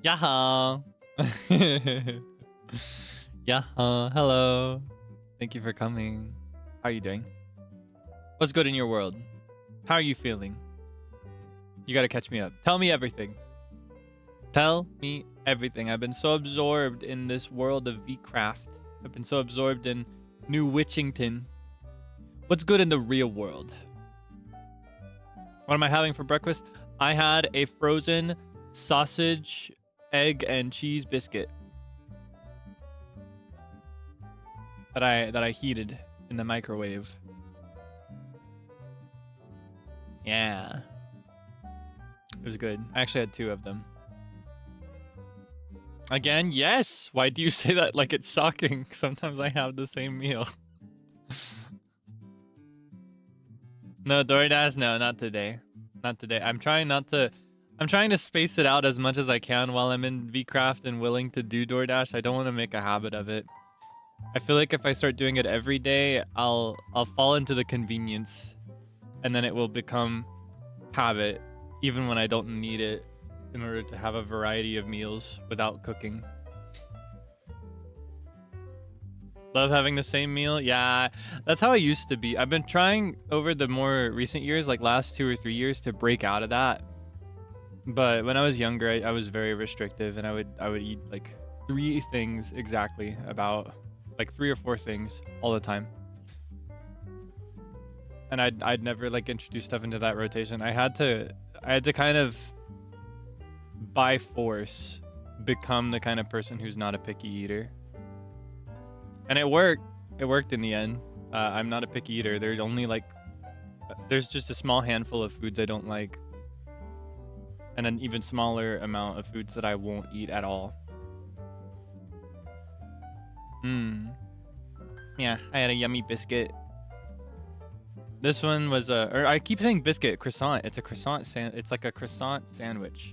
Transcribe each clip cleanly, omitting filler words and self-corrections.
Yaha. Yaha. Hello. Thank you for coming. How are you doing? What's good in your world? How are you feeling? You gotta catch me up. Tell me everything. Tell me everything. I've been so absorbed in this world of VCraft. I've been so absorbed in New Witchington. What's good in the real world? What am I having for breakfast? I had a frozen sausage, egg, and cheese biscuit that I heated in the microwave. Yeah. It was good. I actually had 2 of them. Again, yes! Why do you say that like it's shocking? Sometimes I have the same meal. No, DoorDash, no, not today. Not today. I'm trying to space it out as much as I can while I'm in VCraft and willing to do DoorDash. I don't want to make a habit of it. I feel like if I start doing it every day, I'll fall into the convenience, and then it will become habit, even when I don't need it, in order to have a variety of meals without cooking. Love having the same meal. Yeah, that's how I used to be. I've been trying over the more recent years, like last 2 or 3 years, to break out of that. But when I was younger, I was very restrictive, and I would eat like 3 things exactly, about like 3 or 4 things all the time. And I'd never like introduce stuff into that rotation. I had to kind of by force become the kind of person who's not a picky eater. And it worked. It worked in the end. I'm not a picky eater. There's just a small handful of foods I don't like, and an even smaller amount of foods that I won't eat at all. Yeah, I had a yummy biscuit. This one was or I keep saying biscuit, croissant. It's a croissant it's like a croissant sandwich.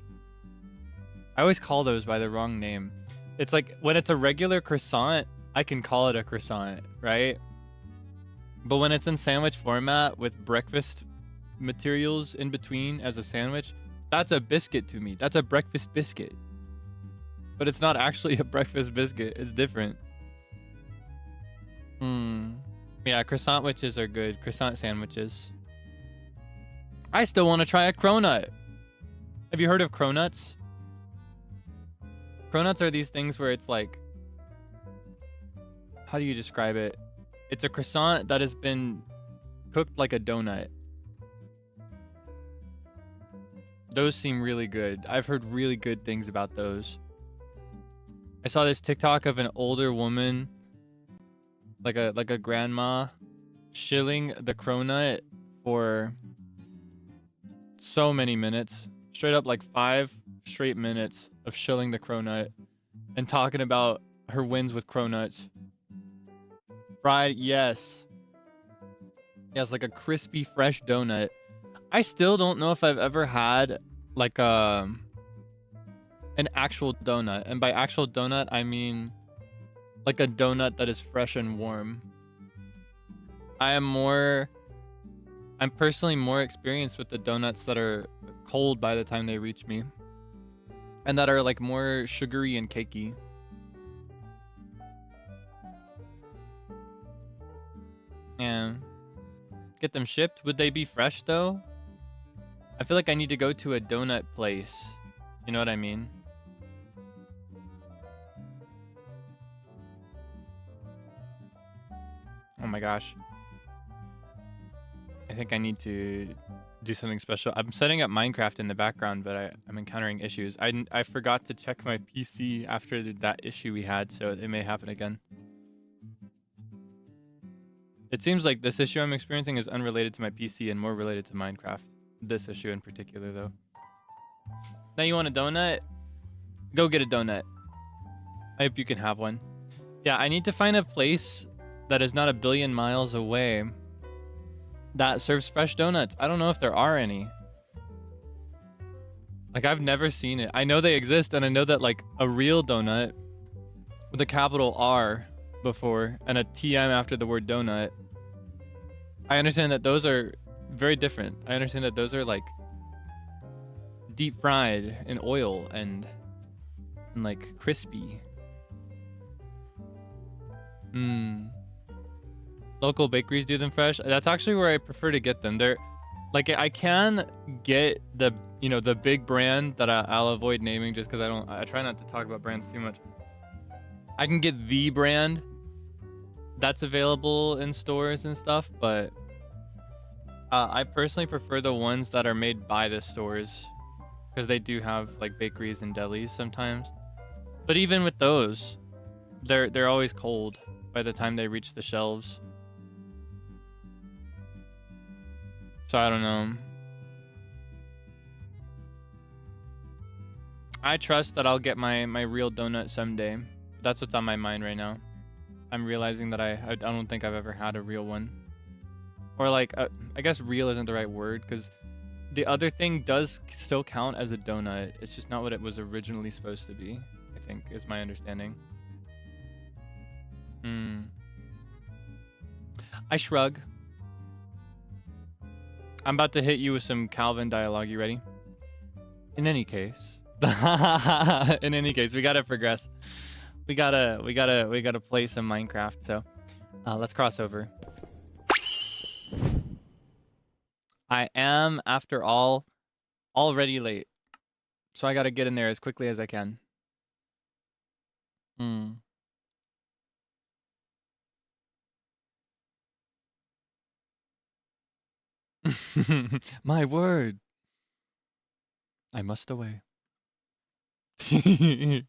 I always call those by the wrong name. It's like when it's a regular croissant, I can call it a croissant, right? But when it's in sandwich format with breakfast materials in between as a sandwich, that's a biscuit to me. That's a breakfast biscuit. But it's not actually a breakfast biscuit. It's different. Yeah, croissant witches are good. Croissant sandwiches. I still want to try a cronut. Have you heard of cronuts? Cronuts are these things where it's like, how do you describe it? It's a croissant that has been cooked like a donut. Those seem really good. I've heard really good things about those. I saw this TikTok of an older woman, like a grandma, shilling the cronut for so many minutes. Straight up like 5 straight minutes of shilling the cronut and talking about her wins with cronuts. Fried, yes. Yes, like a crispy, fresh donut. I still don't know if I've ever had like an actual donut. And by actual donut, I mean like a donut that is fresh and warm. I'm personally more experienced with the donuts that are cold by the time they reach me, and that are like more sugary and cakey. And get them shipped. Would they be fresh though? I feel like I need to go to a donut place. You know what I mean? Oh my gosh. I think I need to do something special. I'm setting up Minecraft in the background, but I'm encountering issues. I forgot to check my PC after that issue we had, so it may happen again. It seems like this issue I'm experiencing is unrelated to my PC and more related to Minecraft. This issue in particular, though. Now you want a donut? Go get a donut. I hope you can have one. Yeah, I need to find a place that is not a billion miles away that serves fresh donuts. I don't know if there are any. Like, I've never seen it. I know they exist, and I know that like a real donut with a capital R before and a TM after the word donut. I understand that those are very different. I understand that those are like deep fried in oil and and like crispy. Local bakeries do them fresh. That's actually where I prefer to get them. They're like, I can get the, you know, the big brand that I'll avoid naming just because I try not to talk about brands too much. I can get the brand that's available in stores and stuff, but I personally prefer the ones that are made by the stores because they do have like bakeries and delis sometimes. But even with those, they're always cold by the time they reach the shelves. So I don't know. I trust that I'll get my real donut someday. That's what's on my mind right now. I'm realizing that I don't think I've ever had a real one. Or like, I guess real isn't the right word because the other thing does still count as a donut. It's just not what it was originally supposed to be, I think, is my understanding. I shrug. I'm about to hit you with some Calvin dialogue. You ready? In any case. In any case, we gotta progress. We gotta play some Minecraft. So let's cross over. I am, after all, already late. So I gotta get in there as quickly as I can. My word. I must away. Okay.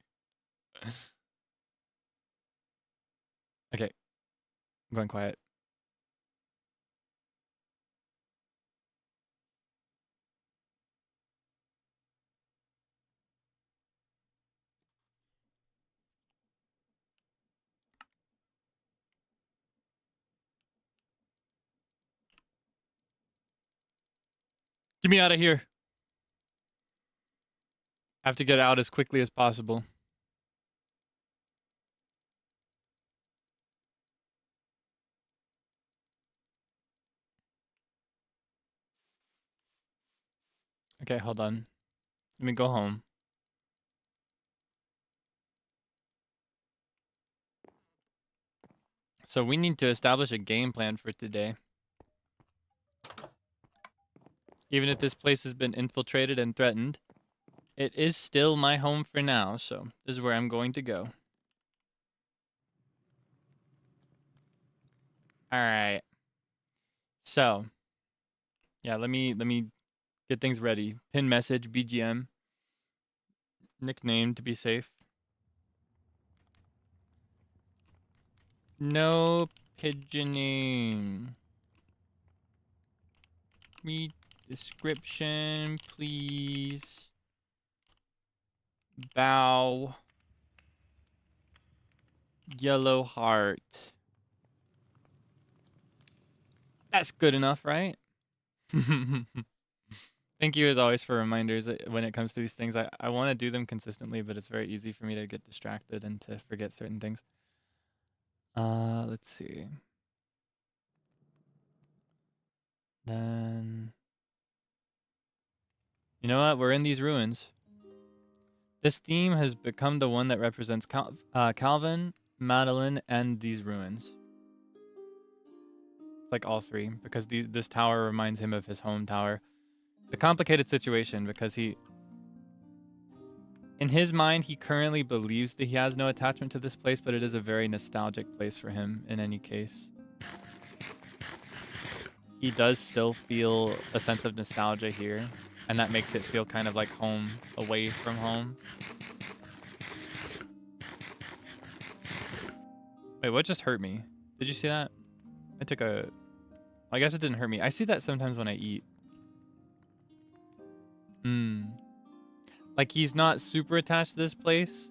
I'm going quiet. Get me out of here. I have to get out as quickly as possible. Okay, hold on. Let me go home. So we need to establish a game plan for today. Even if this place has been infiltrated and threatened, it is still my home for now, so this is where I'm going to go. All right. So, yeah, let me get things ready. Pin message, BGM. Nickname to be safe. No pigeoning. Read description, please. Bow. Yellow heart. That's good enough, right? Thank you as always for reminders when it comes to these things. I want to do them consistently, but it's very easy for me to get distracted and to forget certain things. Let's see. Then, you know what? We're in these ruins. This theme has become the one that represents Calvin, Madeline, and these ruins. It's like all three, because this tower reminds him of his home tower. It's a complicated situation because in his mind, he currently believes that he has no attachment to this place, but it is a very nostalgic place for him in any case. He does still feel a sense of nostalgia here, and that makes it feel kind of like home away from home. Wait, what just hurt me? Did you see that? I took a... I guess it didn't hurt me. I see that sometimes when I eat. Like, he's not super attached to this place.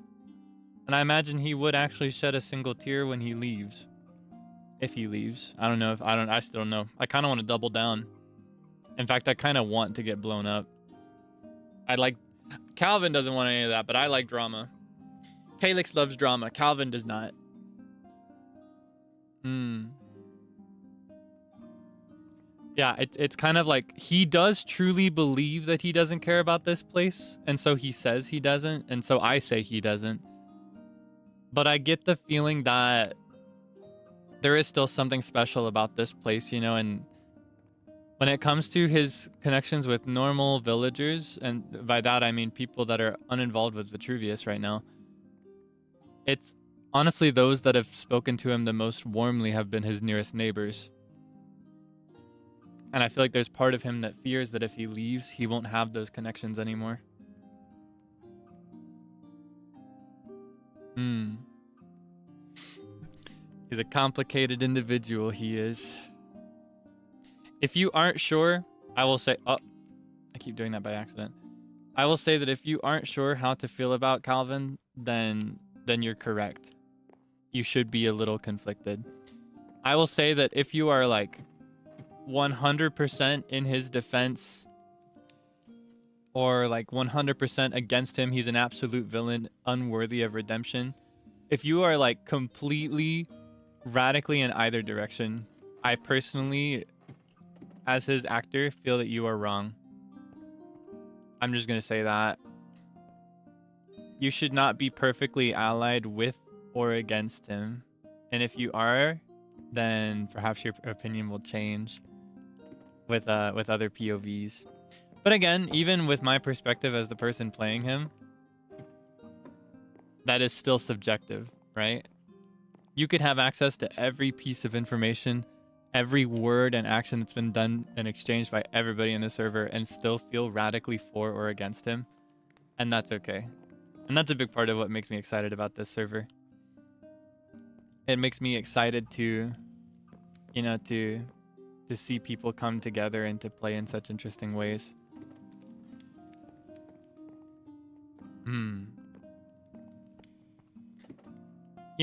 And I imagine he would actually shed a single tear when he leaves. If he leaves. I don't know if... I still don't know. I kind of want to double down. In fact, I kind of want to get blown up. I like... Calvin doesn't want any of that, but I like drama. Kaelix loves drama. Calvin does not. Yeah, it's kind of like he does truly believe that he doesn't care about this place, and so he says he doesn't, and so I say he doesn't. But I get the feeling that there is still something special about this place, you know, and when it comes to his connections with normal villagers, and by that I mean people that are uninvolved with Vitruvius right now, it's honestly those that have spoken to him the most warmly have been his nearest neighbors. And I feel like there's part of him that fears that if he leaves, he won't have those connections anymore. He's a complicated individual, he is. If you aren't sure, I will say... Oh, I keep doing that by accident. I will say that if you aren't sure how to feel about Calvin, then you're correct. You should be a little conflicted. I will say that if you are like 100% in his defense or like 100% against him, he's an absolute villain, unworthy of redemption. If you are like completely radically in either direction, I personally, as his actor, feel that you are wrong. I'm just going to say that. You should not be perfectly allied with or against him. And if you are, then perhaps your opinion will change with other POVs. But again, even with my perspective as the person playing him, that is still subjective, right? You could have access to every piece of information, every word and action that's been done and exchanged by everybody in the server and still feel radically for or against him. And that's okay. And that's a big part of what makes me excited about this server. It makes me excited to, you know, to see people come together and to play in such interesting ways. You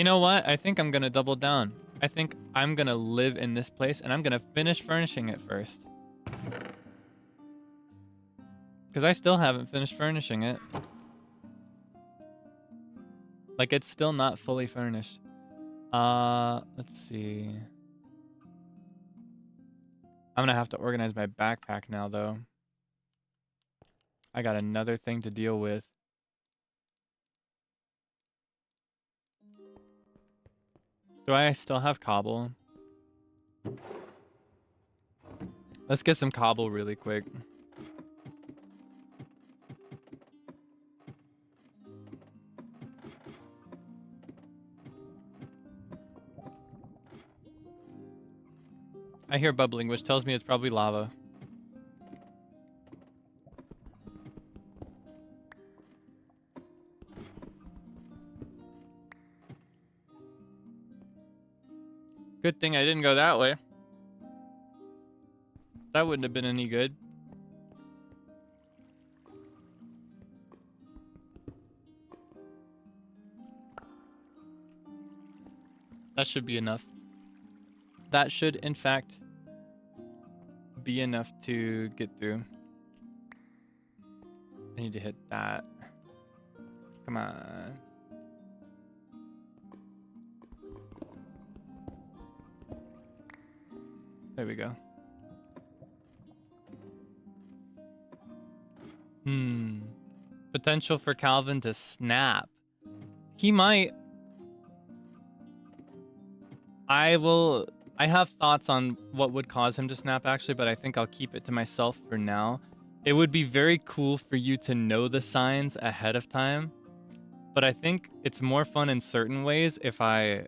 know what? I think I'm gonna double down. I think I'm gonna live in this place and I'm gonna finish furnishing it first. Because I still haven't finished furnishing it. Like, it's still not fully furnished. Let's see. I'm gonna have to organize my backpack now, though. I got another thing to deal with. Do I still have cobble? Let's get some cobble really quick. I hear bubbling, which tells me it's probably lava. Good thing I didn't go that way. That wouldn't have been any good. That should be enough. That should, in fact, be enough to get through. I need to hit that. Come on. There we go. Potential for Calvin to snap. He might. I have thoughts on what would cause him to snap, actually, but I think I'll keep it to myself for now. It would be very cool for you to know the signs ahead of time, but I think it's more fun in certain ways if I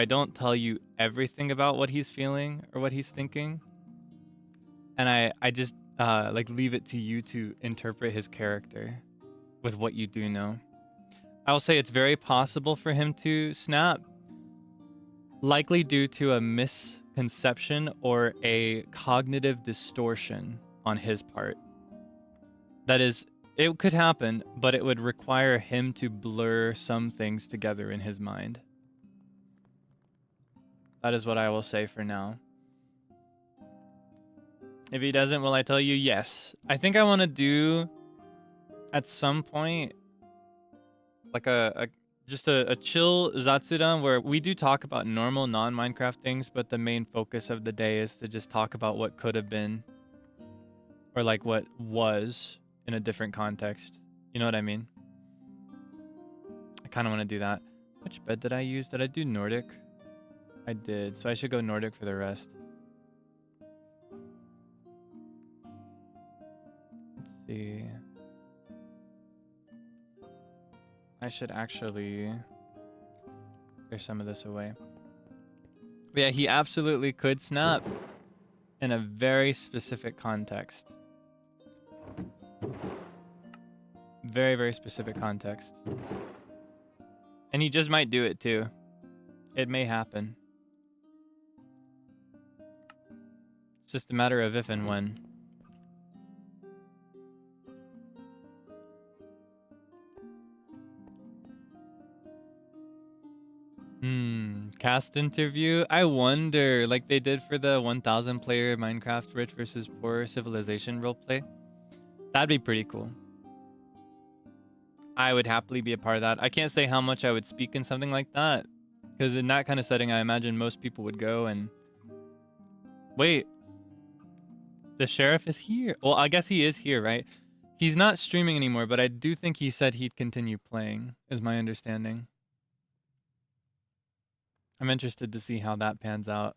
don't tell you everything about what he's feeling or what he's thinking, and I just like leave it to you to interpret his character with what you do know. I will say it's very possible for him to snap, likely due to a misconception or a cognitive distortion on his part. That is, it could happen, but it would require him to blur some things together in his mind. That is what I will say for now. If he doesn't, will I tell you? Yes. I think I want to do, at some point, like just a chill Zatsudan where we do talk about normal non-Minecraft things, but the main focus of the day is to just talk about what could have been, or like what was in a different context. You know what I mean? I kind of want to do that. Which bed did I use? Did I do Nordic? I did, so I should go Nordic for the rest. Let's see. I should actually clear some of this away. But yeah, he absolutely could snap in a very specific context. Very, very specific context. And he just might do it too. It may happen. It's just a matter of if and when. Cast interview? I wonder, like they did for the 1,000 player Minecraft Rich versus Poor Civilization roleplay. That'd be pretty cool. I would happily be a part of that. I can't say how much I would speak in something like that, because in that kind of setting, I imagine most people would go and... Wait. The sheriff is here. Well, I guess he is here, right? He's not streaming anymore, but I do think he said he'd continue playing, is my understanding. I'm interested to see how that pans out.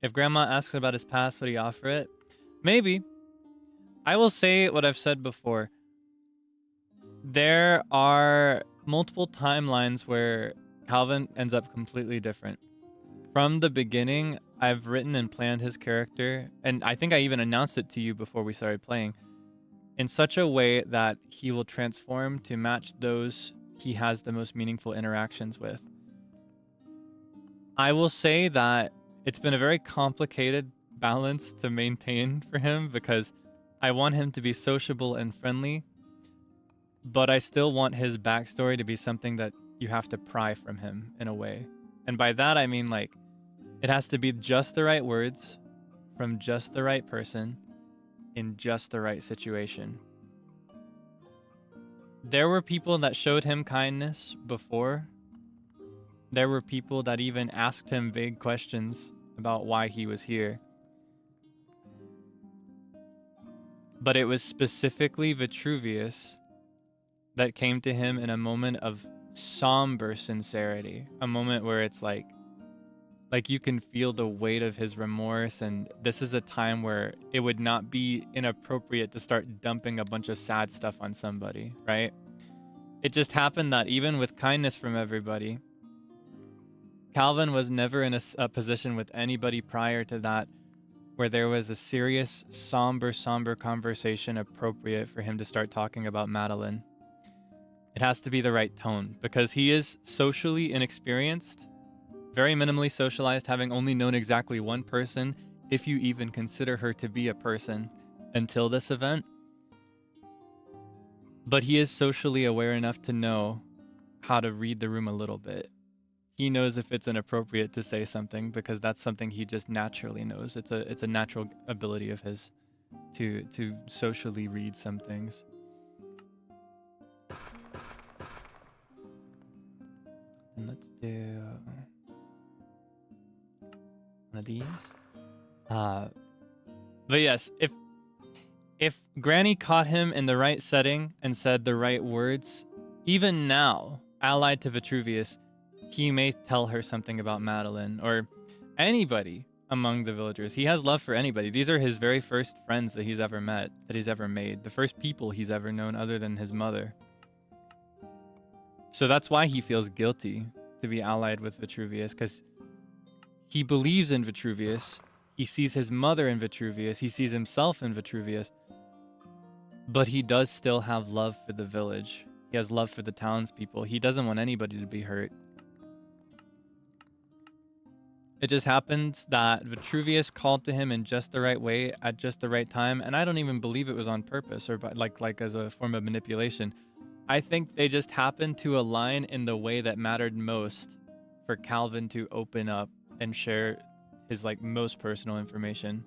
If Grandma asks about his past, would he offer it? Maybe. I will say what I've said before. There are multiple timelines where Calvin ends up completely different. From the beginning, I've written and planned his character, and I think I even announced it to you before we started playing, in such a way that he will transform to match those he has the most meaningful interactions with. I will say that it's been a very complicated balance to maintain for him, because I want him to be sociable and friendly, but I still want his backstory to be something that you have to pry from him in a way. And by that, I mean, like, it has to be just the right words from just the right person in just the right situation. There were people that showed him kindness before. There were people that even asked him vague questions about why he was here. But it was specifically Vitruvius that came to him in a moment of somber sincerity. A moment where it's like you can feel the weight of his remorse, and this is a time where it would not be inappropriate to start dumping a bunch of sad stuff on somebody, right? It just happened that even with kindness from everybody, Calvin was never in a position with anybody prior to that where there was a serious, somber conversation appropriate for him to start talking about Madeline. It has to be the right tone, because he is socially inexperienced, very minimally socialized, having only known exactly one person, if you even consider her to be a person, until this event. But he is socially aware enough to know how to read the room a little bit. He knows if it's inappropriate to say something, because that's something he just naturally knows. It's a natural ability of his to socially read some things. And let's do one of these. But yes, if Granny caught him in the right setting and said the right words, even now, allied to Vitruvius, he may tell her something about Madeline or anybody among the villagers. He has love for anybody. These are his very first friends that he's ever met, that he's ever made, the first people he's ever known other than his mother. So that's why he feels guilty to be allied with Vitruvius, because he believes in Vitruvius. He sees his mother in Vitruvius. He sees himself in Vitruvius. But he does still have love for the village. He has love for the townspeople. He doesn't want anybody to be hurt. It just happens that Vitruvius called to him in just the right way at just the right time, and I don't even believe it was on purpose or like as a form of manipulation. I think they just happened to align in the way that mattered most for Calvin to open up and share his most personal information.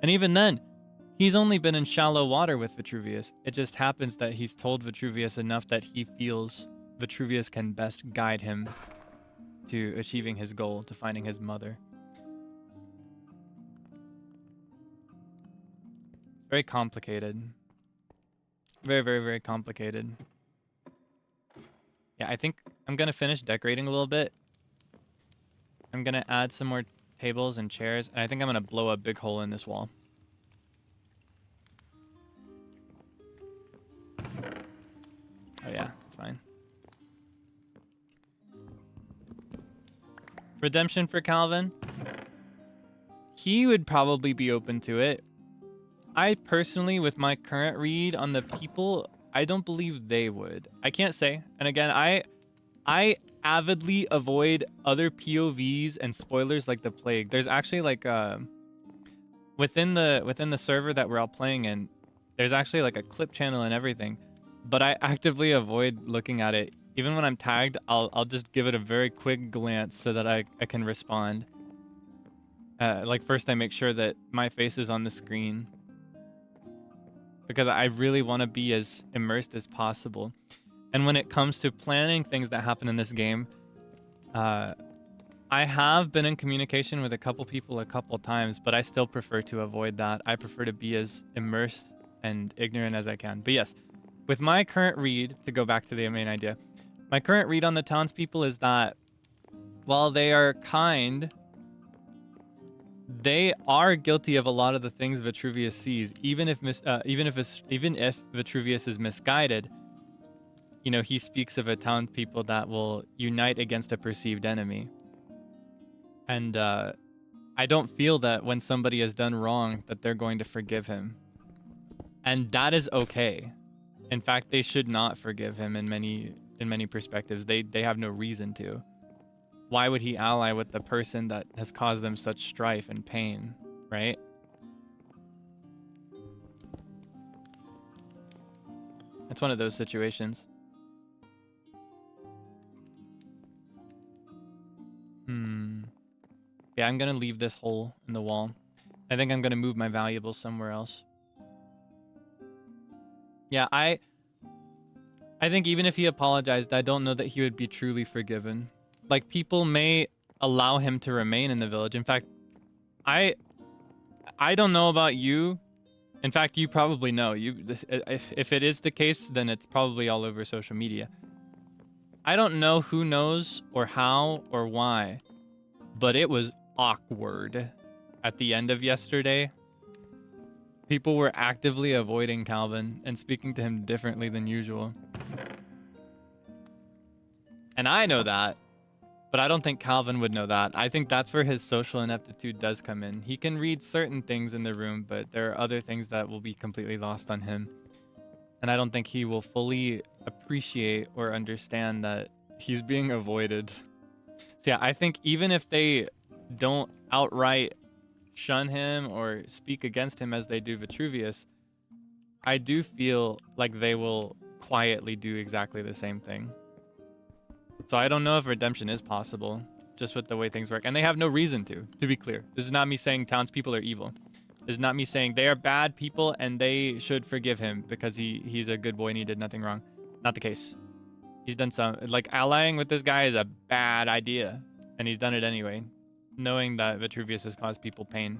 And even then, He's only been in shallow water with Vitruvius. It just happens that he's told Vitruvius enough that he feels Vitruvius can best guide him to achieving his goal, to finding his mother. It's very complicated. Very, very, very complicated. Yeah, I think I'm going to finish decorating a little bit. I'm going to add some more tables and chairs, and I think I'm going to blow a big hole in this wall. Oh yeah, it's fine. Redemption for Calvin? He would probably be open to it. I personally, with my current read on the people, I don't believe they would. I can't say. And again, I avidly avoid other POVs and spoilers like the plague. There's actually like within the server that we're all playing in, there's actually like a clip channel and everything. But I actively avoid looking at it. Even when I'm tagged, I'll just give it a very quick glance so that I can respond. Like first I make sure that my face is on the screen, because I really want to be as immersed as possible. And when it comes to planning things that happen in this game, I have been in communication with a couple people a couple times, but I still prefer to avoid that. I prefer to be as immersed and ignorant as I can. But yes, with my current read, to go back to the main idea, my current read on the townspeople is that while they are kind, they are guilty of a lot of the things Vitruvius sees. Even if Vitruvius is misguided, you know, he speaks of a townspeople that will unite against a perceived enemy. And I don't feel that when somebody has done wrong that they're going to forgive him. And that is okay. In fact, they should not forgive him in many perspectives. They have no reason to. Why would he ally with the person that has caused them such strife and pain, right? It's one of those situations. Yeah, I'm gonna leave this hole in the wall. I think I'm gonna move my valuables somewhere else. Yeah, I think even if he apologized, I don't know that he would be truly forgiven. Like, people may allow him to remain in the village. In fact, I don't know about you. In fact, you probably know. If it is the case, then it's probably all over social media. I don't know who knows or how or why, but it was awkward at the end of yesterday. People were actively avoiding Calvin and speaking to him differently than usual. And I know that, but I don't think Calvin would know that. I think that's where his social ineptitude does come in. He can read certain things in the room, but there are other things that will be completely lost on him. And I don't think he will fully appreciate or understand that he's being avoided. So yeah, I think even if they don't outright shun him or speak against him as they do Vitruvius, I do feel like they will quietly do exactly the same thing. So I don't know if redemption is possible, just with the way things work. And they have no reason to be clear. This is not me saying townspeople are evil. This is not me saying they are bad people and they should forgive him because he's a good boy and he did nothing wrong. Not the case. He's done some, like, allying with this guy is a bad idea. And he's done it anyway, knowing that Vitruvius has caused people pain.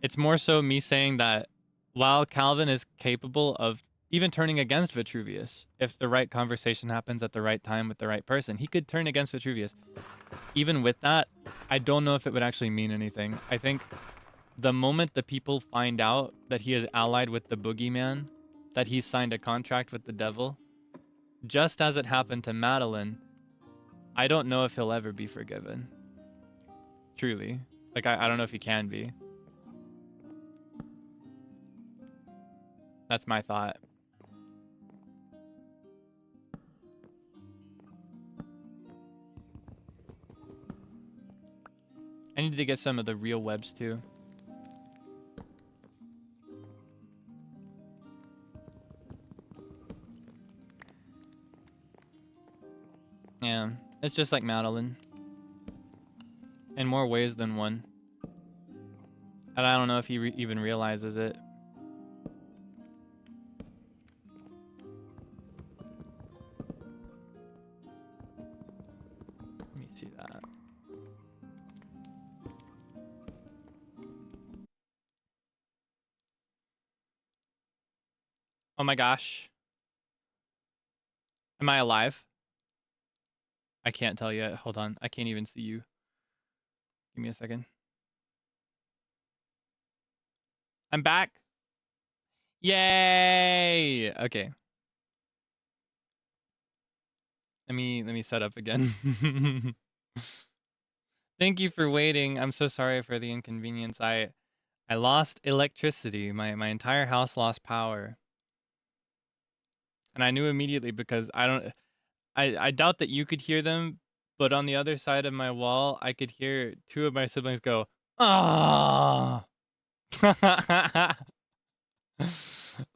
It's more so me saying that while Calvin is capable of even turning against Vitruvius, if the right conversation happens at the right time with the right person, he could turn against Vitruvius. Even with that, I don't know if it would actually mean anything. I think the moment the people find out that he is allied with the boogeyman, that he's signed a contract with the devil, just as it happened to Madeline, I don't know if he'll ever be forgiven. Truly. Like, I don't know if he can be. That's my thought. I need to get some of the real webs too. Yeah, it's just like Madeline. in more ways than one. And I don't know if he even realizes it. Let me see that. Oh my gosh. Am I alive? I can't tell yet. Hold on. I can't even see you. Give me a second. I'm back. Yay! Okay. Let me set up again. Thank you for waiting. I'm so sorry for the inconvenience. I lost electricity. My entire house lost power. And I knew immediately because I doubt that you could hear them, but on the other side of my wall, I could hear two of my siblings go, "Ah."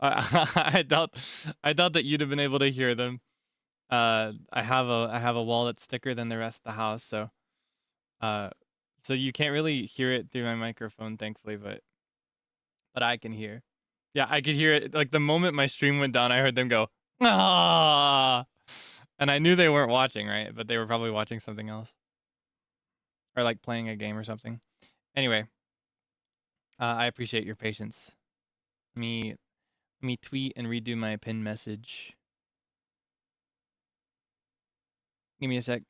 I doubt that you'd have been able to hear them. I have a wall that's thicker than the rest of the house, so you can't really hear it through my microphone, thankfully, but I can hear. Yeah, I could hear it. Like the moment my stream went down, I heard them go, "Ah," and I knew they weren't watching, right? But they were probably watching something else, or like playing a game or something. Anyway, I appreciate your patience. Let me tweet and redo my pin message. Give me a sec.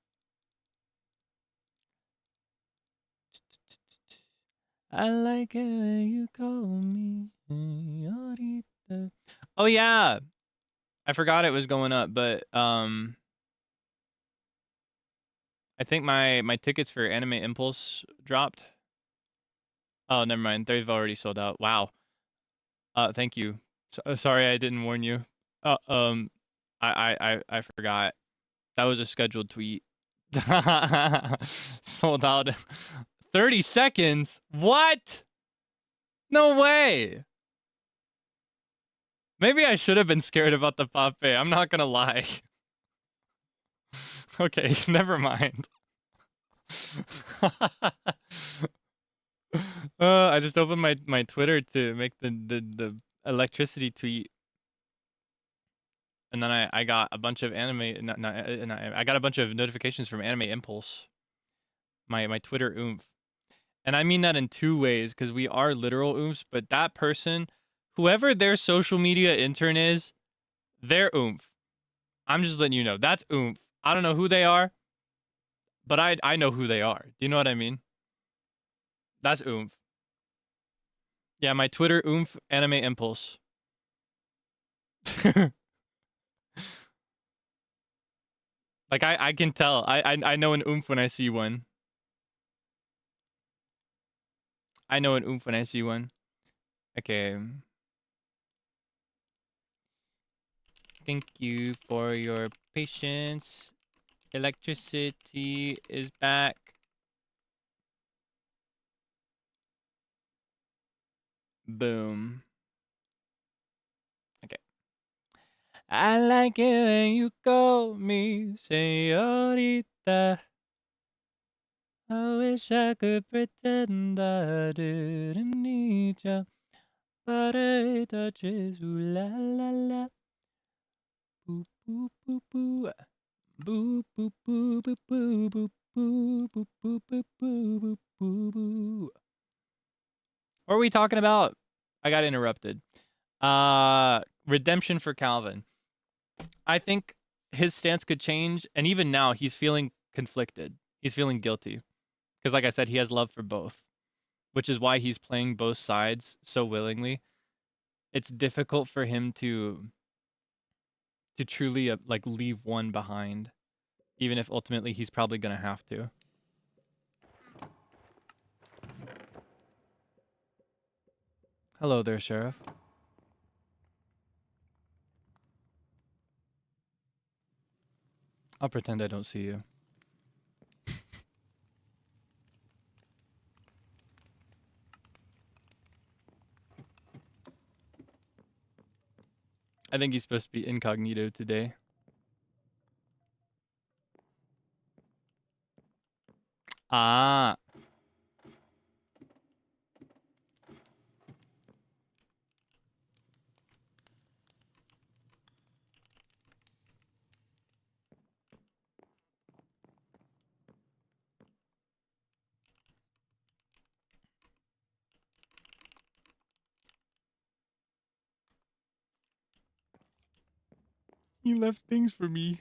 I like it when you call me señorita. Oh yeah, I forgot it was going up, but I think my tickets for Anime Impulse dropped. Oh, never mind. They've already sold out. Wow. Thank you. Sorry I didn't warn you. I forgot. That was a scheduled tweet. Sold out. 30 seconds? What? No way. Maybe I should have been scared about the pape. I'm not gonna lie. Okay, never mind. I just opened my Twitter to make the electricity tweet, and then I got a bunch of I got a bunch of notifications from Anime Impulse, my Twitter oomph, and I mean that in two ways because we are literal oomphs, but that person, whoever their social media intern is, they're oomph. I'm just letting you know that's oomph. I don't know who they are, but I know who they are. Do you know what I mean? That's oomph. Yeah, my Twitter oomph Anime Impulse. Like I can tell. I know an oomph when I see one. I know an oomph when I see one. Okay. Thank you for your patience. Electricity is back. Boom. Okay. I like it when you call me señorita. I wish I could pretend I didn't need ya. But it touches, ooh la la la. Boo boo boo boo. Boo boo boo boo boo boo boo boo boo boo boo boo boo. What are we talking about? I got interrupted. Redemption for Calvin. I think his stance could change, and even now he's feeling conflicted. He's feeling guilty. Because like I said, he has love for both. Which is why he's playing both sides so willingly. It's difficult for him to truly like leave one behind. Even if ultimately he's probably gonna have to. Hello there, Sheriff. I'll pretend I don't see you. I think he's supposed to be incognito today. Ah. He left things for me.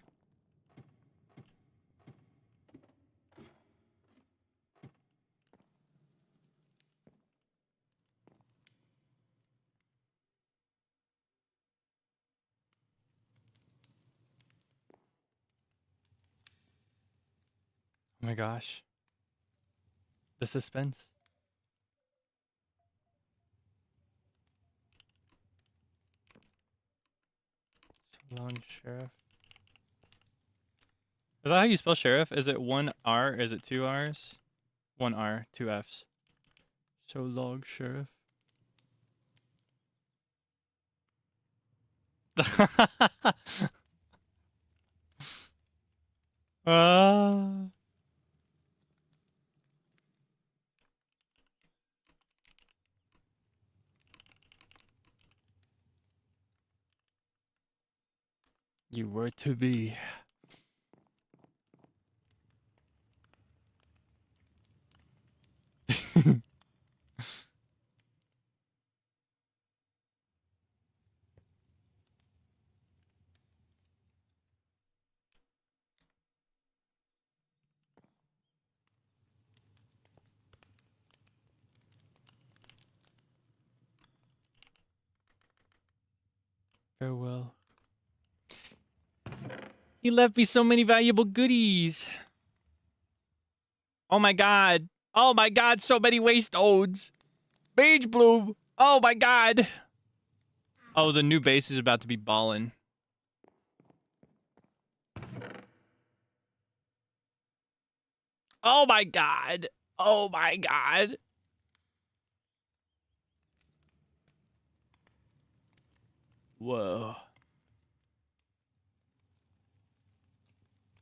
Oh my gosh. The suspense. Long sheriff. Is that how you spell sheriff? Is it one R? Is it two R's? One R, two F's. So long sheriff. You were to be. Farewell. He left me so many valuable goodies. Oh my god. Oh my god, so many waste odes. Beige bloom. Oh my god. Oh, the new base is about to be ballin'. Oh my god. Oh my god. Whoa.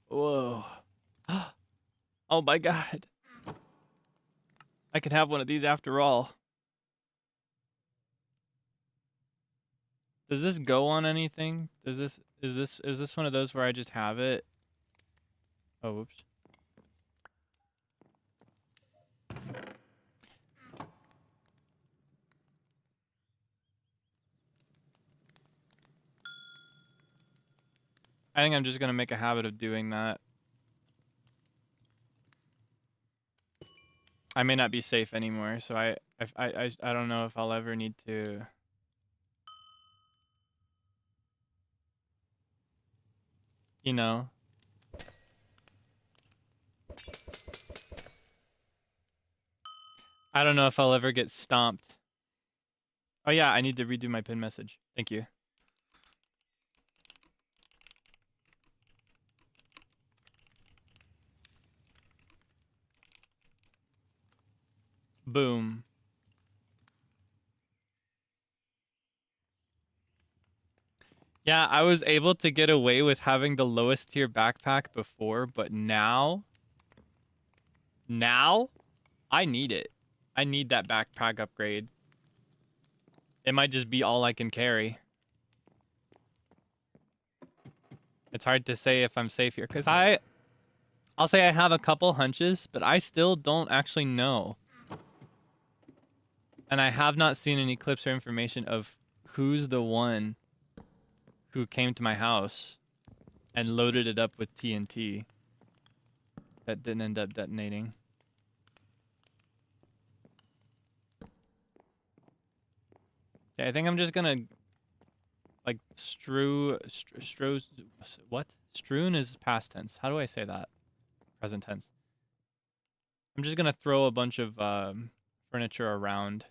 Whoa. Oh my god. I can have one of these after all. Does this go on anything? Does this is this one of those where I just have it? Oh, whoops. I think I'm just gonna make a habit of doing that. I may not be safe anymore, so I don't know if I'll ever need to. You know. I don't know if I'll ever get stomped. Oh yeah, I need to redo my pin message. Thank you. Boom. Yeah, I was able to get away with having the lowest tier backpack before, but now I need it. I need that backpack upgrade. It might just be all I can carry. It's hard to say if I'm safe here, because I'll say I have a couple hunches, but I still don't actually know. And I have not seen any clips or information of who's the one who came to my house and loaded it up with TNT that didn't end up detonating. Okay, I think I'm just gonna like what? Strewn is past tense. How do I say that? Present tense. I'm just gonna throw a bunch of furniture around.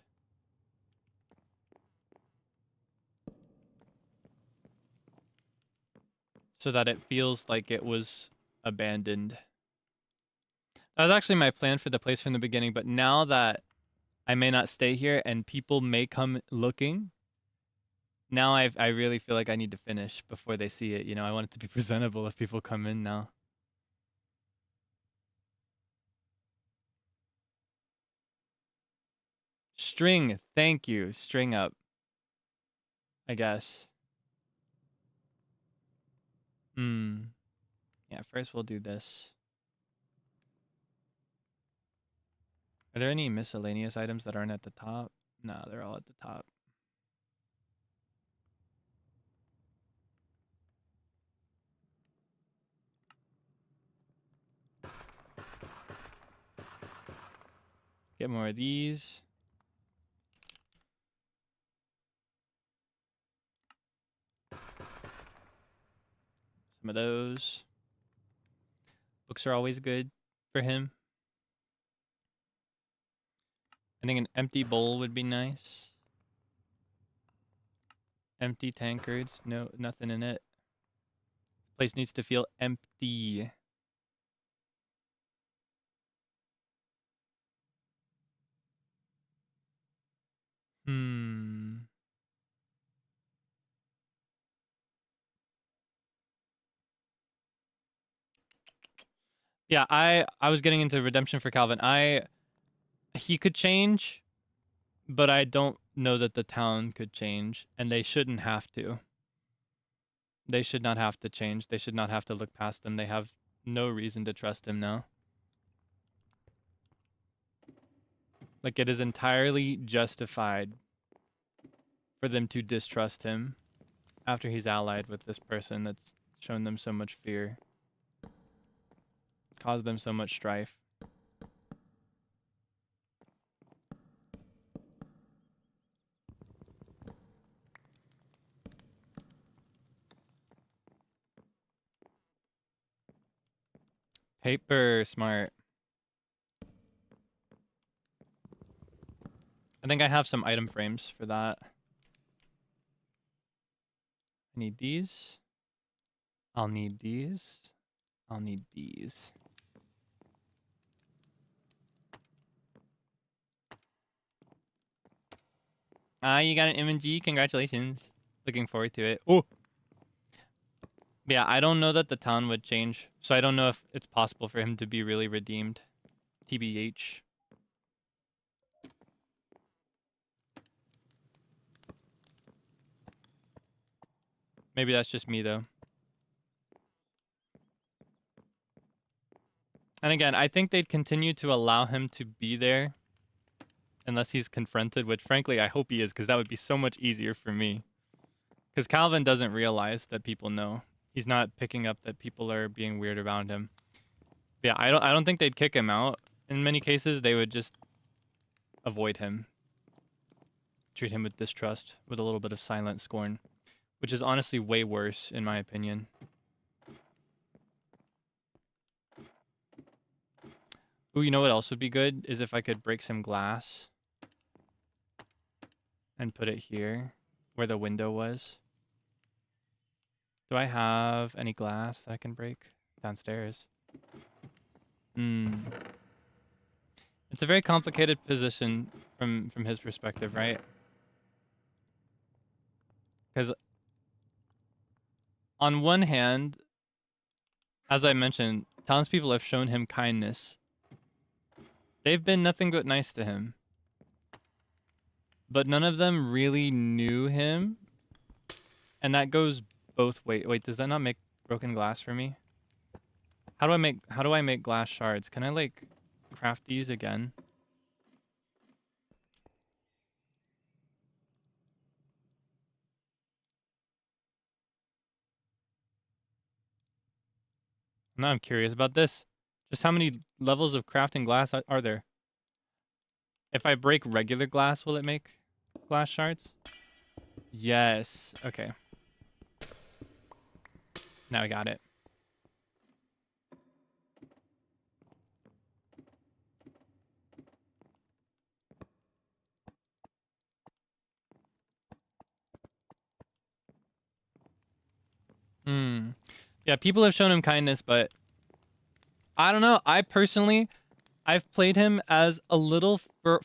So that it feels like it was abandoned. That was actually my plan for the place from the beginning, but now that I may not stay here and people may come looking, now I really feel like I need to finish before they see it. You know, I want it to be presentable if people come in now. String, thank you. String up, I guess. Yeah, first we'll do this. Are there any miscellaneous items that aren't at the top? No, they're all at the top. Get more of these. Some of those. Books are always good for him. I think an empty bowl would be nice. Empty tankards. No, nothing in it. This place needs to feel empty. Yeah, I was getting into redemption for Calvin. He could change, but I don't know that the town could change, and they shouldn't have to. They should not have to change. They should not have to look past them. They have no reason to trust him now. Like, it is entirely justified for them to distrust him after he's allied with this person that's shown them so much fear, caused them so much strife. Paper, smart. I think I have some item frames for that. I need these. I'll need these. I'll need these. Ah, you got an MNG. Congratulations. Looking forward to it. Oh! Yeah, I don't know that the town would change. So I don't know if it's possible for him to be really redeemed. TBH. Maybe that's just me, though. And again, I think they'd continue to allow him to be there unless he's confronted, which frankly, I hope he is, because that would be so much easier for me. Because Calvin doesn't realize that people know. He's not picking up that people are being weird around him. But yeah, I don't think they'd kick him out. In many cases, they would just avoid him. Treat him with distrust, with a little bit of silent scorn. Which is honestly way worse, in my opinion. Ooh, you know what else would be good? Is if I could break some glass. And put it here, where the window was. Do I have any glass that I can break? Downstairs. It's a very complicated position from his perspective, right? Because on one hand, as I mentioned, townspeople have shown him kindness. They've been nothing but nice to him. But none of them really knew him. And that goes both ways. Wait, does that not make broken glass for me? How do I make glass shards? Can I like craft these again? Now I'm curious about this. Just how many levels of crafting glass are there? If I break regular glass, will it make glass shards? Yes. Okay. Now I got it. Yeah, people have shown him kindness, but I don't know. I've played him as a little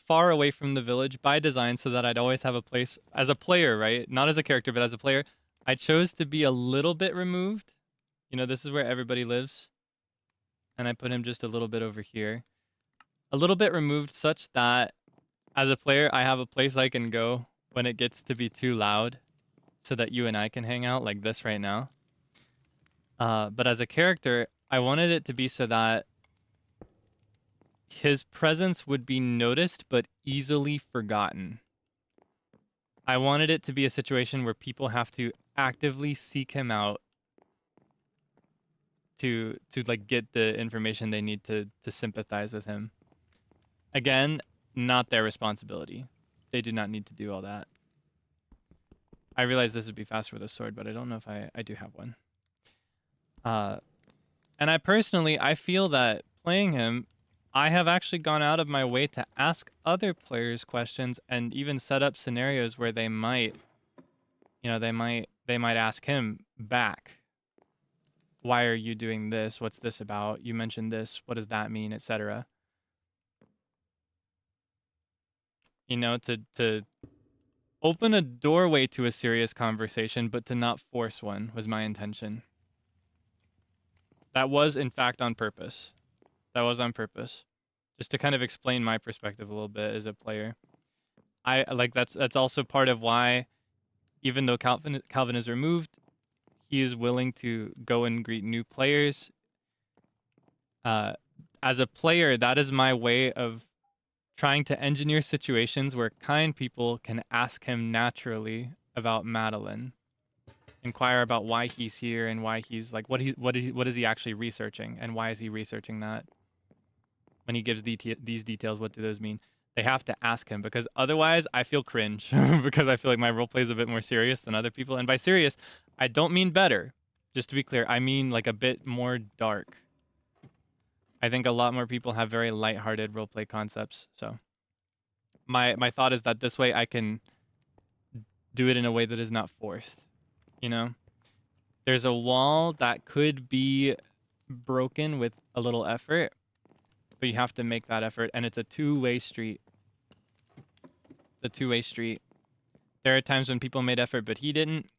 far away from the village by design so that I'd always have a place as a player, right? Not as a character, but as a player. I chose to be a little bit removed. You know, this is where everybody lives. And I put him just a little bit over here. A little bit removed such that as a player, I have a place I can go when it gets to be too loud so that you and I can hang out like this right now. But as a character, I wanted it to be so that his presence would be noticed but easily forgotten. I wanted it to be a situation where people have to actively seek him out to like get the information they need to sympathize with him. Again, not their responsibility. They do not need to do all that. I realize this would be faster with a sword, but I don't know if I do have one. And I personally, I feel that playing him, I have actually gone out of my way to ask other players questions and even set up scenarios where they might, you know, they might ask him back. Why are you doing this? What's this about? You mentioned this. What does that mean, etc. You know, to open a doorway to a serious conversation, but to not force one was my intention. That was, in fact, on purpose. That was on purpose. Just to kind of explain my perspective a little bit as a player. I like that's also part of why, even though Calvin is removed, he is willing to go and greet new players. As a player, that is my way of trying to engineer situations where kind people can ask him naturally about Madeline, inquire about why he's here and why he's like what is he actually researching and why is he researching that. When he gives these details, what do those mean? They have to ask him, because otherwise I feel cringe because I feel like my roleplay is a bit more serious than other people. And by serious, I don't mean better. Just to be clear, I mean like a bit more dark. I think a lot more people have very lighthearted roleplay concepts. So my thought is that this way I can do it in a way that is not forced. You know? There's a wall that could be broken with a little effort, but you have to make that effort, and it's a two-way street. The two-way street. There are times when people made effort, but he didn't,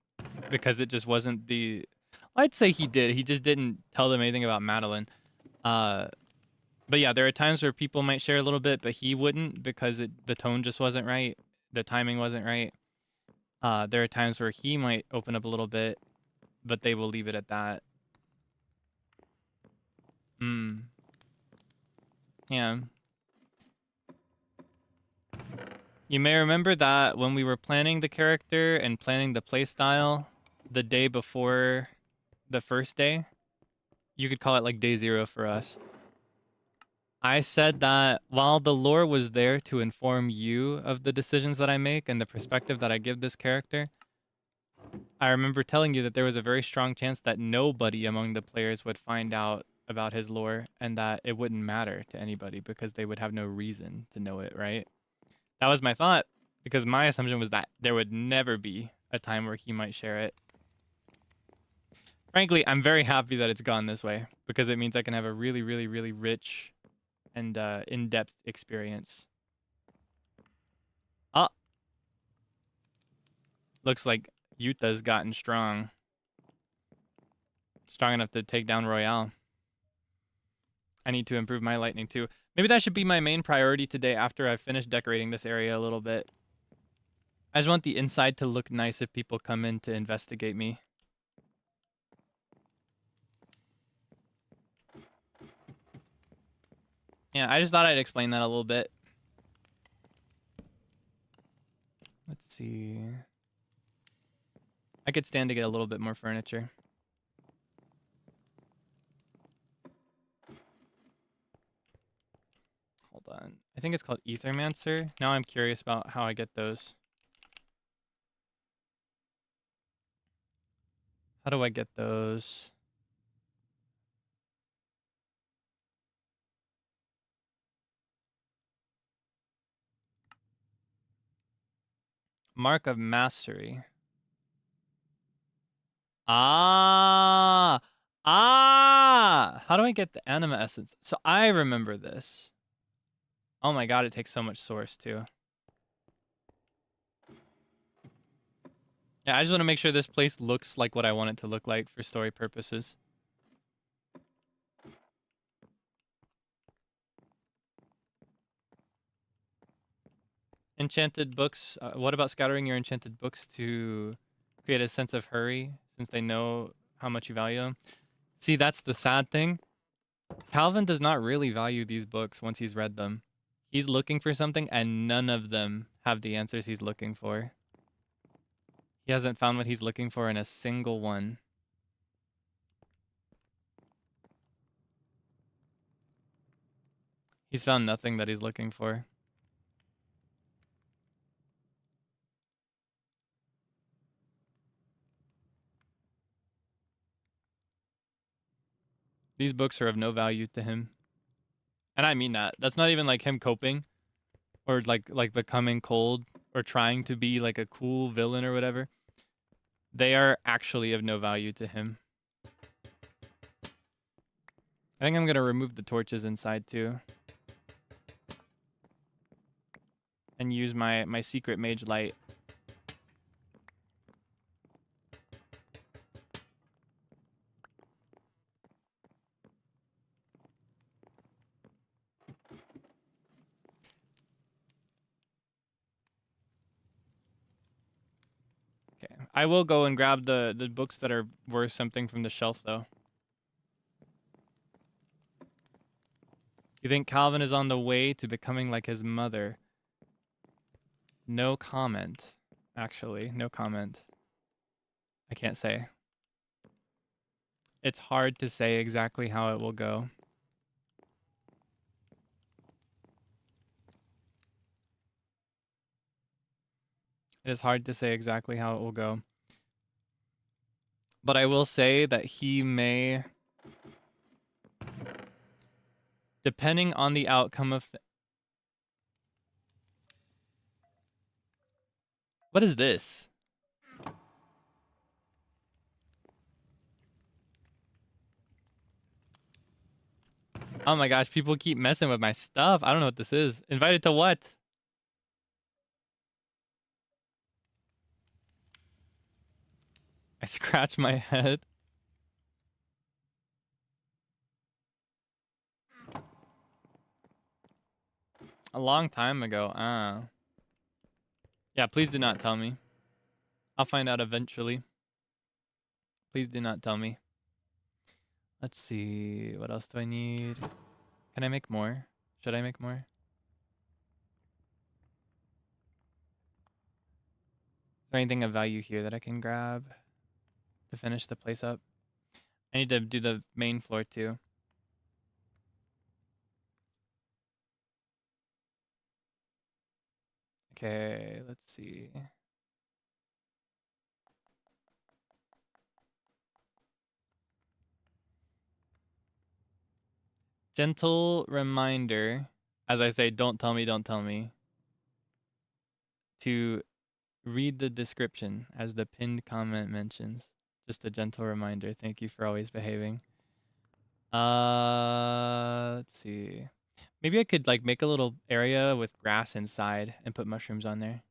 because it just wasn't the... I'd say he did. He just didn't tell them anything about Madeline. But yeah, there are times where people might share a little bit, but he wouldn't, because the tone just wasn't right. The timing wasn't right. There are times where he might open up a little bit, but they will leave it at that. Yeah. You may remember that when we were planning the character and planning the playstyle the day before the first day, you could call it like day 0 for us. I said that while the lore was there to inform you of the decisions that I make and the perspective that I give this character, I remember telling you that there was a very strong chance that nobody among the players would find out about his lore and that it wouldn't matter to anybody because they would have no reason to know it, right? That was my thought, because my assumption was that there would never be a time where he might share it. Frankly, I'm very happy that it's gone this way, because it means I can have a really, really, really rich and in-depth experience. Oh. Looks like Yuta's gotten strong. Strong enough to take down Royale. I need to improve my lightning too. Maybe that should be my main priority today after I've finished decorating this area a little bit. I just want the inside to look nice if people come in to investigate me. Yeah, I just thought I'd explain that a little bit. Let's see. I could stand to get a little bit more furniture. Hold on. I think it's called Ethermancer. Now I'm curious about how I get those. How do I get those? Mark of Mastery. Ah! How do I get the anima essence? So I remember this. Oh my god, it takes so much source too. Yeah, I just want to make sure this place looks like what I want it to look like for story purposes. Enchanted books. What about scattering your enchanted books to create a sense of hurry, since they know how much you value them? See, that's the sad thing. Calvin does not really value these books once he's read them. He's looking for something, and none of them have the answers he's looking for. He hasn't found what he's looking for in a single one. He's found nothing that he's looking for. These books are of no value to him. And I mean that. That's not even like him coping or like becoming cold or trying to be like a cool villain or whatever. They are actually of no value to him. I think I'm going to remove the torches inside too. And use my secret mage light. Okay. I will go and grab the books that are worth something from the shelf though. You think Calvin is on the way to becoming like his mother? No comment. Actually, no comment. I can't say. It's hard to say exactly how it will go. It is hard to say exactly how it will go. But I will say that he may, depending on the outcome of... What is this? Oh my gosh, people keep messing with my stuff. I don't know what this is. Invited to what? I scratch my head. A long time ago. Yeah, please do not tell me. I'll find out eventually. Please do not tell me. Let's see. What else do I need? Can I make more? Should I make more? Is there anything of value here that I can grab to finish the place up? I need to do the main floor too. Okay, let's see. Gentle reminder, as I say, don't tell me, to read the description as the pinned comment mentions. Just a gentle reminder. Thank you for always behaving. Let's see. Maybe I could like make a little area with grass inside and put mushrooms on there.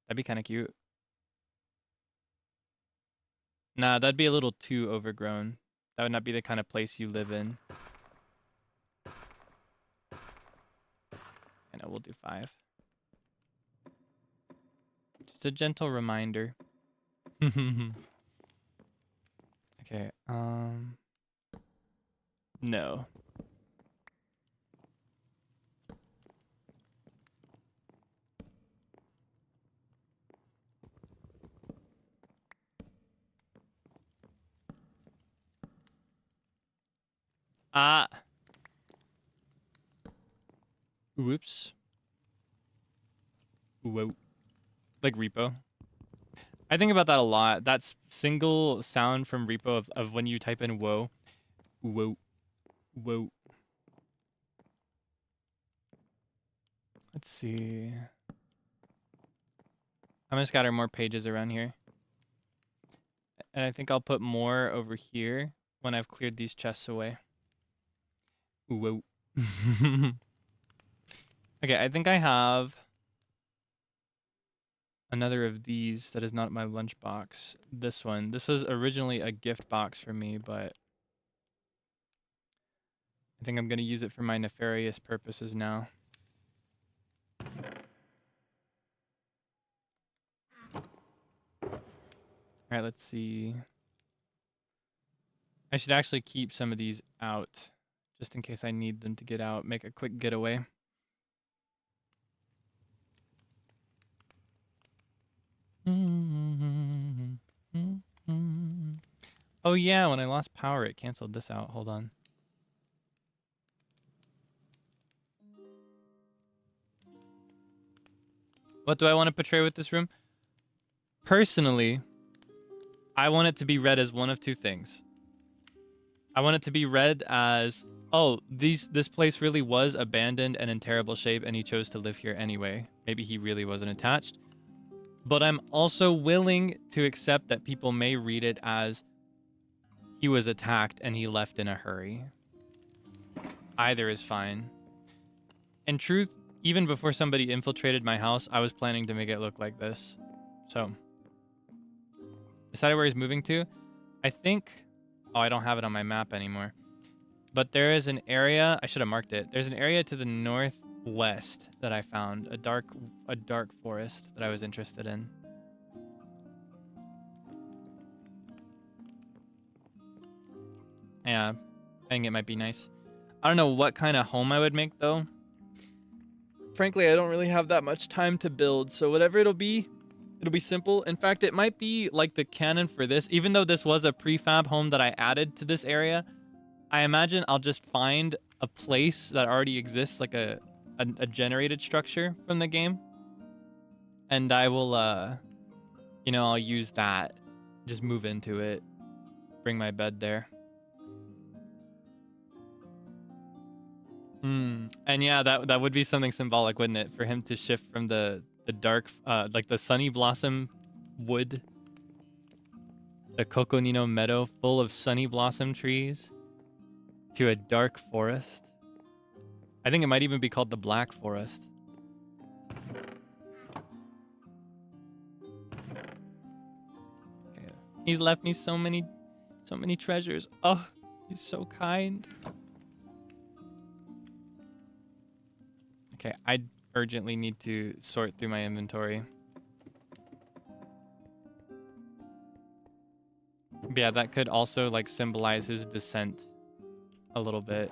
That'd be kind of cute. Nah, that'd be a little too overgrown. That would not be the kind of place you live in. I know, we'll do 5. Just a gentle reminder. Okay, no. Whoops. Whoa. Like repo. I think about that a lot. That single sound from repo of when you type in whoa. Whoa. Whoa. Let's see. I'm gonna scatter more pages around here. And I think I'll put more over here when I've cleared these chests away. Whoa. Okay, I think I have another of these that is not my lunchbox. This one. This was originally a gift box for me, but I think I'm going to use it for my nefarious purposes now. All right, let's see. I should actually keep some of these out just in case I need them to get out, make a quick getaway. Oh yeah, when I lost power, it canceled this out. Hold on. What do I want to portray with this room? Personally, I want it to be read as one of two things. I want it to be read as, oh, this place really was abandoned and in terrible shape, and he chose to live here anyway. Maybe he really wasn't attached. But I'm also willing to accept that people may read it as he was attacked and he left in a hurry. Either is fine. In truth, even before somebody infiltrated my house, I was planning to make it look like this. So, decided where he's moving to. I think... Oh, I don't have it on my map anymore. But there is an area... I should have marked it. There's an area to the northwest that I found. A dark forest that I was interested in. Yeah, I think it might be nice. I don't know what kind of home I would make, though. Frankly, I don't really have that much time to build, so whatever it'll be simple. In fact, it might be like the canon for this. Even though this was a prefab home that I added to this area, I imagine I'll just find a place that already exists, like a generated structure from the game. And I will, you know, I'll use that. Just move into it. Bring my bed there. And yeah, that would be something symbolic, wouldn't it? For him to shift from the dark, like the sunny blossom wood, the Coconino meadow full of sunny blossom trees, to a dark forest. I think it might even be called the Black Forest. Okay. He's left me so many treasures. Oh, he's so kind. Okay, I urgently need to sort through my inventory. But yeah, that could also like symbolize his descent a little bit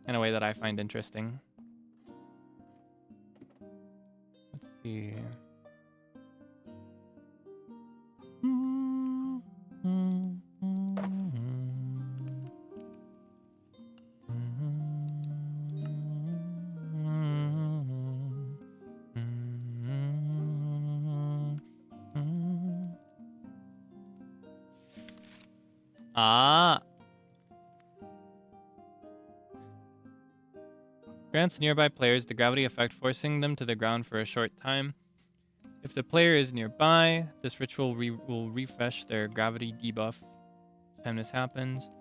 in a way that I find interesting. Let's see. Grants nearby players the gravity effect, forcing them to the ground for a short time. If the player is nearby, this ritual will refresh their gravity debuff. Each time this happens,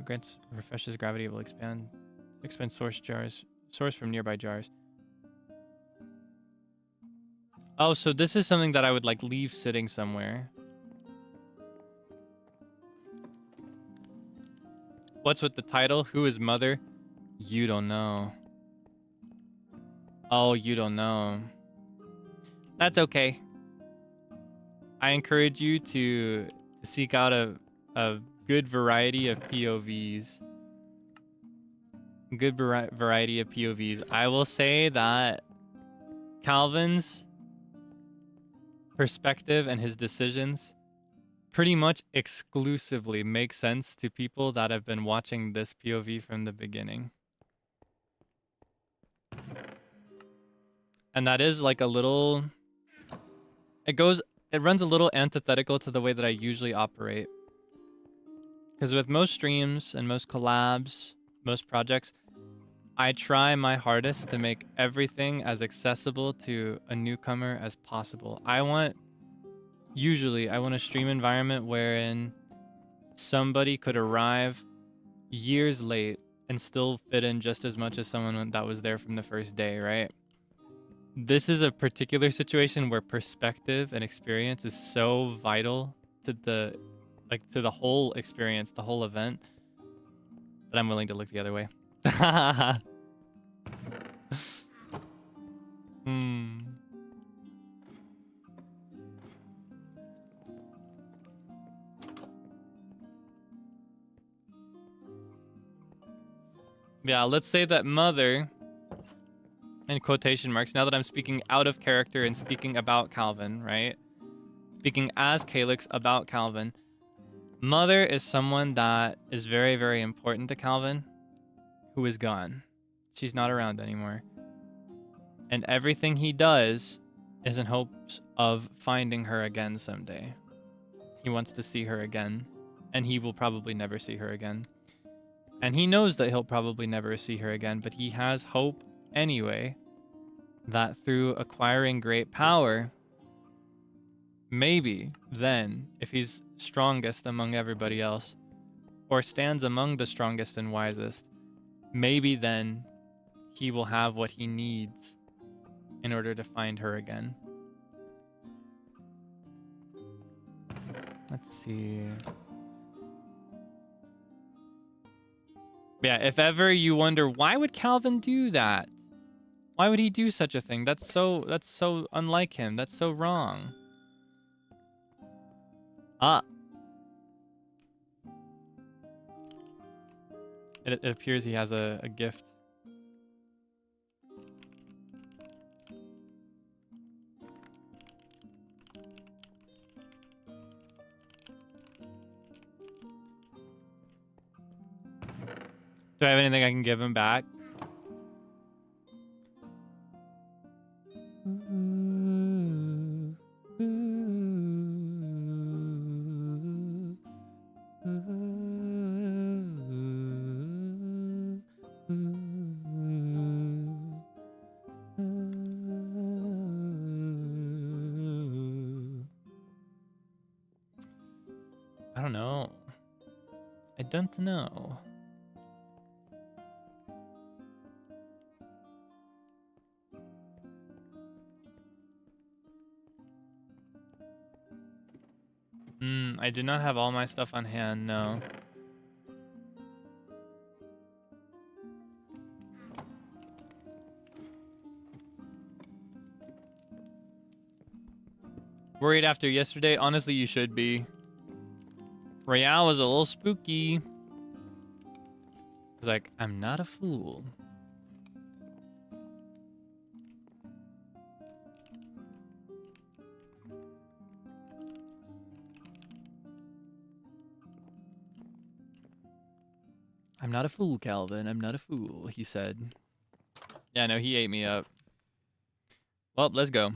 grants refreshes gravity. It will expand source from nearby jars. Oh, so this is something that I would like leave sitting somewhere. What's with the title? Who is Mother? You don't know. Oh, you don't know. That's okay. I encourage you to seek out a good variety of POVs. Good variety of POVs. I will say that Calvin's perspective and his decisions pretty much exclusively make sense to people that have been watching this POV from the beginning. And that is like a little... It runs a little antithetical to the way that I usually operate. Because with most streams and most collabs, most projects, I try my hardest to make everything as accessible to a newcomer as possible. I want a stream environment wherein somebody could arrive years late and still fit in just as much as someone that was there from the first day, right? This is a particular situation where perspective and experience is so vital to the whole experience, the whole event, that I'm willing to look the other way. Yeah, let's say that Mother, in quotation marks, now that I'm speaking out of character and speaking about Calvin, right? Speaking as Kaelix about Calvin, Mother is someone that is very, very important to Calvin, who is gone. She's not around anymore. And everything he does is in hopes of finding her again someday. He wants to see her again, and he will probably never see her again. And he knows that he'll probably never see her again, but he has hope anyway that through acquiring great power, maybe then, if he's strongest among everybody else, or stands among the strongest and wisest, maybe then he will have what he needs in order to find her again. Let's see. Yeah, if ever you wonder, why would Calvin do that? Why would he do such a thing? That's so unlike him. That's so wrong. Ah. It appears he has a gift. Do I have anything I can give him back? I don't know. I don't know. I do not have all my stuff on hand, no. Worried after yesterday? Honestly, you should be. Royale was a little spooky. He's like, I'm not a fool. I'm not a fool, Calvin. I'm not a fool, he said. Yeah, no, he ate me up. Well, let's go.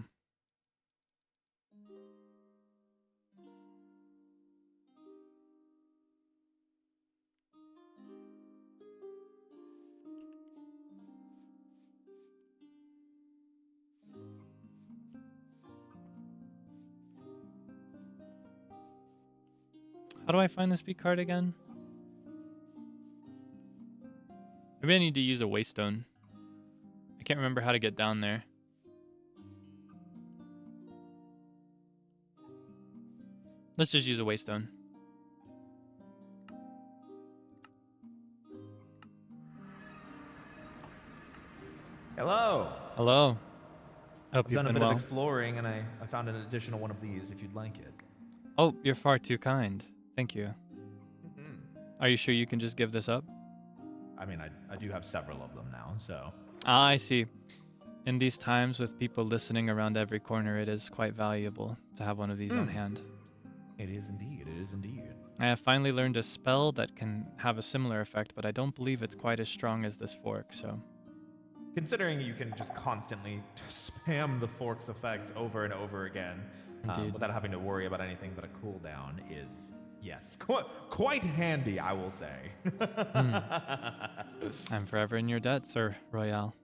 How do I find the speak card again? Maybe I need to use a waystone. I can't remember how to get down there. Let's just use a waystone. Hello. Hello. Hope I've you've done a been bit well. of exploring, and I found an additional one of these if you'd like it. Oh, you're far too kind. Thank you. Are you sure you can just give this up? I mean, I do have several of them now, so. Ah, I see. In these times with people listening around every corner, it is quite valuable to have one of these on hand. It is indeed. It is indeed. I have finally learned a spell that can have a similar effect, but I don't believe it's quite as strong as this fork, so... Considering you can just constantly spam the fork's effects over and over again without having to worry about anything but a cooldown is, yes, quite handy, I will say. I'm forever in your debt, Sir Royale.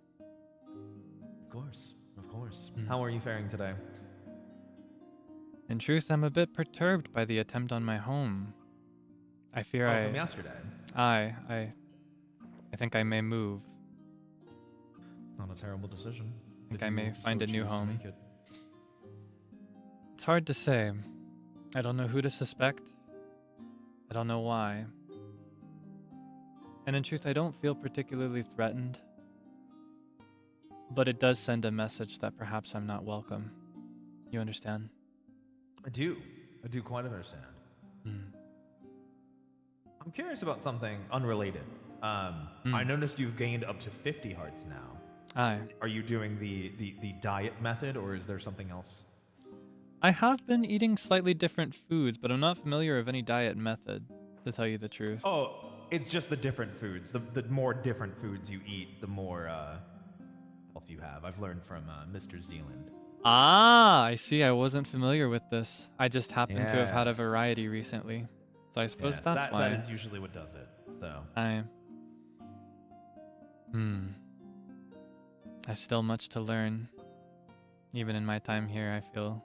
Of course, of course. How are you faring today? In truth, I'm a bit perturbed by the attempt on my home. I fear from yesterday? I think I may move. Not a terrible decision. I think I may find a new home. It. It's hard to say. I don't know who to suspect. I don't know why. And in truth, I don't feel particularly threatened. But it does send a message that perhaps I'm not welcome. You understand? I do. I do quite understand. I'm curious about something unrelated. I noticed you've gained up to 50 hearts now. Aye. Are you doing the diet method, or is there something else? I have been eating slightly different foods, but I'm not familiar with any diet method, to tell you the truth. Oh, it's just the different foods. The more different foods you eat, the more health you have. I've learned from Mr. Zealand. Ah, I see. I wasn't familiar with this. I just happen to have had a Yes. variety recently. So I suppose Yes, that's why. that is usually what does it. So. I still much to learn. Even in my time here, I feel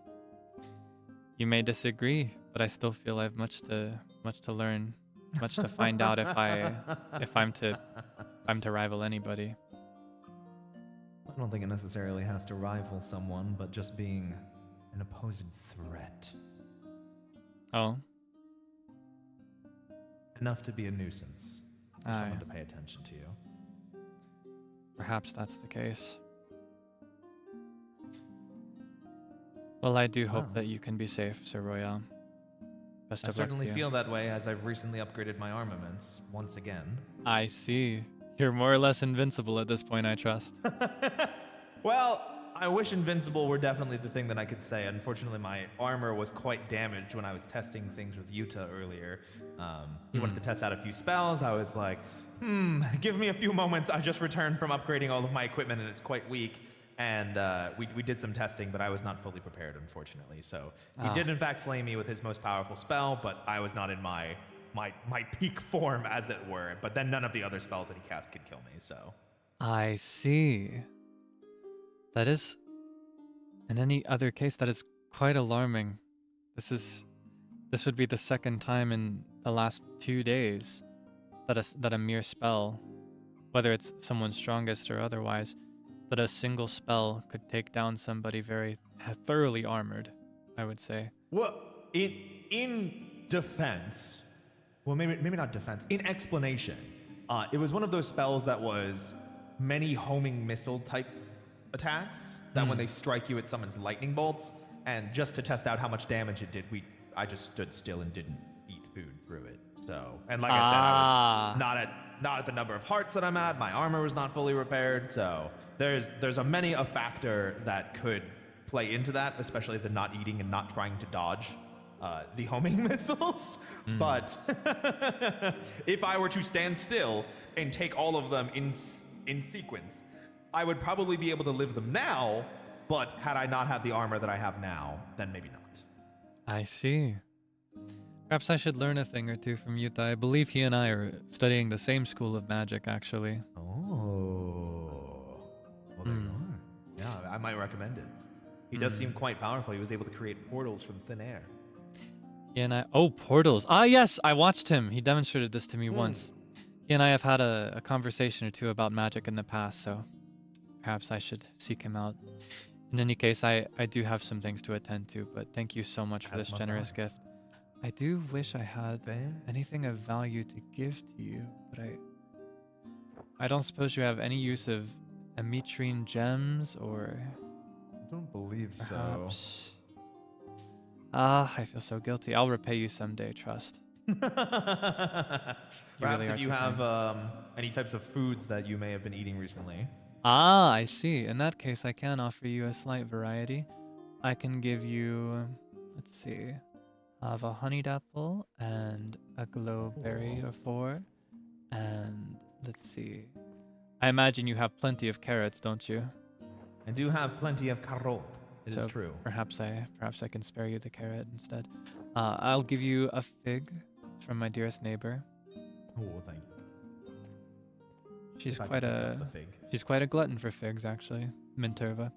you may disagree, but I still feel I have much to learn, much to find out if I'm to rival anybody. I don't think it necessarily has to rival someone, but just being an opposing threat. Oh. Enough to be a nuisance for someone to pay attention to you. Perhaps that's the case. Well, I do hope that you can be safe, Sir Royale. Best of luck. I certainly feel that way as I've recently upgraded my armaments once again. I see. You're more or less invincible at this point, I trust. Well, I wish invincible were definitely the thing that I could say. Unfortunately, my armor was quite damaged when I was testing things with Yuta earlier. He wanted to test out a few spells. I was like, give me a few moments. I just returned from upgrading all of my equipment and it's quite weak. And we did some testing, but I was not fully prepared, unfortunately. So he did, in fact, slay me with his most powerful spell, but I was not in my peak form, as it were. But then none of the other spells that he cast could kill me, so. I see. That is, in any other case, that is quite alarming. This would be the second time in the last 2 days that a mere spell, whether it's someone's strongest or otherwise, that a single spell could take down somebody very thoroughly armored, I would say. Well, in defense, well, maybe not defense, in explanation, it was one of those spells that was many homing missile type attacks that when they strike you, it summons lightning bolts. And just to test out how much damage it did, I just stood still and didn't eat food through it. So, and like I said, I was not at the number of hearts that I'm at. My armor was not fully repaired. So there's a many a factor that could play into that, especially the not eating and not trying to dodge the homing missiles. But if I were to stand still and take all of them in sequence, I would probably be able to live them now, but had I not had the armor that I have now, then maybe not. I see. Perhaps I should learn a thing or two from Yuta. I believe he and I are studying the same school of magic, actually. Oh. Well, there you are. Yeah, I might recommend it. He does seem quite powerful. He was able to create portals from thin air. He and I... Oh, portals. Ah, yes, I watched him. He demonstrated this to me once. He and I have had a conversation or two about magic in the past, so perhaps I should seek him out. In any case, I do have some things to attend to, but thank you so much for this generous gift. I do wish I had anything of value to give to you, but I don't suppose you have any use of ametrine gems, or... I don't believe perhaps... so. I feel so guilty. I'll repay you someday, trust. Perhaps really if you have any types of foods that you may have been eating recently. Ah, I see. In that case, I can offer you a slight variety. I can give you, let's see, I have a honeyed apple and a glowberry or 4. And let's see. I imagine you have plenty of carrots, don't you? I do have plenty of carrot. It is true. Perhaps I can spare you the carrot instead. I'll give you a fig from my dearest neighbor. Oh, thank you. She's quite a glutton for figs, actually. Minterva.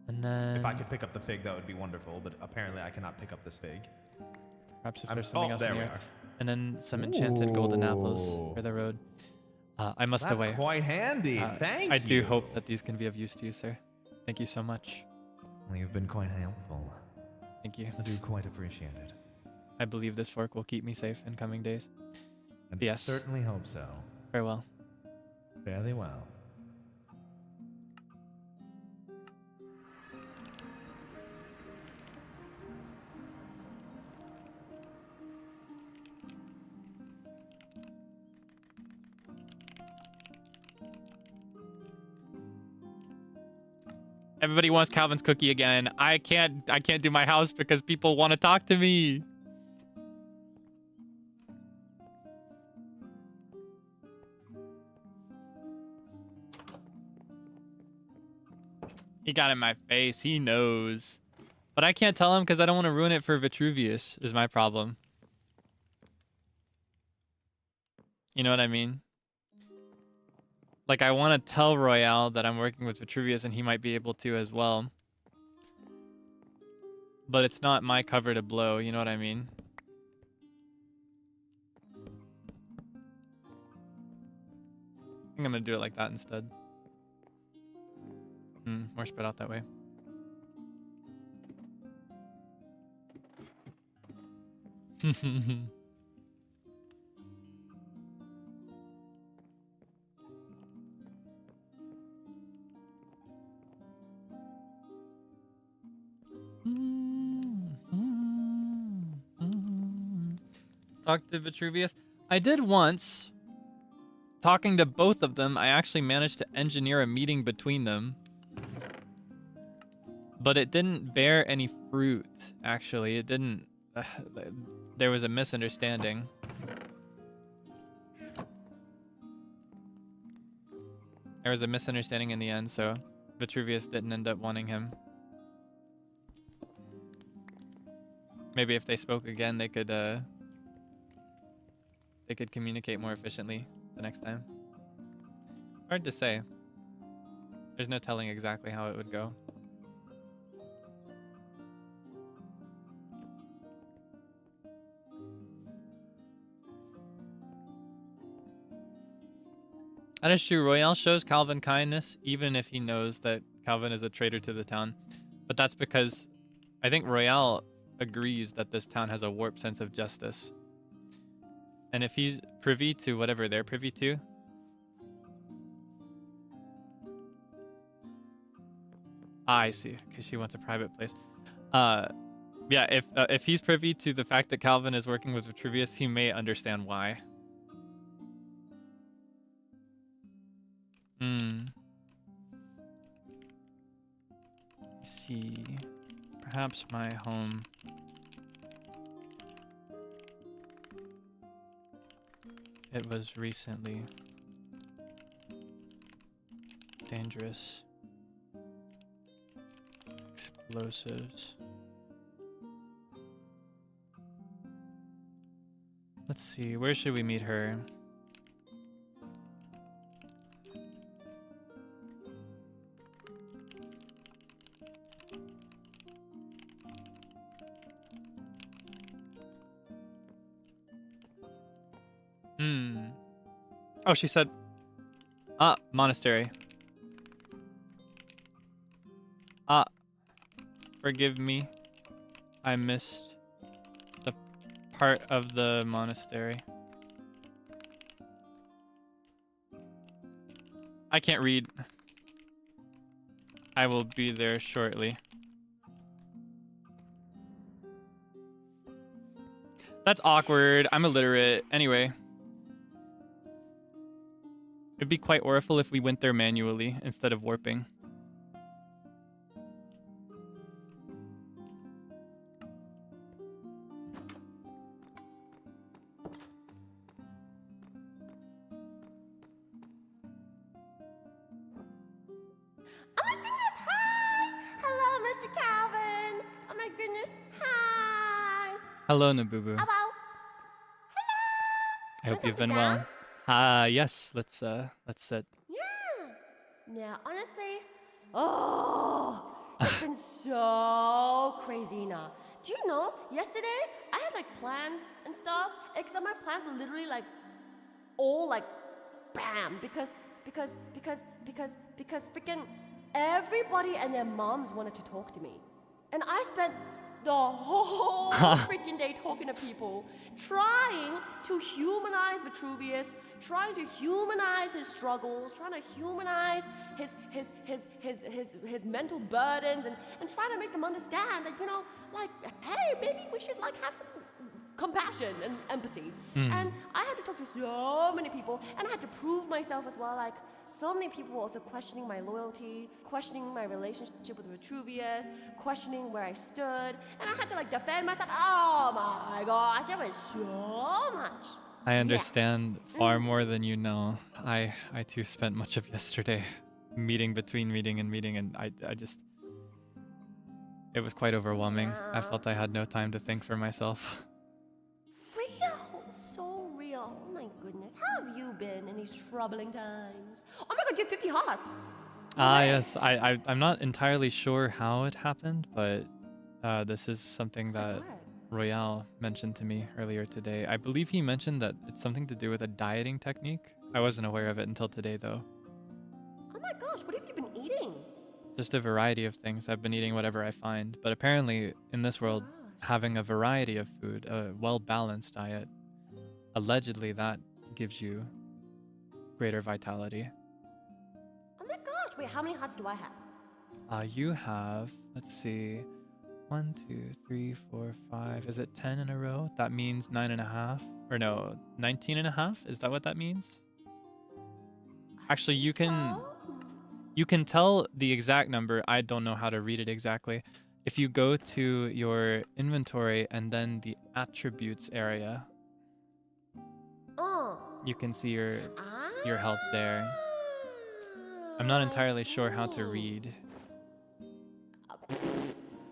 And then... If I could pick up the fig, that would be wonderful, but apparently I cannot pick up this fig. Perhaps if there's something else in here. And then some enchanted golden apples for the road. I must away. That's quite handy. Thank you. I do hope that these can be of use to you, sir. Thank you so much. Well, you've been quite helpful. Thank you. I do quite appreciate it. I believe this fork will keep me safe in coming days. I certainly hope so. Farewell. Fairly well. Everybody wants Calvin's cookie again. I can't do my house because people want to talk to me. He got in my face. He knows. But I can't tell him because I don't want to ruin it for Vitruvius, is my problem. You know what I mean? Like, I want to tell Royale that I'm working with Vitruvius and he might be able to as well. But it's not my cover to blow, you know what I mean? I think I'm going to do it like that instead. More spread out that way. Talk to Vitruvius. I did once. Talking to both of them, I actually managed to engineer a meeting between them. But it didn't bear any fruit, actually. It didn't... there was a misunderstanding. There was a misunderstanding in the end, so Vitruvius didn't end up wanting him. Maybe if they spoke again, they could communicate more efficiently the next time. Hard to say. There's no telling exactly how it would go. That is true. Royale shows Calvin kindness, even if he knows that Calvin is a traitor to the town. But that's because I think Royale agrees that this town has a warped sense of justice. And if he's privy to whatever they're privy to... I see. Okay, she wants a private place. Yeah, if he's privy to the fact that Calvin is working with Vitruvius, he may understand why. Let's see. Perhaps my home. It was recently dangerous. Explosives. Let's see, where should we meet her? Oh, she said, monastery. Forgive me. I missed the part of the monastery. I can't read. I will be there shortly. That's awkward. I'm illiterate. Anyway. It'd be quite awful if we went there manually instead of warping. Oh my goodness, hi! Hello, Mr. Calvin! Oh my goodness, hi! Hello, Nabubu. Hello! I hope you've been sit well. down? Yes, let's sit. Yeah. Now, honestly, it's been so crazy now. Do you know, yesterday, I had like plans and stuff, except my plans were literally like, all like, bam, because freaking everybody and their moms wanted to talk to me. And I spent the whole freaking day talking to people, trying to humanize Vitruvius, trying to humanize his struggles, trying to humanize his mental burdens, and trying to make them understand that, you know, like, hey, maybe we should like have some compassion and empathy. And I had to talk to so many people, and I had to prove myself as well. Like, so many people were also questioning my loyalty, questioning my relationship with Vitruvius, questioning where I stood, and I had to like defend myself. Oh my gosh, it was so much. I understand far more than you know. I too spent much of yesterday meeting between meeting and meeting, and I just, it was quite overwhelming. I felt I had no time to think for myself. Real, so real. Oh my goodness, how have you been in these troubling times? Oh my god, you have 50 hearts. Yes, I'm not entirely sure how it happened, but this is something that Royale mentioned to me earlier today. I believe he mentioned that it's something to do with a dieting technique. I wasn't aware of it until today, though. Oh my gosh, what have you been eating? Just a variety of things. I've been eating whatever I find, but apparently in this world, having a variety of food, a well-balanced diet, allegedly that gives you greater vitality. Oh my gosh, wait, how many hearts do I have? You have, let's see, 1, 2, 3, 4, 5. Is it 10 in a row? That means 9.5. Or no, 19.5? Is that what that means? Actually, you can tell the exact number. I don't know how to read it exactly. If you go to your inventory and then the attributes area, you can see your health there. I'm not entirely sure how to read.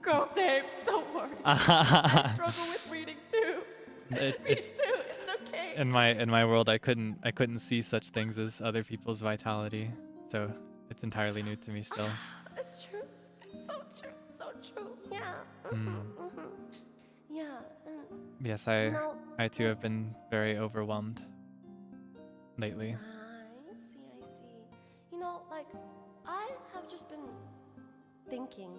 Girl, same. Don't worry. I struggle with reading too. It's okay. In my world, I couldn't see such things as other people's vitality, so it's entirely new to me still. It's true. It's so true. So true. Yeah. Yeah. Yes, I too have been very overwhelmed lately. I see. You know, like, I have just been thinking,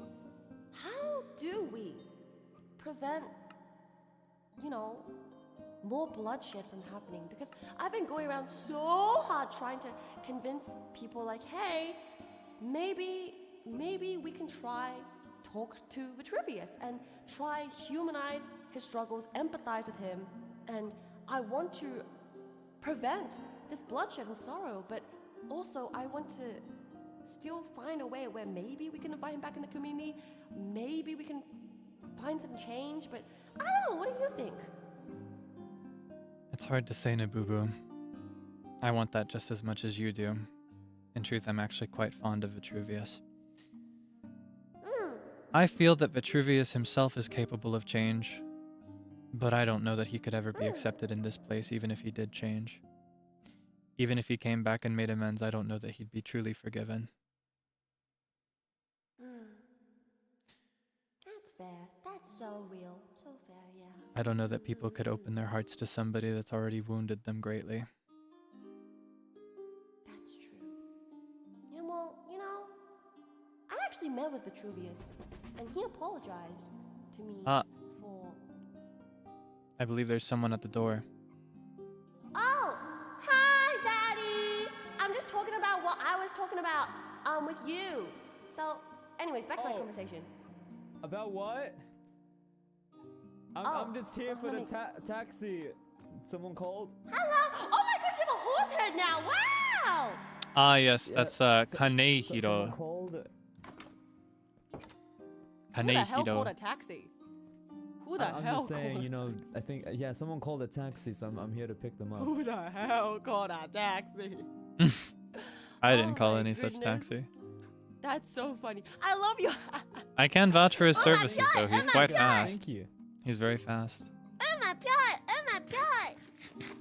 how do we prevent, you know, more bloodshed from happening? Because I've been going around so hard trying to convince people, like, hey, maybe we can try talk to Vitruvius and try humanize his struggles, empathize with him, and I want to prevent this bloodshed and sorrow, but also I want to still find a way where maybe we can invite him back in the community, maybe we can find some change, but I don't know, what do you think? It's hard to say, Nabubu. I want that just as much as you do. In truth, I'm actually quite fond of Vitruvius. I feel that Vitruvius himself is capable of change, but I don't know that he could ever be accepted in this place, even if he did change. Even if he came back and made amends, I don't know that he'd be truly forgiven. That's fair. That's so real. So fair, yeah. I don't know that people could open their hearts to somebody that's already wounded them greatly. That's true. Yeah, well, you know, I actually met with Vitruvius, and he apologized to me for... I believe there's someone at the door. Oh! Hi, Daddy! I'm just talking about what I was talking about, with you. So, anyways, back to my conversation. About what? I'm just here for the taxi. Someone called? Hello! Oh my gosh, you have a horse head now! Wow! Ah, yes, that's Kanehiro. Someone called? Who the hell called a taxi? Who the I'm hell just saying, called you know, I think, yeah, someone called a taxi, so I'm here to pick them up. Who the hell called a taxi? I didn't call any such taxi. That's so funny. I love you. I can vouch for his services, though. He's quite fast. Thank you. He's very fast. Oh my god! Oh my god!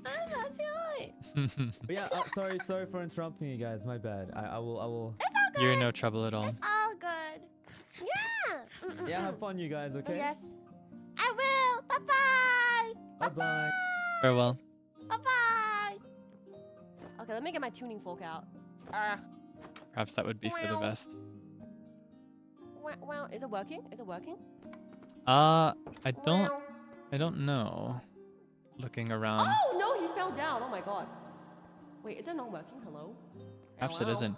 Oh my god! But yeah, sorry for interrupting you guys. My bad. I will. It's all good. You're in no trouble at all. It's all good. Yeah. Yeah, have fun, you guys. Okay. Oh, yes. I will. Bye bye. Bye bye. Farewell. Bye bye. Okay, let me get my tuning fork out. Perhaps that would be for the best. Wow, is it working? Is it working? I don't know. Looking around. Oh no, he fell down. Oh my god. Wait, is it not working? Hello? Perhaps it isn't.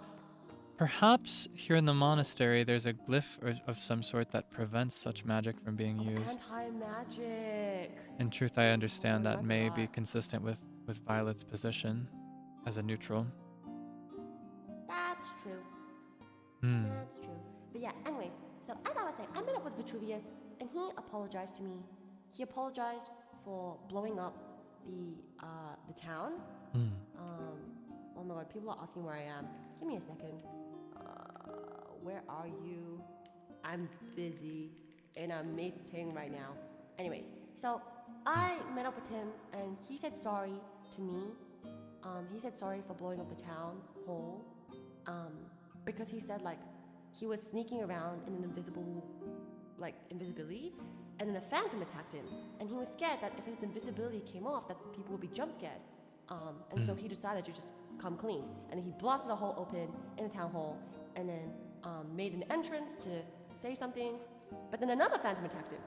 Perhaps here in the monastery there's a glyph of some sort that prevents such magic from being used. Anti-magic. In truth, I understand that may be consistent with Violet's position as a neutral. That's true. That's true. But yeah, anyways, so as I was saying, I met up with Vitruvius and he apologized to me. He apologized for blowing up the town. Oh my god, people are asking where I am. Give me a second. where are you? I'm busy in a meeting right now. Anyways, so I met up with him and he said sorry to me. He said sorry for blowing up the town hall. Because he said like he was sneaking around in an invisibility, and then a phantom attacked him, and he was scared that if his invisibility came off, that people would be jump scared. And so he decided to just come clean, and he blasted a hole open in the town hall, and then made an entrance to say something, but then another phantom attacked him.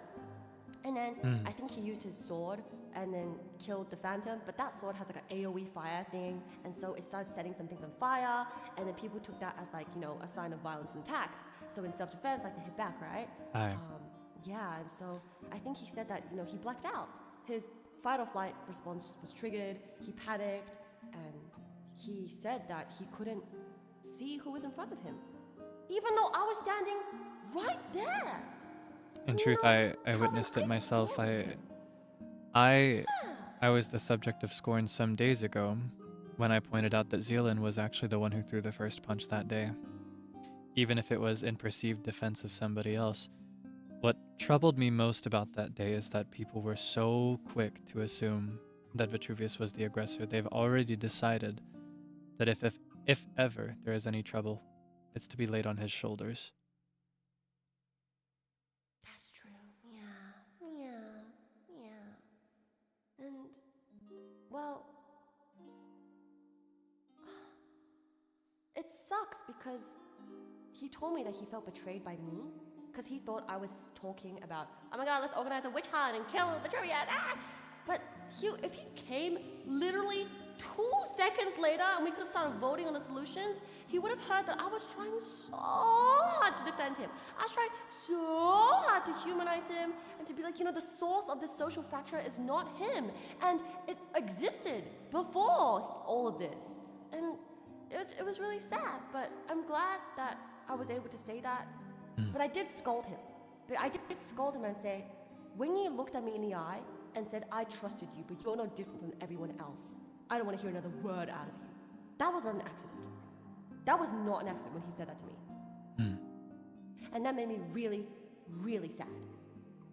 And then I think he used his sword and then killed the phantom, but that sword has like an AoE fire thing, and so it started setting some things on fire, and then people took that as like, you know, a sign of violence and attack. So in self-defense, like they hit back, right? Aye. Yeah, and so I think he said that, you know, he blacked out. His fight or flight response was triggered, he panicked, and he said that he couldn't see who was in front of him, even though I was standing right there. In truth, I witnessed it myself. I was the subject of scorn some days ago when I pointed out that Zealand was actually the one who threw the first punch that day, even if it was in perceived defense of somebody else. What troubled me most about that day is that people were so quick to assume that Vitruvius was the aggressor. They've already decided that if ever there is any trouble, it's to be laid on his shoulders. That's true. Yeah. And, well, it sucks because he told me that he felt betrayed by me because he thought I was talking about, oh my god, let's organize a witch hunt and kill Vitruvius. But if he came literally 2 seconds later and we could have started voting on the solutions, he would have heard that I was trying so hard to defend him. I was trying so hard to humanize him and to be like, you know, the source of this social fracture is not him. And it existed before all of this. And it was really sad, but I'm glad that I was able to say that. But I did scold him. But I did scold him and say, when you looked at me in the eye and said, I trusted you, but you're no different from everyone else, I don't want to hear another word out of you. That was not an accident. That was not an accident when he said that to me. And that made me really, really sad.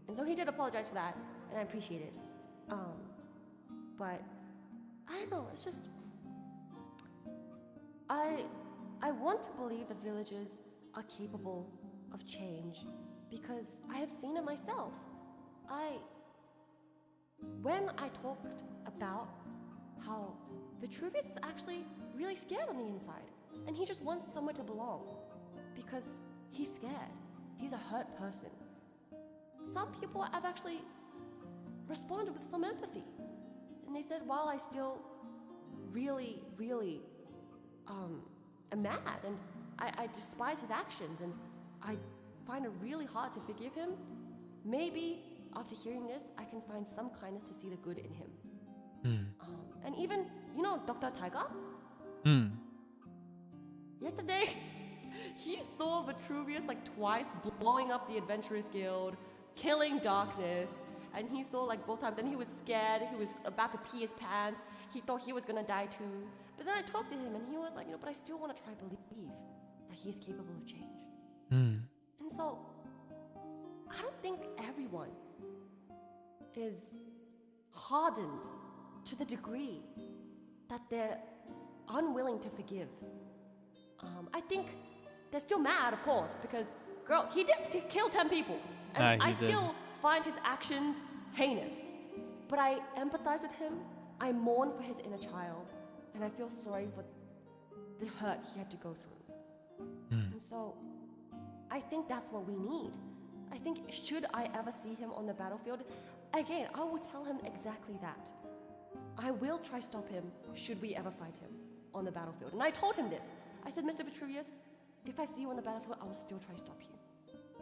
And so he did apologize for that, and I appreciate it. But I don't know, it's just, I want to believe the villagers are capable of change because I have seen it myself. When I talked about how Vitruvius is actually really scared on the inside, and he just wants somewhere to belong because he's scared. He's a hurt person. Some people have actually responded with some empathy, and they said, while I still really, really am mad and I despise his actions and I find it really hard to forgive him, maybe after hearing this, I can find some kindness to see the good in him. And even, you know, Dr. Tiger? Yesterday, he saw Vitruvius like twice blowing up the Adventurers Guild, killing Darkness, and he saw like both times, and he was scared, he was about to pee his pants, he thought he was gonna die too. But then I talked to him and he was like, you know, but I still want to try believe that he is capable of change. And so, I don't think everyone is hardened to the degree that they're unwilling to forgive. I think they're still mad, of course, because, girl, he did kill 10 people. And I still find his actions heinous. But I empathize with him, I mourn for his inner child, and I feel sorry for the hurt he had to go through. And so, I think that's what we need. I think, should I ever see him on the battlefield, again, I will tell him exactly that. I will try stop him, should we ever fight him on the battlefield. And I told him this. I said, Mr. Vitruvius, if I see you on the battlefield, I will still try stop you.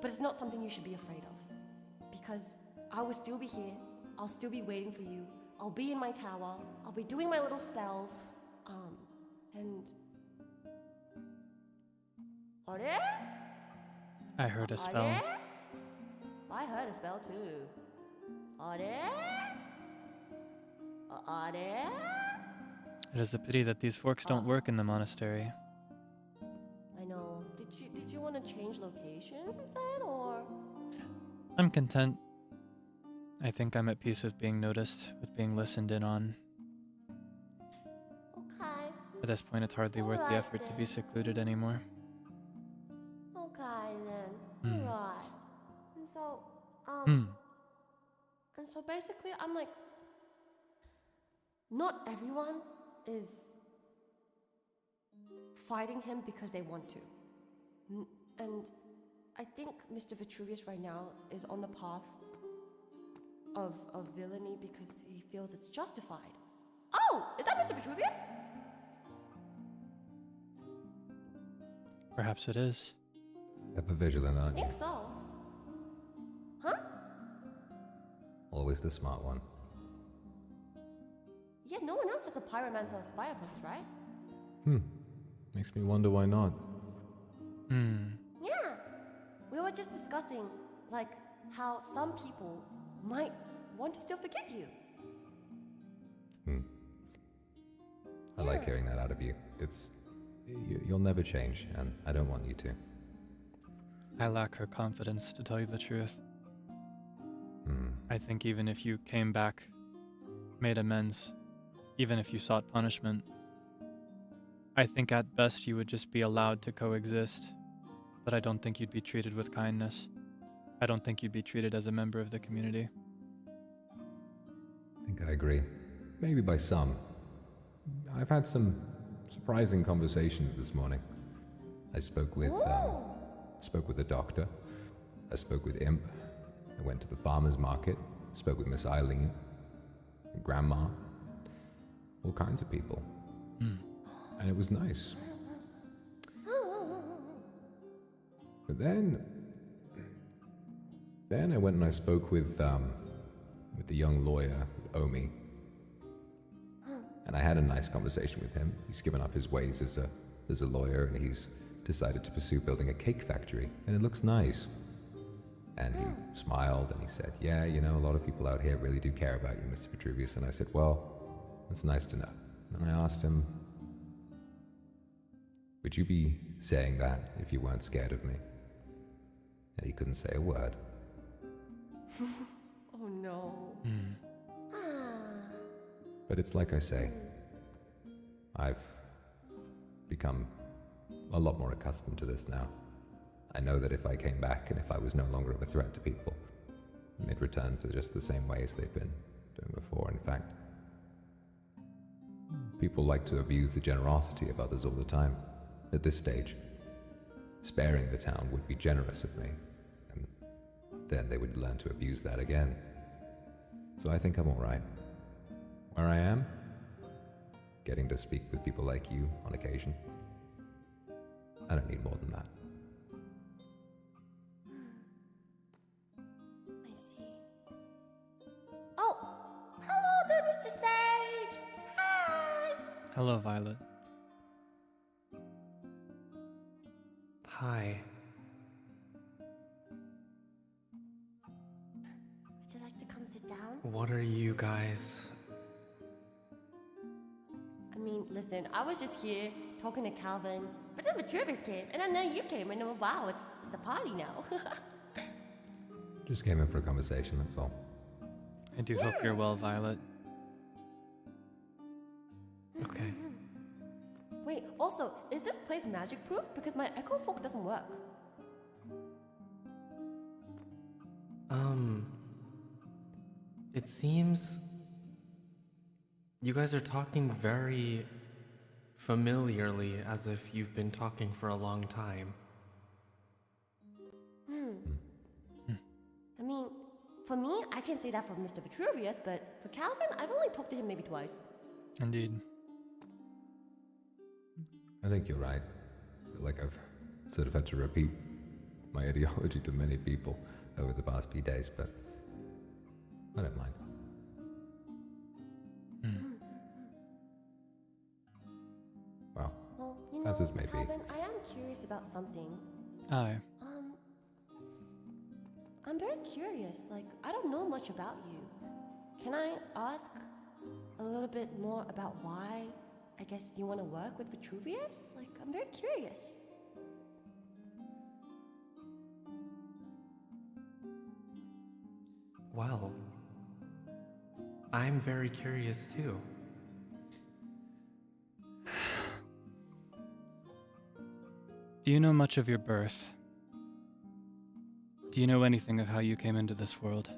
But it's not something you should be afraid of. Because I will still be here, I'll still be waiting for you, I'll be in my tower, I'll be doing my little spells, and... Ore? I heard a spell. Ore? I heard a spell too. Ore? Ore? It is a pity that these forks don't work in the monastery. I know. Did you want to change location then, or? I'm content. I think I'm at peace with being noticed, with being listened in on. Okay. At this point, it's hardly worth the Alright effort to be then. secluded anymore. Okay then. Hmm. Alright. And so, Hmm. and so basically I'm like, not everyone is fighting him because they want to. And I think Mr. Vitruvius right now is on the path of villainy because he feels it's justified. Oh, is that Mr. Vitruvius? Perhaps it is. Ever vigilant, I aren't you? think so. Huh? Always the smart one. Yeah, no one else has a pyromancer fireflies, right? Makes me wonder why not. Yeah. We were just discussing, like, how some people might want to still forgive you. I like hearing that out of you. You'll never change, and I don't want you to. I lack her confidence, to tell you the truth. I think even if you came back, made amends, even if you sought punishment, I think at best you would just be allowed to coexist. But I don't think you'd be treated with kindness. I don't think you'd be treated as a member of the community. I think I agree. Maybe by some. I've had some surprising conversations this morning. I spoke with the doctor. I spoke with Imp. I went to the farmer's market. Spoke with Miss Eileen, Grandma, all kinds of people. And it was nice. But then I went and I spoke with the young lawyer, Omi. And I had a nice conversation with him. He's given up his ways as a lawyer, and he's decided to pursue building a cake factory, and it looks nice. And he smiled and he said, yeah, you know, a lot of people out here really do care about you, Mr. Vitruvius. And I said, well, that's nice to know. And I asked him, would you be saying that if you weren't scared of me? And he couldn't say a word. Oh no. But it's like I say, I've become a lot more accustomed to this now. I know that if I came back and if I was no longer of a threat to people, they'd return to just the same ways they've been doing before. In fact, people like to abuse the generosity of others all the time. At this stage, sparing the town would be generous of me, and then they would learn to abuse that again. So I think I'm all right. Where I am, getting to speak with people like you on occasion, I don't need more than that. I see. Oh, hello there, Mr. Sage. Hi. Hello, Violet. Hi. Would you like to come sit down? What are you guys? I mean, listen, I was just here talking to Calvin, but then Vitruvius came, and then you came, and wow, it's a party now. Just came in for a conversation, that's all. I do hope you're well, Violet. Okay. Wait, also, is this place magic proof? Because my echo folk doesn't work. It seems you guys are talking very familiarly, as if you've been talking for a long time. I mean, for me, I can say that for Mr. Vitruvius, but for Calvin, I've only talked to him maybe twice. Indeed. I think you're right. I feel like I've sort of had to repeat my ideology to many people over the past few days, but I don't mind. Well, you As know, is may be. Calvin, I am curious about something. Aye. I'm very curious. Like, I don't know much about you. Can I ask a little bit more about why, I guess, you want to work with Vitruvius? Like, I'm very curious. Well, I'm very curious too. Do you know much of your birth? Do you know anything of how you came into this world?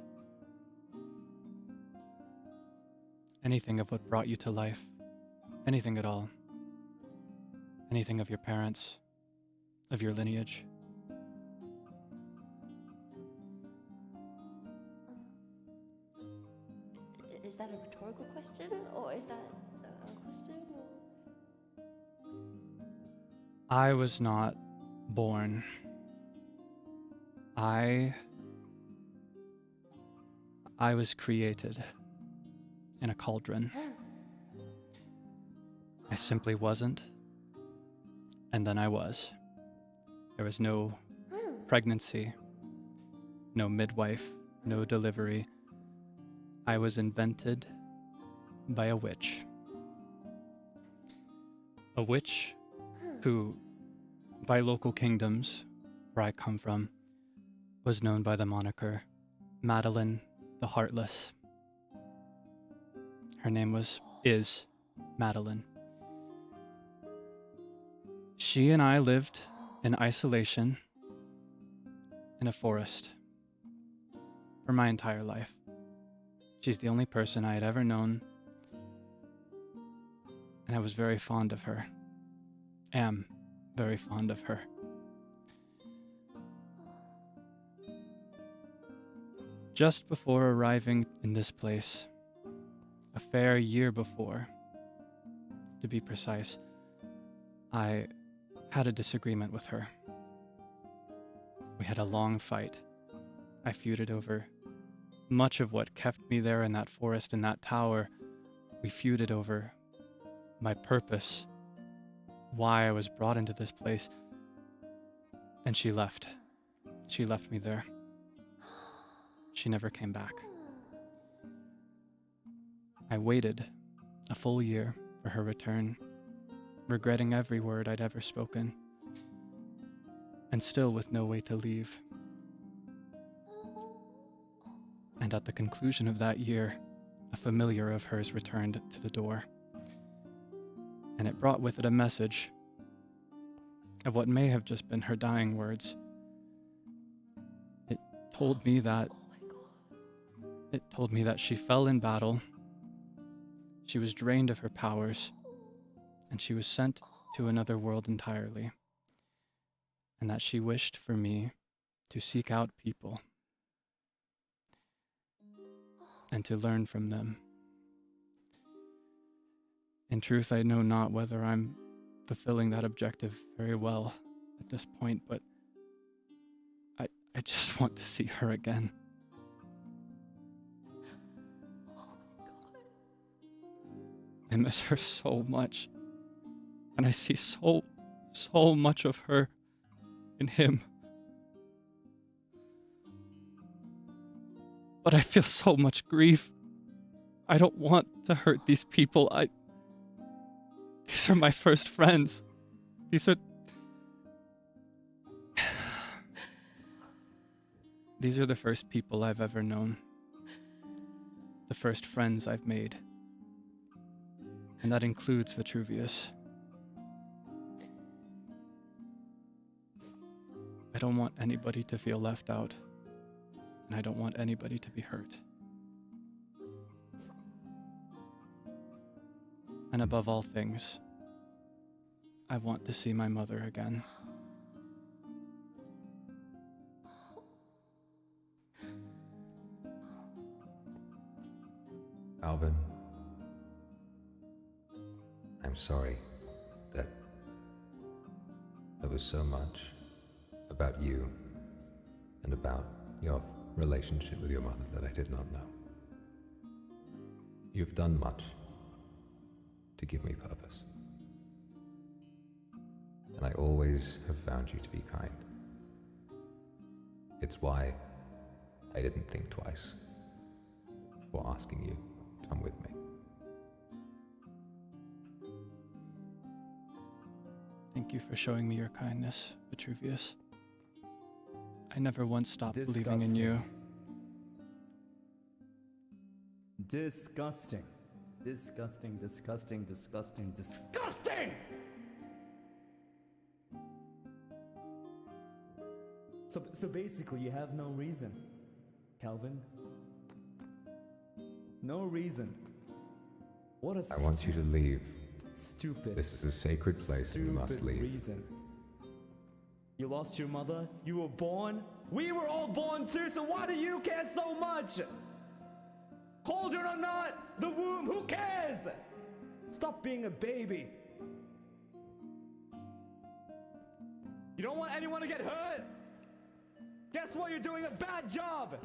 Anything of what brought you to life? Anything at all? Anything of your parents? Of your lineage? Is that a rhetorical question, or is that a question? I was not born. I was created in a cauldron. I simply wasn't, and then I was. There was no pregnancy, no midwife, no delivery. I was invented by a witch. A witch who, by local kingdoms where I come from, was known by the moniker Madeline the Heartless. Her name is Madeline. She and I lived in isolation in a forest for my entire life. She's the only person I had ever known, and I was very fond of her. Am very fond of her. Just before arriving in this place, a fair year before, to be precise, I had a disagreement with her. We had a long fight. I feuded over much of what kept me there in that forest, in that tower. We feuded over my purpose, why I was brought into this place, and she left. She left me there. She never came back. I waited a full year for her return, regretting every word I'd ever spoken, and still with no way to leave. And at the conclusion of that year, a familiar of hers returned to the door, and it brought with it a message of what may have just been her dying words. It told me that she fell in battle, she was drained of her powers, and she was sent to another world entirely, and that she wished for me to seek out people and to learn from them. In truth, I know not whether I'm fulfilling that objective very well at this point, but I just want to see her again. I miss her so much, and I see so much of her in him. But I feel so much grief. I don't want to hurt these people. These are my first friends. These are the first people I've ever known. The first friends I've made. And that includes Vitruvius. I don't want anybody to feel left out, and I don't want anybody to be hurt. And above all things, I want to see my mother again. Alvin, I'm sorry that there was so much about you and about your relationship with your mother that I did not know. You've done much to give me purpose, and I always have found you to be kind. It's why I didn't think twice before asking you to come with me. Thank you for showing me your kindness, Vitruvius. I never once stopped believing in you. Disgusting. Disgusting, disgusting, disgusting, disgusting! So basically you have no reason, Calvin. No reason. What a I want you to leave. stupid. This is a sacred place and you must stupid leave. reason. You lost your mother? You were born? We were all born too, so why do you care so much? Cauldron or not, the womb, who cares? Stop being a baby. You don't want anyone to get hurt? Guess what? You're doing a bad job.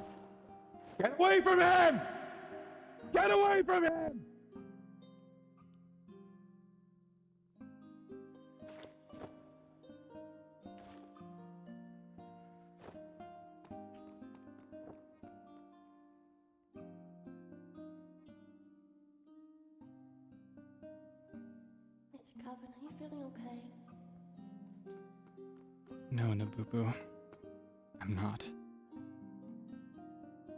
Get away from him! Get away from him! Mr. Calvin, are you feeling okay? No, Nabubu. I'm not.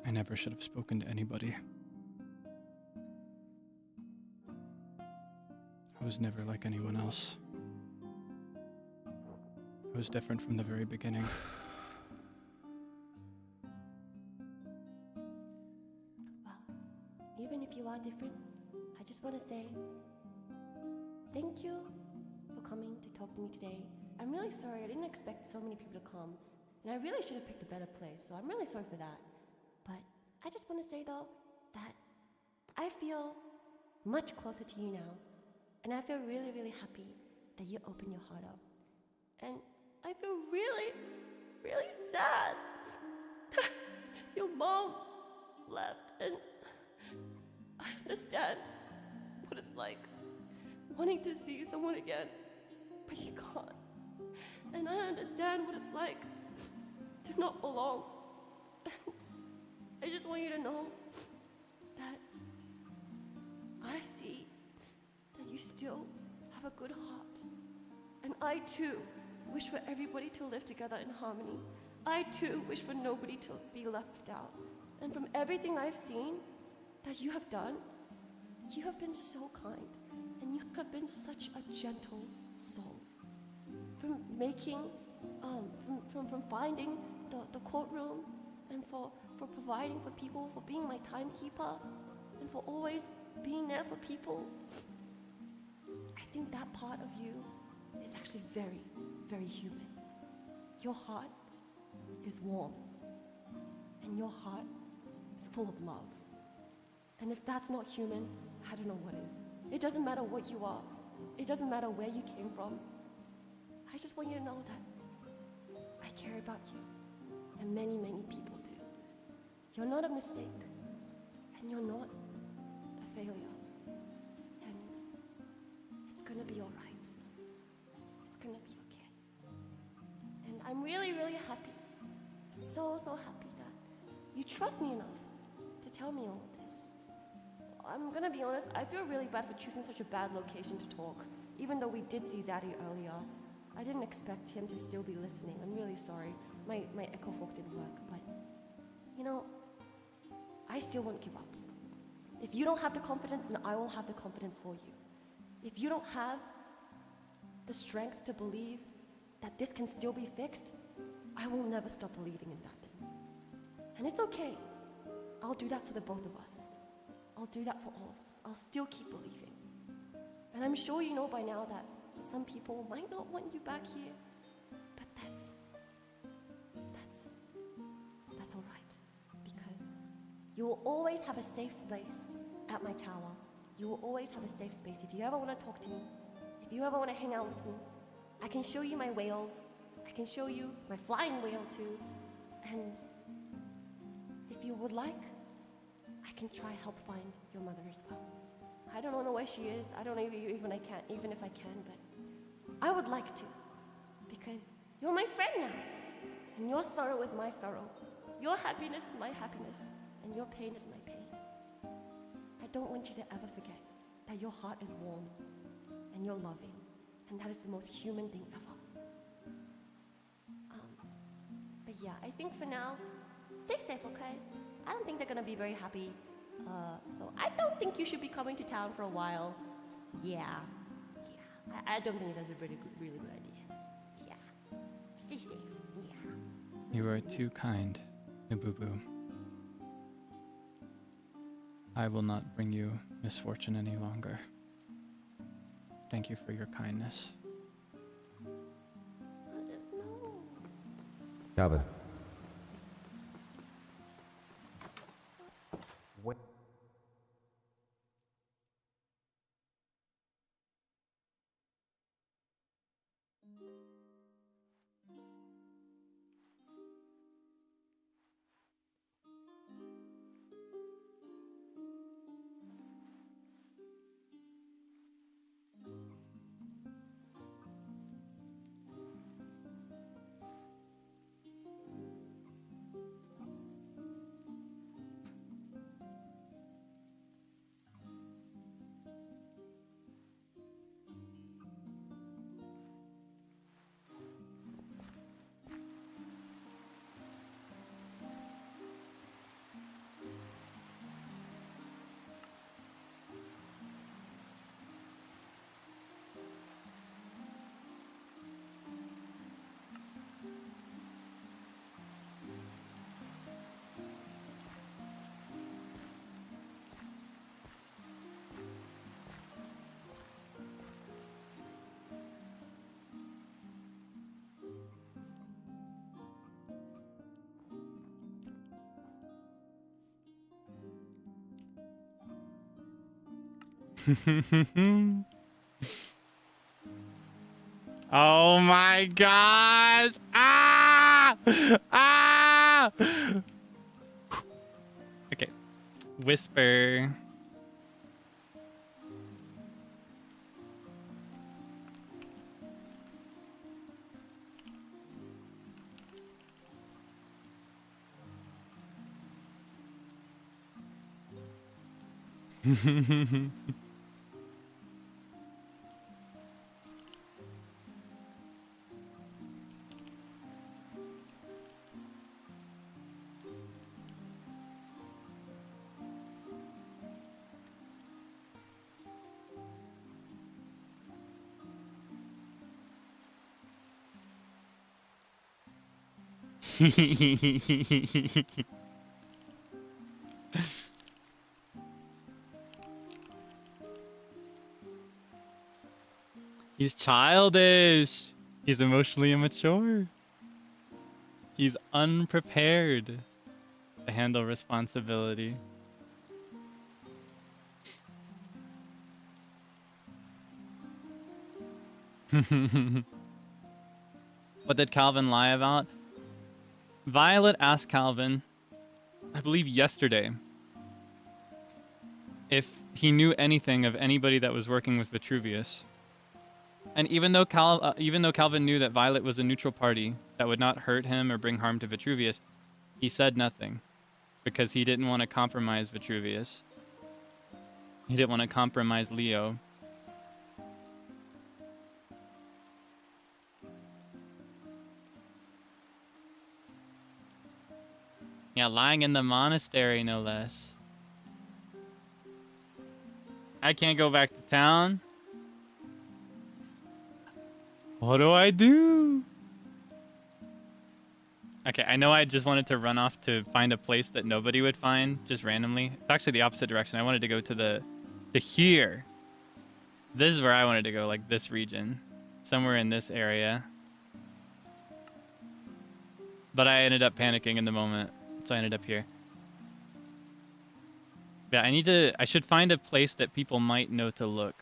I never should have spoken to anybody. I was never like anyone else. I was different from the very beginning. Well, even if you are different, I just want to say thank you for coming to talk to me today. I'm really sorry. I didn't expect so many people to come. And I really should have picked a better place, so I'm really sorry for that. But I just want to say, though, that I feel much closer to you now. And I feel really, really happy that you opened your heart up. And I feel really, really sad that your mom left. And I understand what it's like wanting to see someone again, but you can't. And I understand what it's like to not belong. And I just want you to know that I see that you still have a good heart. And I too wish for everybody to live together in harmony. I too wish for nobody to be left out. And from everything I've seen that you have done, you have been so kind. And you have been such a gentle soul. From making, from finding the courtroom, and for providing for people, for being my timekeeper, and for always being there for people. I think that part of you is actually very, very human. Your heart is warm, and your heart is full of love. And if that's not human, I don't know what is. It doesn't matter what you are. It doesn't matter where you came from. I just want you to know that I care about you, and many, many people do. You're not a mistake, and you're not a failure. And it's gonna be all right. It's gonna be okay. And I'm really, really happy, so happy that you trust me enough to tell me all of this. I'm gonna be honest, I feel really bad for choosing such a bad location to talk, even though we did see Zaddy earlier. I didn't expect him to still be listening. I'm really sorry. My echo fork didn't work, but you know, I still won't give up. If you don't have the confidence, then I will have the confidence for you. If you don't have the strength to believe that this can still be fixed, I will never stop believing in that thing. And it's okay. I'll do that for the both of us. I'll do that for all of us. I'll still keep believing. And I'm sure you know by now that some people might not want you back here, but that's all right, because you will always have a safe space at my tower. You will always have a safe space. If you ever want to talk to me, if you ever want to hang out with me, I can show you my whales. I can show you my flying whale too, and if you would like, I can try help find your mother as well. I don't know where she is. I don't know even if I can, but I would like to, because you're my friend now, and your sorrow is my sorrow. Your happiness is my happiness, and your pain is my pain. I don't want you to ever forget that your heart is warm, and you're loving, and that is the most human thing ever. But yeah, I think for now, stay safe, okay? I don't think they're gonna be very happy So I don't think you should be coming to town for a while. Yeah. I don't think that's a really good idea. Yeah. Stay safe. Yeah. You are too kind, Ibubu. I will not bring you misfortune any longer. Thank you for your kindness. Calvin. What? Oh my gosh! Ah! Ah! Okay. Whisper. He's childish. He's emotionally immature. He's unprepared to handle responsibility. What did Calvin lie about? Violet asked Calvin, I believe yesterday, if he knew anything of anybody that was working with Vitruvius. And even though Calvin knew that Violet was a neutral party that would not hurt him or bring harm to Vitruvius, he said nothing because he didn't want to compromise Vitruvius. He didn't want to compromise Leo. Yeah, lying in the monastery, no less. I can't go back to town. What do I do? Okay, I know I just wanted to run off to find a place that nobody would find, just randomly. It's actually the opposite direction. I wanted to go to here. This is where I wanted to go, like this region. Somewhere in this area. But I ended up panicking in the moment. So I ended up here. Yeah, I should find a place that people might know to look.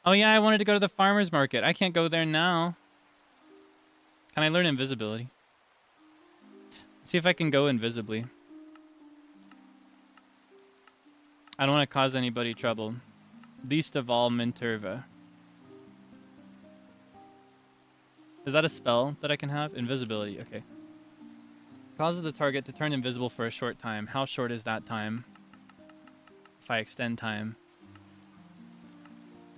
Oh yeah, I wanted to go to the farmer's market. I can't go there now. Can I learn invisibility? Let's see if I can go invisibly. I don't want to cause anybody trouble. Least of all, Minturva. Is that a spell that I can have? Invisibility, okay. Causes the target to turn invisible for a short time. How short is that time? If I extend time.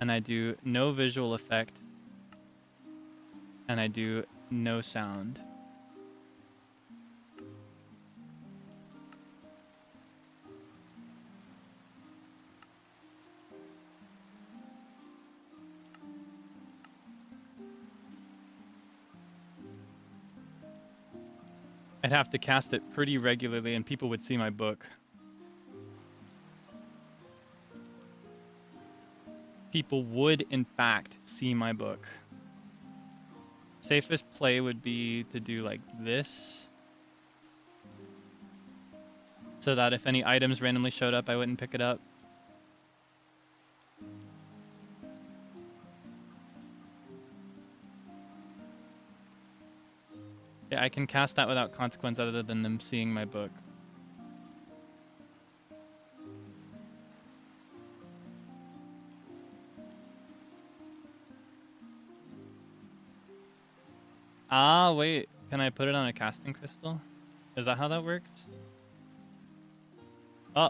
And I do no visual effect. And I do no sound. I'd have to cast it pretty regularly and people would see my book. People would, in fact, see my book. Safest play would be to do like this. So that if any items randomly showed up, I wouldn't pick it up. Yeah, I can cast that without consequence other than them seeing my book. Ah, wait. Can I put it on a casting crystal? Is that how that works? Oh.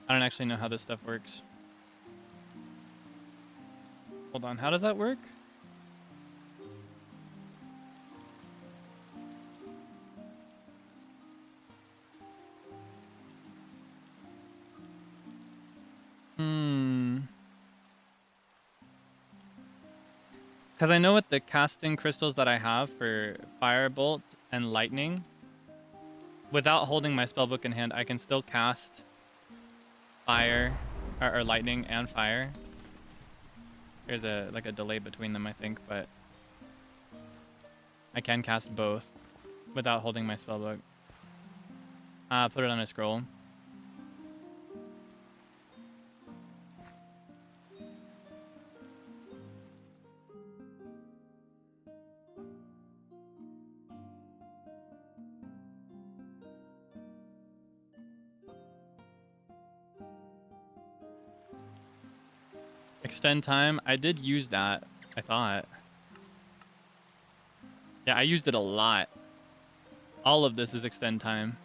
I don't actually know how this stuff works. Hold on. How does that work? Because I know with the casting crystals that I have for Firebolt and Lightning, without holding my spellbook in hand, I can still cast Fire, or Lightning and Fire. There's like a delay between them, I think, but I can cast both without holding my spellbook. Put it on a scroll. Extend time. I did use that, I thought. Yeah, I used it a lot. All of this is extend time.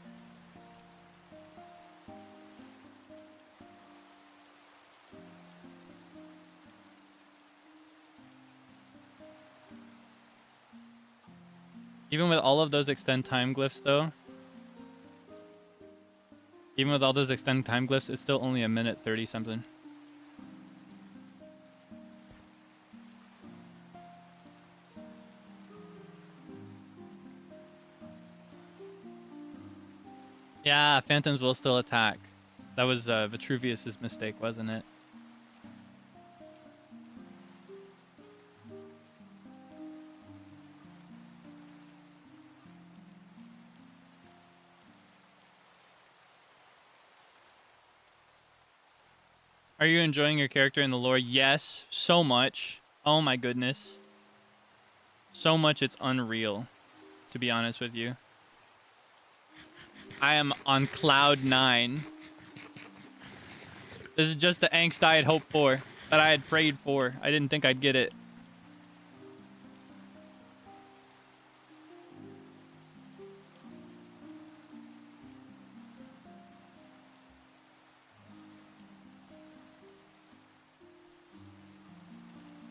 Even with all of those extend time glyphs, though. Even with all those extend time glyphs, it's still only a minute 30 something. Yeah, phantoms will still attack. That was Vitruvius's mistake, wasn't it? Are you enjoying your character in the lore? Yes, so much. Oh my goodness. So much it's unreal, to be honest with you. I am on cloud 9. This is just the angst I had hoped for, that I had prayed for. I didn't think I'd get it.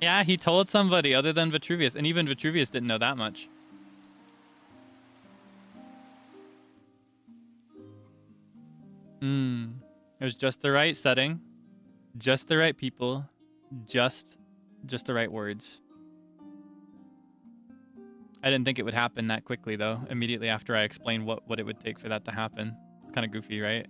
Yeah, he told somebody other than Vitruvius, and even Vitruvius didn't know that much. It was just the right setting, just the right people, just the right words. I didn't think it would happen that quickly, though, immediately after I explained what it would take for that to happen. It's kind of goofy, right?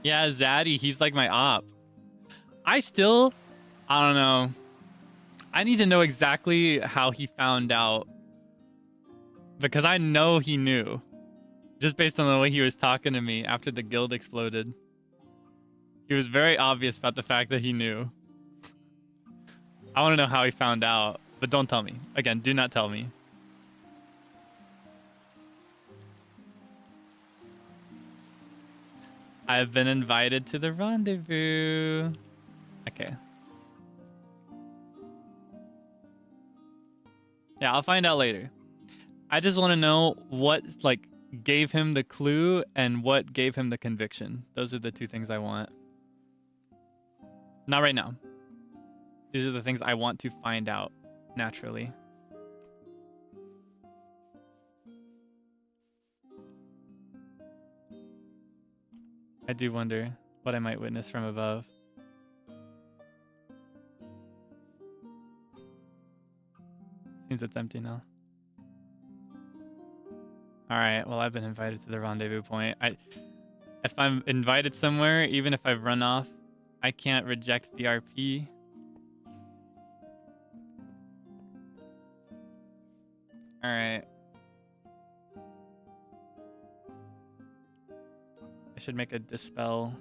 Yeah, Zaddy, he's like my op. I don't know. I need to know exactly how he found out. Because I know he knew. Just based on the way he was talking to me after the guild exploded. He was very obvious about the fact that he knew. I want to know how he found out, but don't tell me. Again, do not tell me. I've been invited to the rendezvous. Okay. Yeah, I'll find out later. I just want to know what like gave him the clue and what gave him the conviction. Those are the two things I want. Not right now. These are the things I want to find out naturally. I do wonder what I might witness from above. Seems it's empty now. Alright, well, I've been invited to the rendezvous point. If I'm invited somewhere, even if I've run off, I can't reject the RP. Alright. I should make a dispel.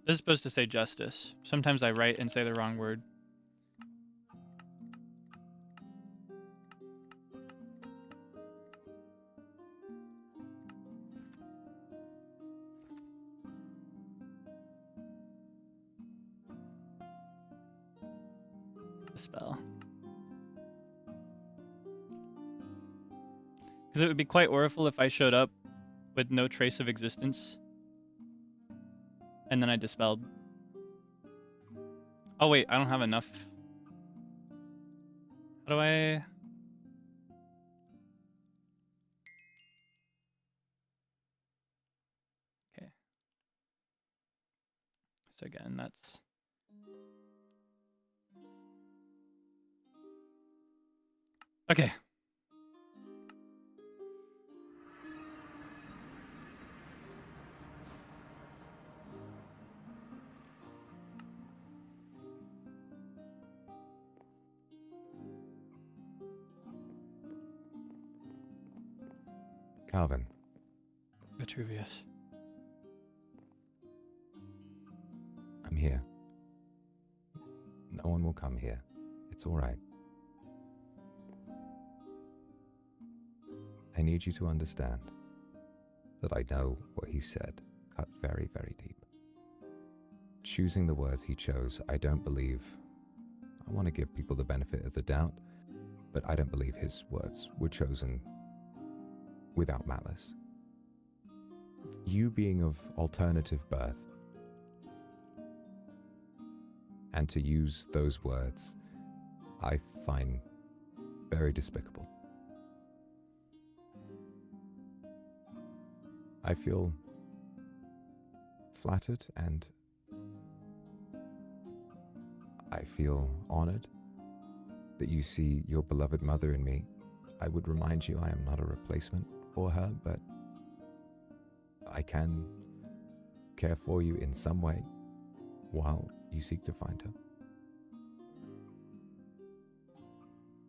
This is supposed to say justice. Sometimes I write and say the wrong word. Spell. Because it would be quite awful if I showed up with no trace of existence and then I dispelled. Oh wait, I don't have enough. How do I... Okay. So again, that's... Okay. Calvin. Vitruvius. I'm here. No one will come here. It's all right. I need you to understand that I know what he said cut very, very deep. Choosing the words he chose, I don't believe... I want to give people the benefit of the doubt, but I don't believe his words were chosen without malice. You being of alternative birth, and to use those words, I find very despicable. I feel flattered and I feel honored that you see your beloved mother in me. I would remind you I am not a replacement for her, but I can care for you in some way while you seek to find her.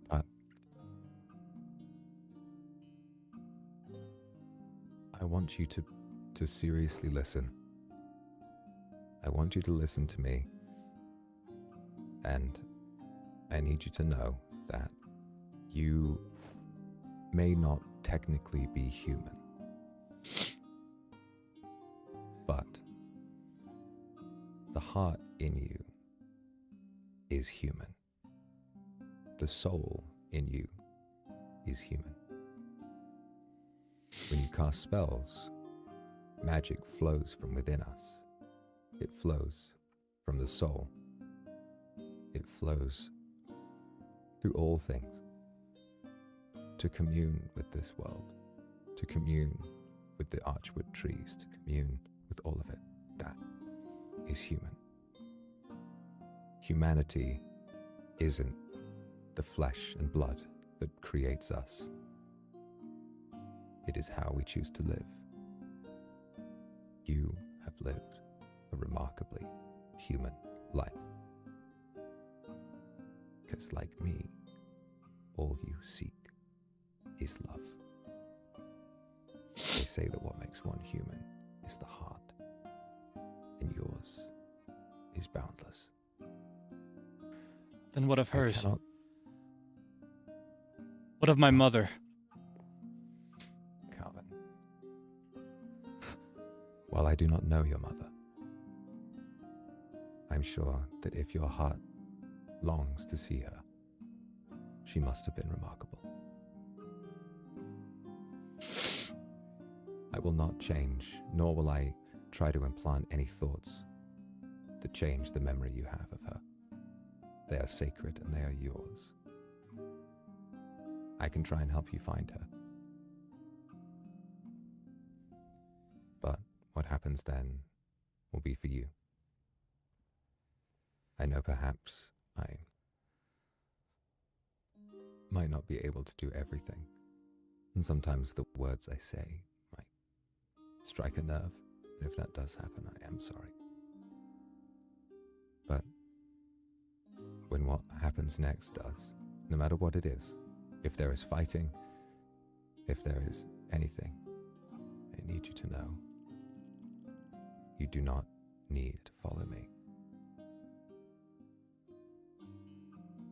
But I want you to seriously listen. I want you to listen to me, and I need you to know that you may not technically be human, but the heart in you is human. The soul in you is human. When you cast spells, magic flows from within us. It flows from the soul. It flows through all things to commune with this world, to commune with the archwood trees, to commune with all of it. That is human. Humanity isn't the flesh and blood that creates us. It is how we choose to live. You have lived a remarkably human life. Because like me, all you seek is love. They say that what makes one human is the heart, and yours Then what of I hers? cannot. What of my mother? Calvin. While I do not know your mother, I'm sure that if your heart longs to see her, she must have been remarkable. I will not change, nor will I try to implant any thoughts that change the memory you have of her. They are sacred and they are yours. I can try and help you find her. But what happens then will be for you. I know perhaps I might not be able to do everything, and sometimes the words I say might strike a nerve, and if that does happen, I am sorry. But when what happens next does, no matter what it is, if there is fighting, if there is anything, I need you to know, you do not need to follow me.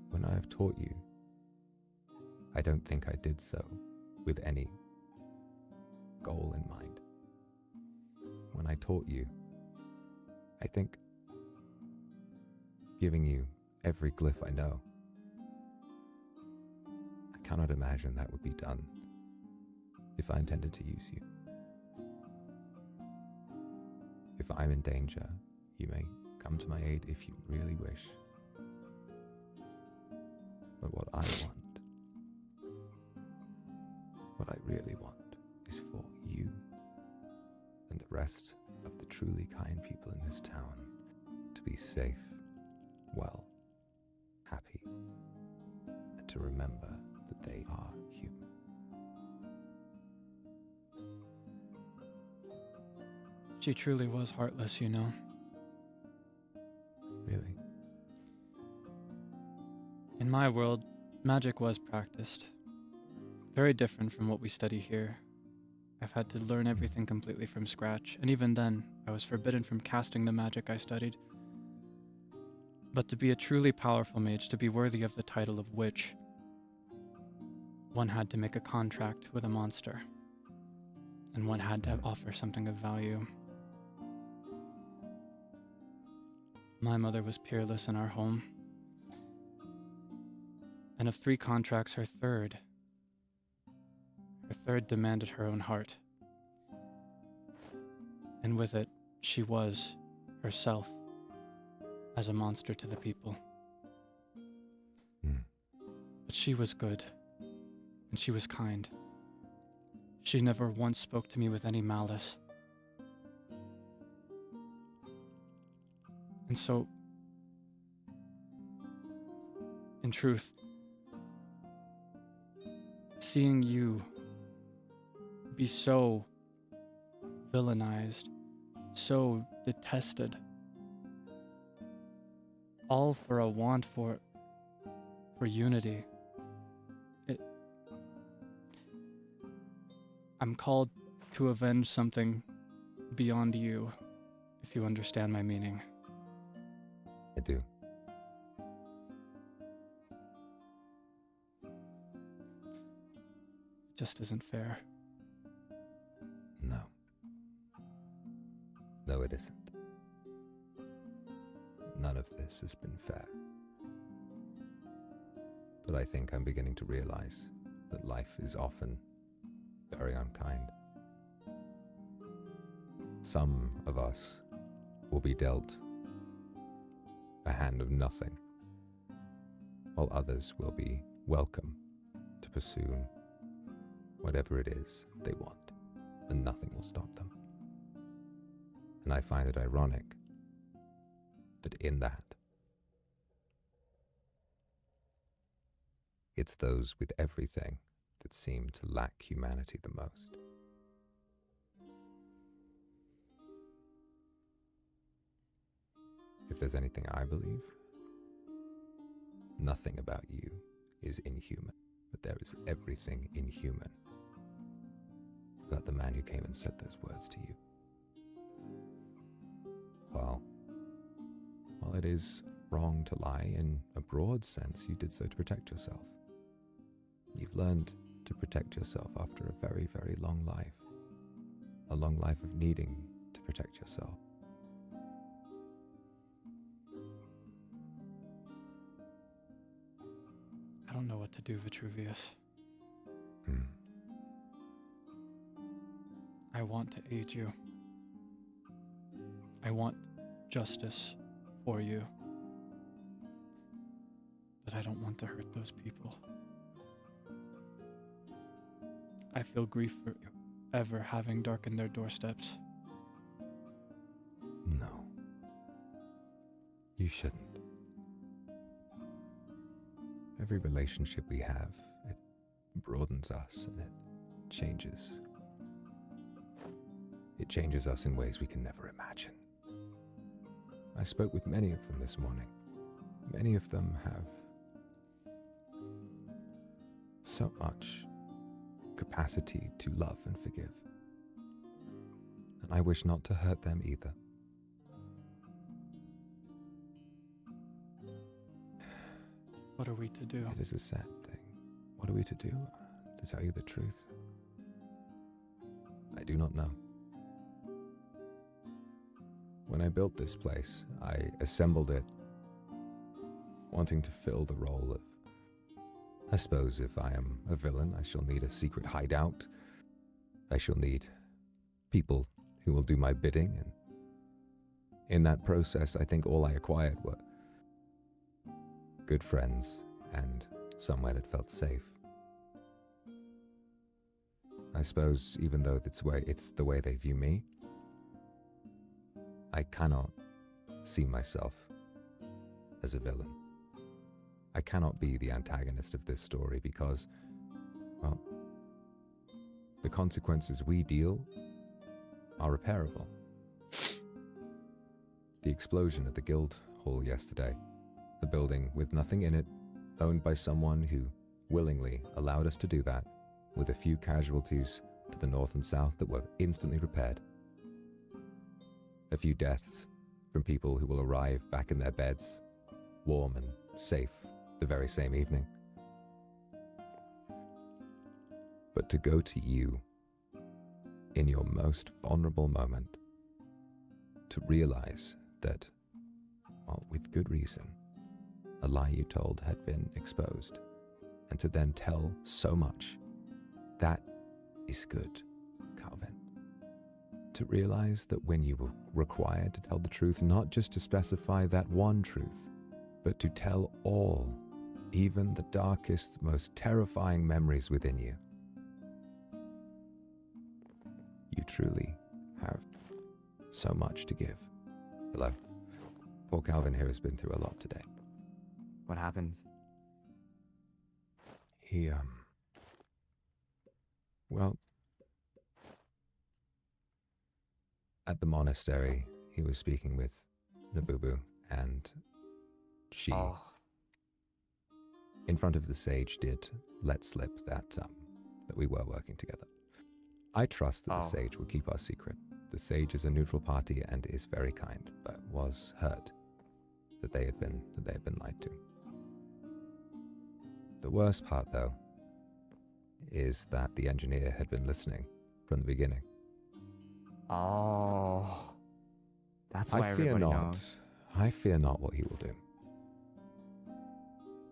When I have taught you, I don't think I did so with any goal in mind. When I taught you, I think giving you every glyph I know, I cannot imagine that would be done if I intended to use you. If I'm in danger, you may come to my aid if you really wish. But what I want, what I really want, is for you and the rest of the truly kind people in this town to be safe, well, happy, and to remember that they are human. She truly was heartless, you know. Really? In my world, magic was practiced. Very different from what we study here. I've had to learn everything completely from scratch, and even then, I was forbidden from casting the magic I studied. But to be a truly powerful mage, to be worthy of the title of witch, one had to make a contract with a monster, and one had to offer something of value. My mother was peerless in our home, and of 3 contracts, her third demanded her own heart. And with it, she was herself as a monster to the people. But she was good, and she was kind. She never once spoke to me with any malice. And so, in truth, seeing you be so villainized, so detested, all for a want for unity, I'm called to avenge something beyond you, if you understand my meaning. I do. It just isn't fair. No. No, it isn't. None of this has been fair. But I think I'm beginning to realize that life is often very unkind. Some of us will be dealt a hand of nothing, while others will be welcome to pursue whatever it is they want, and nothing will stop them. And I find it ironic that in that, it's those with everything that seem to lack humanity the most. If there's anything I believe, nothing about you is inhuman, but there is everything inhuman about the man who came and said those words to you. While it is wrong to lie. In a broad sense, you did so to protect yourself. You've learned to protect yourself after a very, very long life. A long life of needing to protect yourself. I don't know what to do, Vitruvius. I want to aid you. I want justice for you. But I don't want to hurt those people. I feel grief for ever having darkened their doorsteps. No. You shouldn't. Every relationship we have, it broadens us and it changes. It changes us in ways we can never imagine. I spoke with many of them this morning. Many of them have so much capacity to love and forgive. And I wish not to hurt them either. What are we to do? It is a sad thing. What are we to do? To tell you the truth, I do not know. When I built this place, I assembled it wanting to fill the role of, I suppose if I am a villain, I shall need a secret hideout. I shall need people who will do my bidding, and in that process, I think all I acquired were good friends and somewhere that felt safe. I suppose even though it's the way they view me, I cannot see myself as a villain. I cannot be the antagonist of this story because, well, the consequences we deal are repairable. The explosion at the guild hall yesterday, a building with nothing in it, owned by someone who willingly allowed us to do that, with a few casualties to the north and south that were instantly repaired. A few deaths from people who will arrive back in their beds, warm and safe, the very same evening. But to go to you in your most vulnerable moment, to realize that, well, with good reason, a lie you told had been exposed, and to then tell so much, that is good, Calvin. To realize that when you were required to tell the truth, not just to specify that one truth, but to tell all, even the darkest, most terrifying memories within you, you truly have so much to give. Hello. Poor Calvin here has been through a lot today. What happens? He, well, at the monastery, he was speaking with Nabubu, and she, in front of the sage, did let slip that we were working together. I trust that the sage will keep our secret. The sage is a neutral party and is very kind, but was hurt that they had been lied to. The worst part, though, is that the engineer had been listening from the beginning. Oh, that's why everybody knows. I fear not what he will do.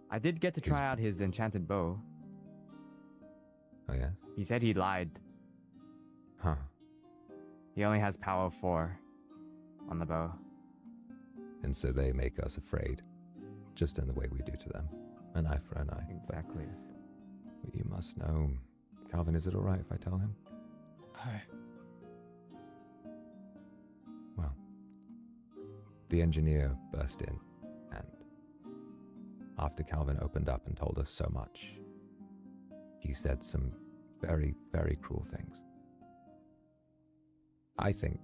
I did get to try out his enchanted bow. Oh, yeah? He said he lied. Huh. He only has power of 4 on the bow. And so they make us afraid, just in the way we do to them. An eye for an eye. Exactly. But you must know, Calvin, is it alright if I tell him? Aye. Well, the engineer burst in, and after Calvin opened up and told us so much, he said some very, very cruel things. I think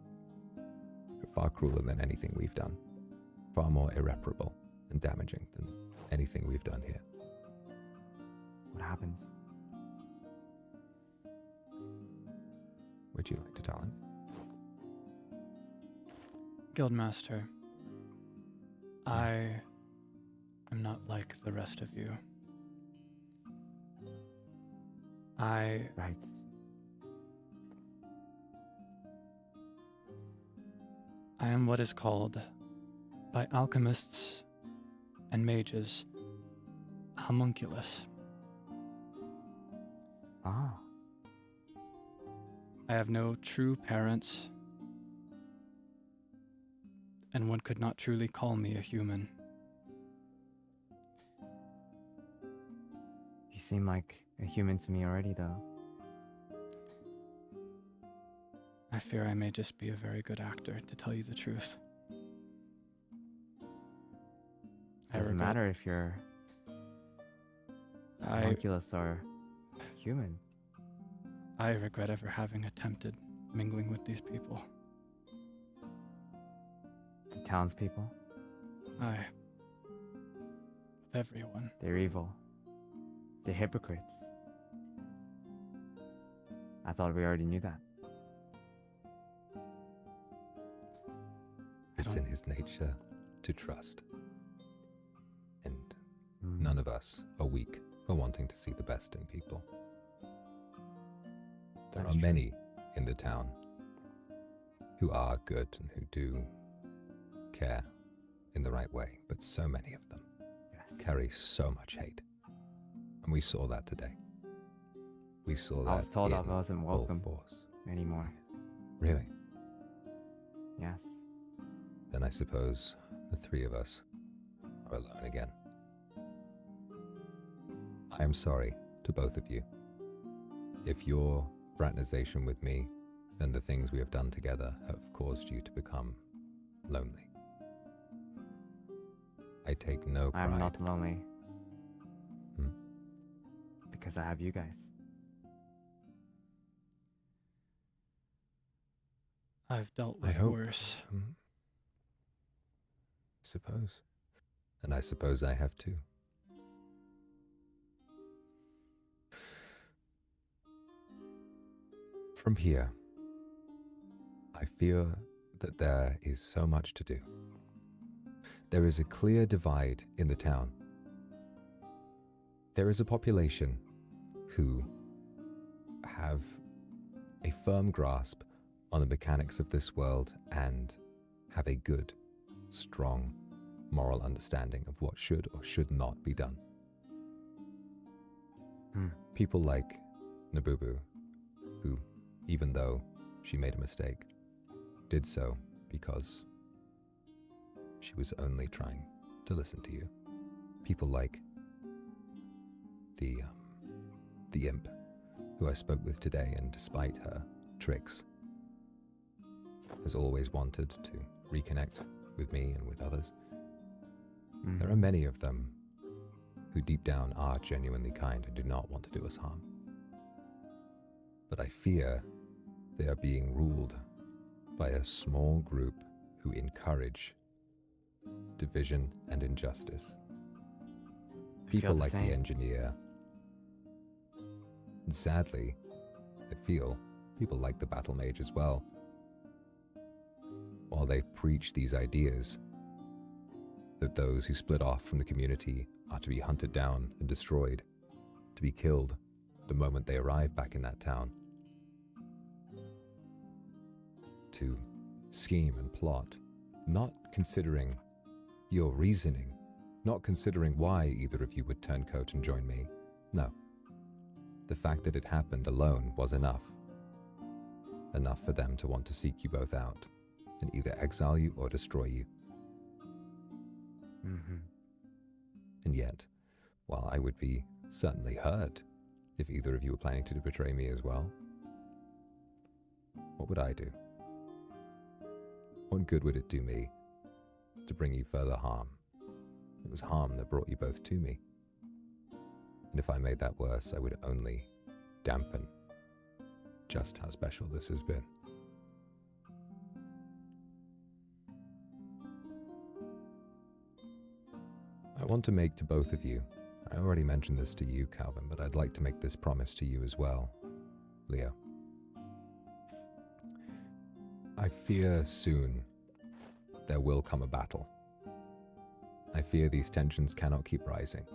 far crueler than anything we've done, far more irreparable and damaging than anything we've done here. What happens? Would you like to tell him? Guildmaster, I I'm not like the rest of you. I Right. am what is called, by alchemists and mages, a homunculus. Ah. I have no true parents, and one could not truly call me a human. You seem like a human to me already, though. I fear I may just be a very good actor, to tell you the truth. Doesn't matter if you're homunculus or human. I regret ever having attempted mingling with these people. The townspeople, Aye. With everyone. they're evil. They're hypocrites. I thought we already knew that. It's in his nature to trust. And none of us are weak for wanting to see the best in people. There are many in the town who are good and who do care in the right way, but so many of them carry so much hate. And we saw that today. We saw that. I was told I in wasn't full welcome force. anymore. Really? Yes. Then I suppose the three of us are alone again. I am sorry to both of you. If your fraternization with me and the things we have done together have caused you to become lonely. I take no pride. I'm not lonely. Hmm? Because I have you guys. I've dealt with worse. Suppose. And I suppose I have too. From here, I fear that there is so much to do. There is a clear divide in the town. There is a population who have a firm grasp on the mechanics of this world and have a good, strong, moral understanding of what should or should not be done. People like Nabubu, who, even though she made a mistake, did so because she was only trying to listen to you. People like the imp who I spoke with today, and despite her tricks, has always wanted to reconnect with me and with others. There are many of them who deep down are genuinely kind and do not want to do us harm. But I fear they are being ruled by a small group who encourage division and injustice. People like the engineer. And sadly, I feel people like the battle mage as well. While they preach these ideas that those who split off from the community are to be hunted down and destroyed, to be killed the moment they arrive back in that town, to scheme and plot, not considering your reasoning, not considering why either of you would turn coat and join me. No. The fact that it happened alone was enough. Enough for them to want to seek you both out and either exile you or destroy you. And yet, while I would be certainly hurt if either of you were planning to betray me as well, what would I do? What good would it do me to bring you further harm? It was harm that brought you both to me. And if I made that worse, I would only dampen just how special this has been. I want to make to both of you, I already mentioned this to you, Calvin, but I'd like to make this promise to you as well, Leo. I fear soon there will come a battle. I fear these tensions cannot keep rising.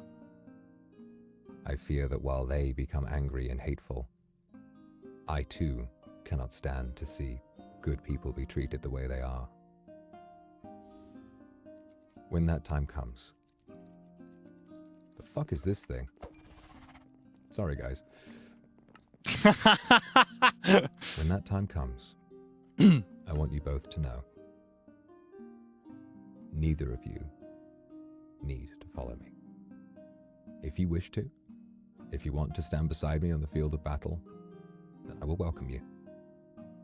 I fear that while they become angry and hateful, I too cannot stand to see good people be treated the way they are. When that time comes... The fuck is this thing? Sorry, guys. When that time comes, I want you both to know, neither of you need to follow me. If you wish to, if you want to stand beside me on the field of battle, then I will welcome you.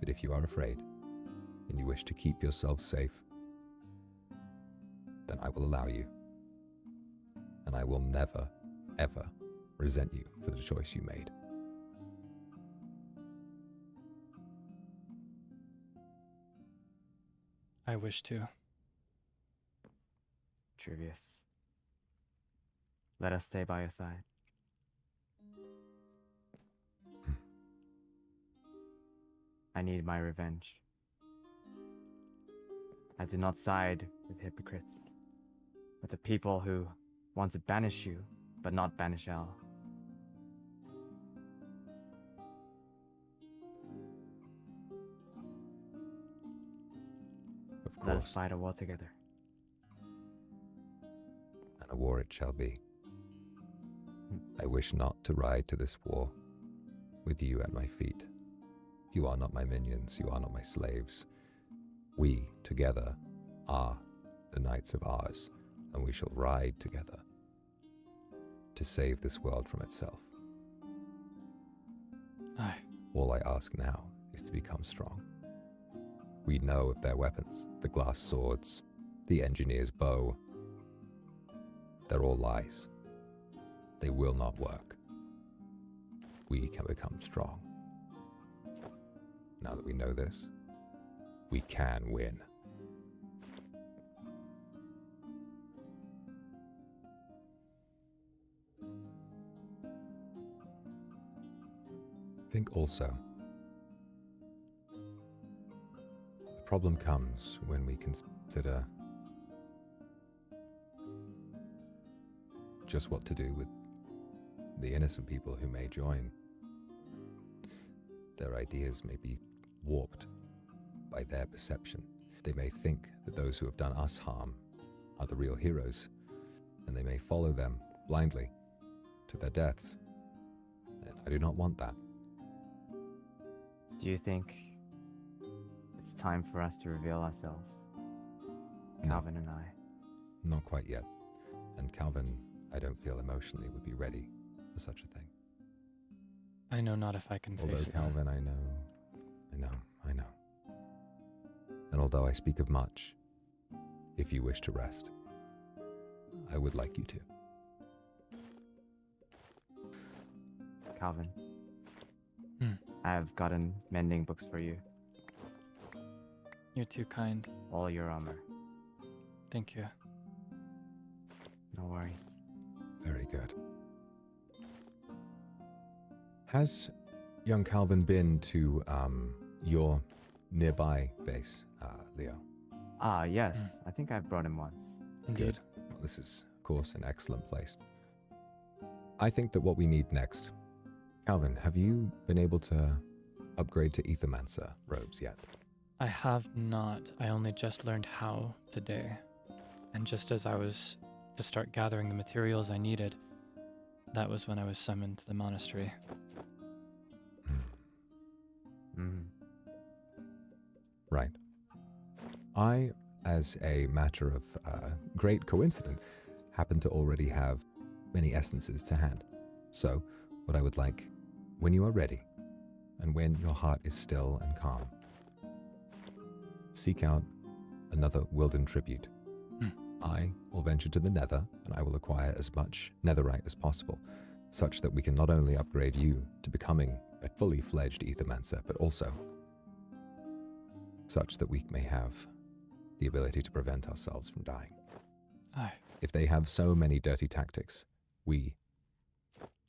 But if you are afraid, and you wish to keep yourselves safe, then I will allow you. And I will never, ever resent you for the choice you made. I wish to. Trivius. Let us stay by your side. I need my revenge. I do not side with hypocrites, but the people who want to banish you, but not banish Al. Of course. Let us fight a war together. And a war it shall be. I wish not to ride to this war with you at my feet. You are not my minions, you are not my slaves. We, together, are the knights of ours, and we shall ride together to save this world from itself. Aye. All I ask now is to become strong. We know of their weapons, the glass swords, the engineer's bow. They're all lies. They will not work. We can become strong. Now that we know this, we can win. Think also, the problem comes when we consider just what to do with the innocent people who may join. Their ideas may be warped by their perception. They may think that those who have done us harm are the real heroes, and they may follow them blindly to their deaths. And I do not want that. Do you think it's time for us to reveal ourselves? Calvin and I. Not quite yet. And Calvin, I don't feel emotionally would be ready for such a thing. I know not if I can Although face Calvin, I know. And although I speak of much, if you wish to rest, I would like you to. Calvin. I have gotten mending books for you. You're too kind. All your armor. Thank you. No worries. Very good. Has young Calvin been to your nearby base, Leo? Ah, yes. I think I've brought him once. Indeed. Well, this is, of course, an excellent place. I think that what we need next... Calvin, have you been able to upgrade to Ethermancer robes yet? I have not. I only just learned how today. And just as I was to start gathering the materials I needed, that was when I was summoned to the monastery. Right. I, as a matter of great coincidence, happen to already have many essences to hand. So, what I would like, when you are ready, and when your heart is still and calm, seek out another Wilden tribute. I will venture to the Nether, and I will acquire as much netherite as possible, such that we can not only upgrade you to becoming a fully fledged Ethermancer, but also such that we may have the ability to prevent ourselves from dying. Aye. If they have so many dirty tactics, we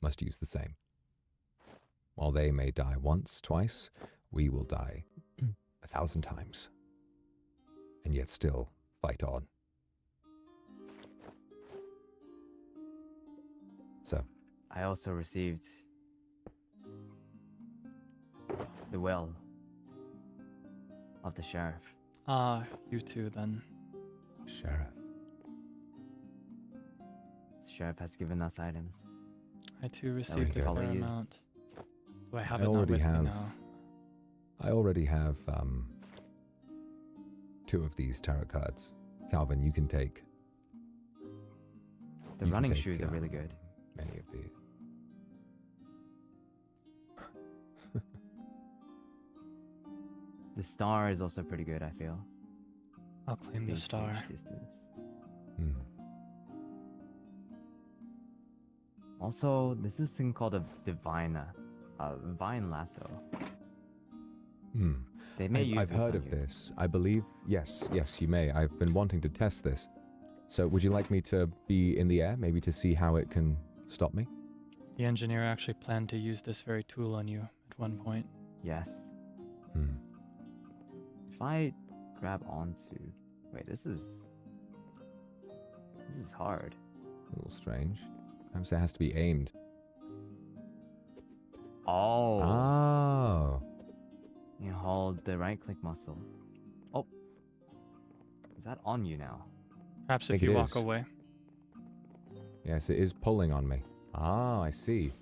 must use the same. While they may die once, twice, we will die 1,000 times, and yet still fight on. I also received the will of the sheriff. Ah, you too then. Sheriff. The sheriff has given us items. I too received a good. fair Probably use. amount. Do I have I it not already with me have- now? I already have 2 of these tarot cards. Calvin, you can take The You can running take, shoes are really good. many of these. The star is also pretty good, I feel. I'll claim the Base star. range distance. Hmm. Also, there's this thing called a vine lasso. Hmm. They may use I've this heard on of you. this. I believe, yes, you may. I've been wanting to test this. So would you like me to be in the air, maybe to see how it can stop me? The engineer actually planned to use this very tool on you at one point. Yes. Hmm. If I grab onto... Wait, this is hard. A little strange. Perhaps it has to be aimed. Oh. Oh. You hold the right click muscle. Oh. Is that on you now? Perhaps Think if you it walk is. away. Yes, it is pulling on me. Ah, I see.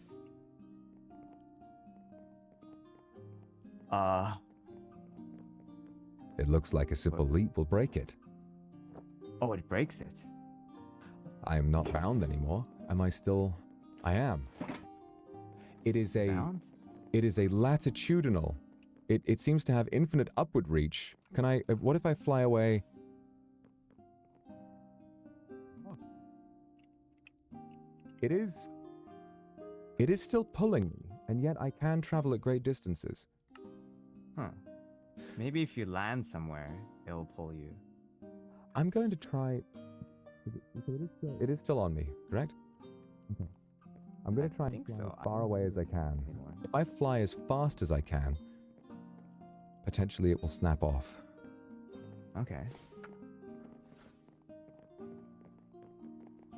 It looks like a simple leap will break it. Oh, it breaks it. I am not bound anymore. Am I still? I am. It is a Bound? it is a latitudinal. It seems to have infinite upward reach. Can I what if I fly away? It is still pulling me, and yet I can travel at great distances. Huh. Maybe if you land somewhere, it'll pull you. I'm going to try. It is still on me, correct? Okay. I'm going I to try and think fly so. as far away as I can. Anyone? If I fly as fast as I can, potentially it will snap off. Okay.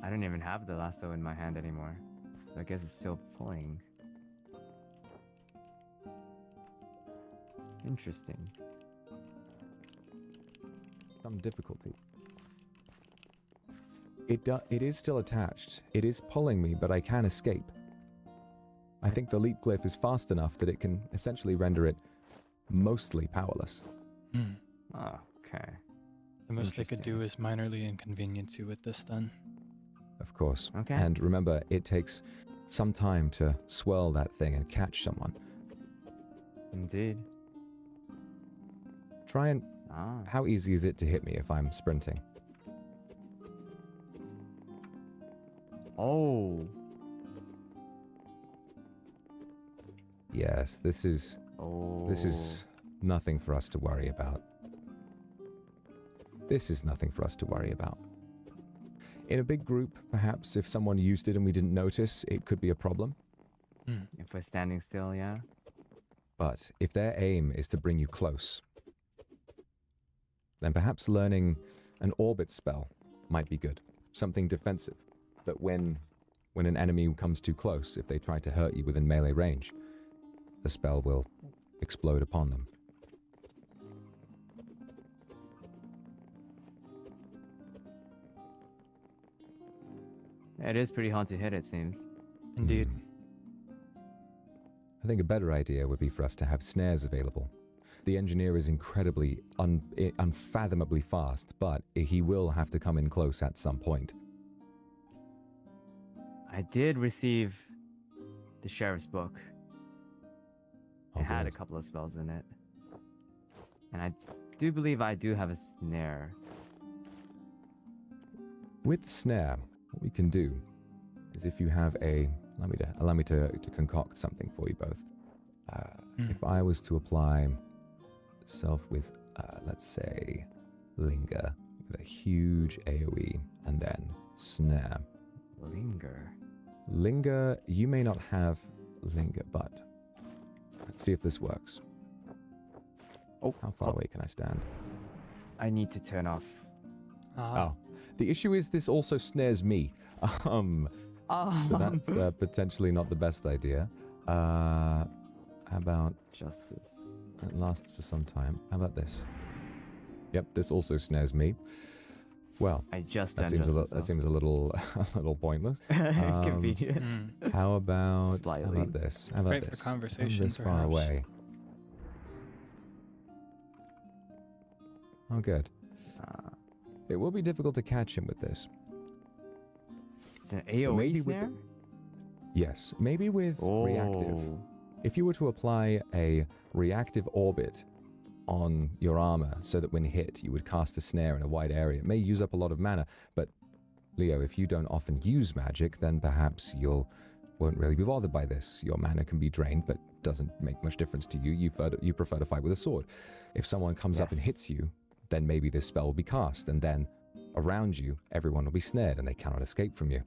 I don't even have the lasso in my hand anymore. So I guess it's still pulling. Interesting. Some difficulty. It is still attached. It is pulling me, but I can escape. I think the leap glyph is fast enough that it can essentially render it mostly powerless. Hmm. Oh, okay. The most they could do Interesting. is minorly inconvenience you with this then. Of course. Okay. And remember, it takes some time to swirl that thing and catch someone. Indeed. Try and... Ah. How easy is it to hit me if I'm sprinting? Oh. Yes, this is Oh. nothing for us to worry about. This is nothing for us to worry about. In a big group, perhaps, if someone used it and we didn't notice, it could be a problem. Hmm. If we're standing still, yeah. But if their aim is to bring you close, then perhaps learning an orbit spell might be good. Something defensive, that when an enemy comes too close, if they try to hurt you within melee range, the spell will explode upon them. It is pretty hard to hit, it seems. Indeed. I think a better idea would be for us to have snares available. The engineer is incredibly, unfathomably fast, but he will have to come in close at some point. I did receive the sheriff's book. Oh, It had a good. couple of spells in it. And I do believe I do have a snare. With snare, what we can do is if you have a... Allow me to concoct something for you both. If I was to apply self with, let's say, linger, with a huge AoE, and then snare. Linger. Linger, you may not have linger, but let's see if this works. Oh, How far away can I stand? I need to turn off. Ah, Oh, the issue is this also snares me. So that's potentially not the best idea. How about Justice. it lasts for some time? How about this? Yep, this also snares me. Well, I just that done seems justice. that seems a little little pointless. convenient. How about How Slightly. about this? How about Great for this? conversation, I'm this far perhaps. away. Oh, good. It will be difficult to catch him with this. It's an maybe AoE with snare? Yes, maybe with reactive. Oh. If you were to apply a reactive orbit on your armor so that when hit you would cast a snare in a wide area, it may use up a lot of mana, but Leo, if you don't often use magic, then perhaps won't really be bothered by this. Your mana can be drained, but doesn't make much difference to you. You prefer to fight with a sword. If someone comes up and Yes. hits you, then maybe this spell will be cast, and then around you, everyone will be snared and they cannot escape from you.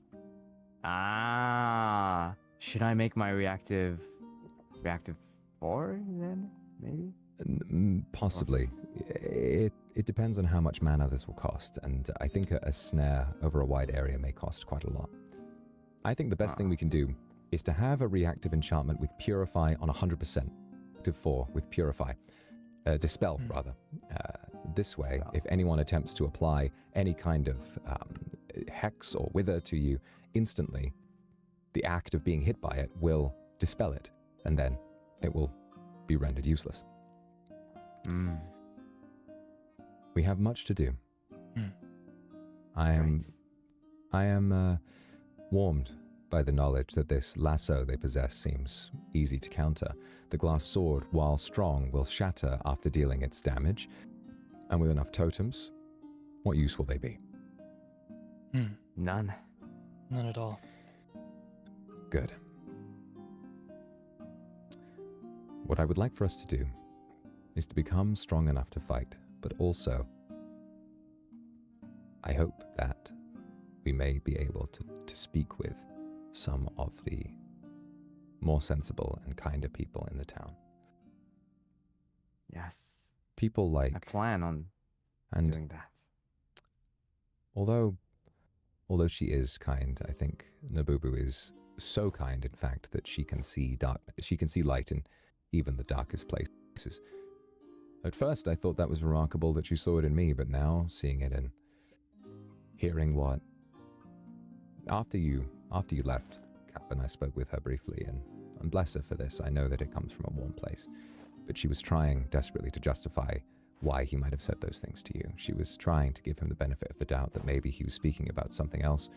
Ah. Should I make my reactive 4 then? Maybe? Possibly. It depends on how much mana this will cost, and I think a snare over a wide area may cost quite a lot. I think the best thing we can do is to have a reactive enchantment with Purify on 100%. To 4 with Purify. Dispel, rather. This way, if anyone attempts to apply any kind of hex or wither to you, instantly, the act of being hit by it will dispel it, and then it will be rendered useless. We have much to do. I am warmed by the knowledge that this lasso they possess seems easy to counter. The glass sword, while strong, will shatter after dealing its damage, and with enough totems, what use will they be? None. None at all. Good. What I would like for us to do is to become strong enough to fight, but also, I hope that we may be able to speak with some of the more sensible and kinder people in the town. Yes. People like... I plan on and doing that. Although she is kind, I think Nabubu is so kind, in fact, that she can see light in even the darkest places. At first, I thought that was remarkable that you saw it in me, but now, seeing it and hearing what... After you left, Cap, I spoke with her briefly, and bless her for this. I know that it comes from a warm place, but she was trying desperately to justify why he might have said those things to you. She was trying to give him the benefit of the doubt that maybe he was speaking about something else.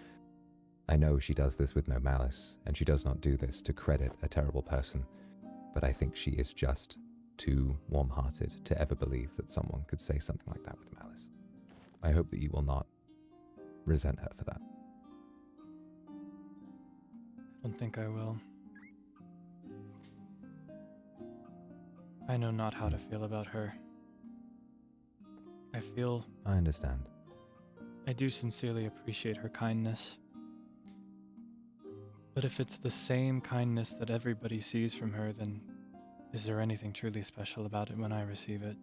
I know she does this with no malice, and she does not do this to credit a terrible person, but I think she is just too warm-hearted to ever believe that someone could say something like that with malice. I hope that you will not resent her for that. I don't think I will. I know not how to feel about her. I understand. I do sincerely appreciate her kindness. But if it's the same kindness that everybody sees from her, then is there anything truly special about it when I receive it?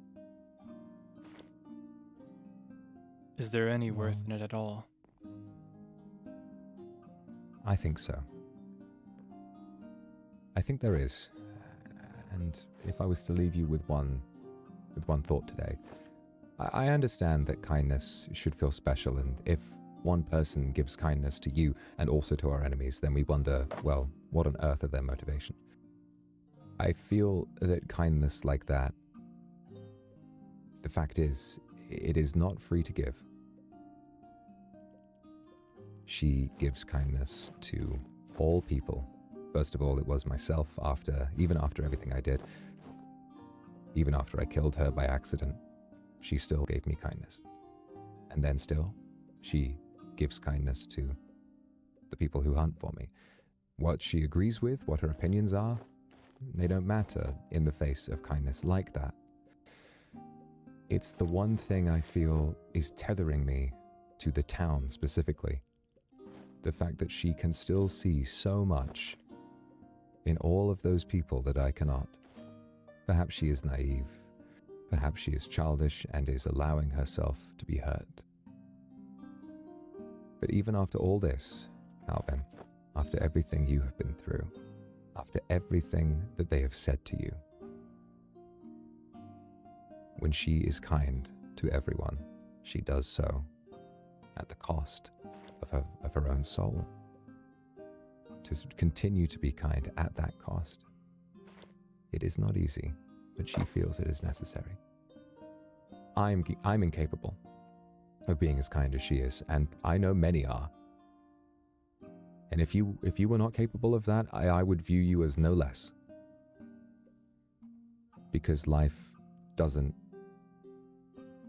Is there any worth in it at all? I think so. I think there is. And if I was to leave you with one thought today, I understand that kindness should feel special, and if one person gives kindness to you and also to our enemies, then we wonder, well, what on earth are their motivations? I feel that kindness like that, the fact is, it is not free to give. She gives kindness to all people. First of all, it was myself even after everything I did. Even after I killed her by accident, she still gave me kindness. And then still, she gives kindness to the people who hunt for me. What she agrees with, what her opinions are, they don't matter in the face of kindness like that. It's the one thing I feel is tethering me to the town specifically. The fact that she can still see so much in all of those people that I cannot. Perhaps she is naive. Perhaps she is childish and is allowing herself to be hurt. But even after all this, Alvin, after everything you have been through, after everything that they have said to you, when she is kind to everyone, she does so at the cost of her own soul. To continue to be kind at that cost. It is not easy, but she feels it is necessary. I'm incapable of being as kind as she is, and I know many are. And if you were not capable of that, I would view you as no less. Because life doesn't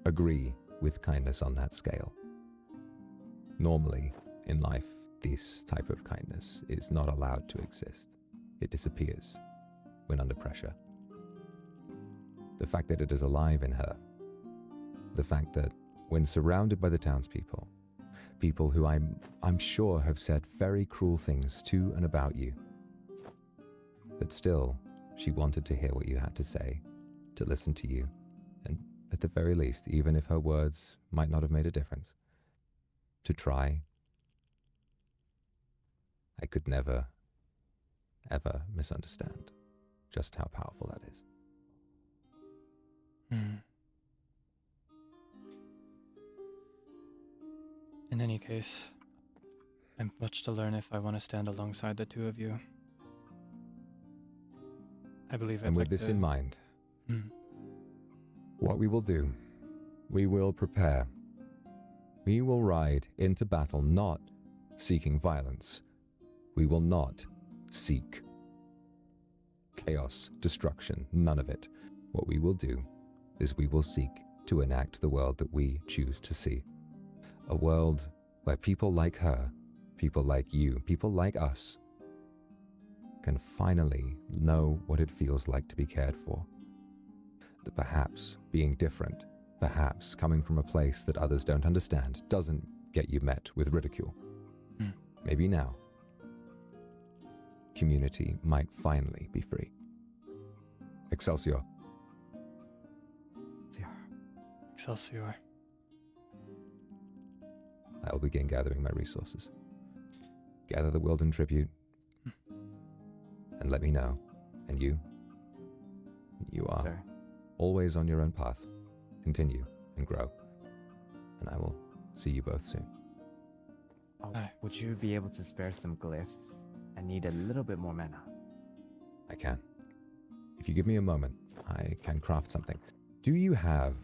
agree with kindness on that scale. Normally, in life, this type of kindness is not allowed to exist. It disappears when under pressure. The fact that it is alive in her, the fact that when surrounded by the townspeople, people who I'm sure have said very cruel things to and about you, that still she wanted to hear what you had to say, to listen to you, and at the very least, even if her words might not have made a difference, to try. I could never, ever misunderstand just how powerful that is. In any case, I'm much to learn if I want to stand alongside the two of you. I believe I'd And with like this to... in mind, what we will do, we will prepare. We will ride into battle not seeking violence. We will not seek chaos, destruction, none of it. What we will do is we will seek to enact the world that we choose to see. A world where people like her, people like you, people like us, can finally know what it feels like to be cared for. That perhaps being different, perhaps coming from a place that others don't understand, doesn't get you met with ridicule. Maybe now, community might finally be free. Excelsior. Excelsior. I will begin gathering my resources. Gather the Wilden tribute, and let me know. And you are Sir. always on your own path. Continue and grow. And I will see you both soon. Oh, Aye. would you be able to spare some glyphs? I need a little bit more mana. I can. If you give me a moment, I can craft something. Do you have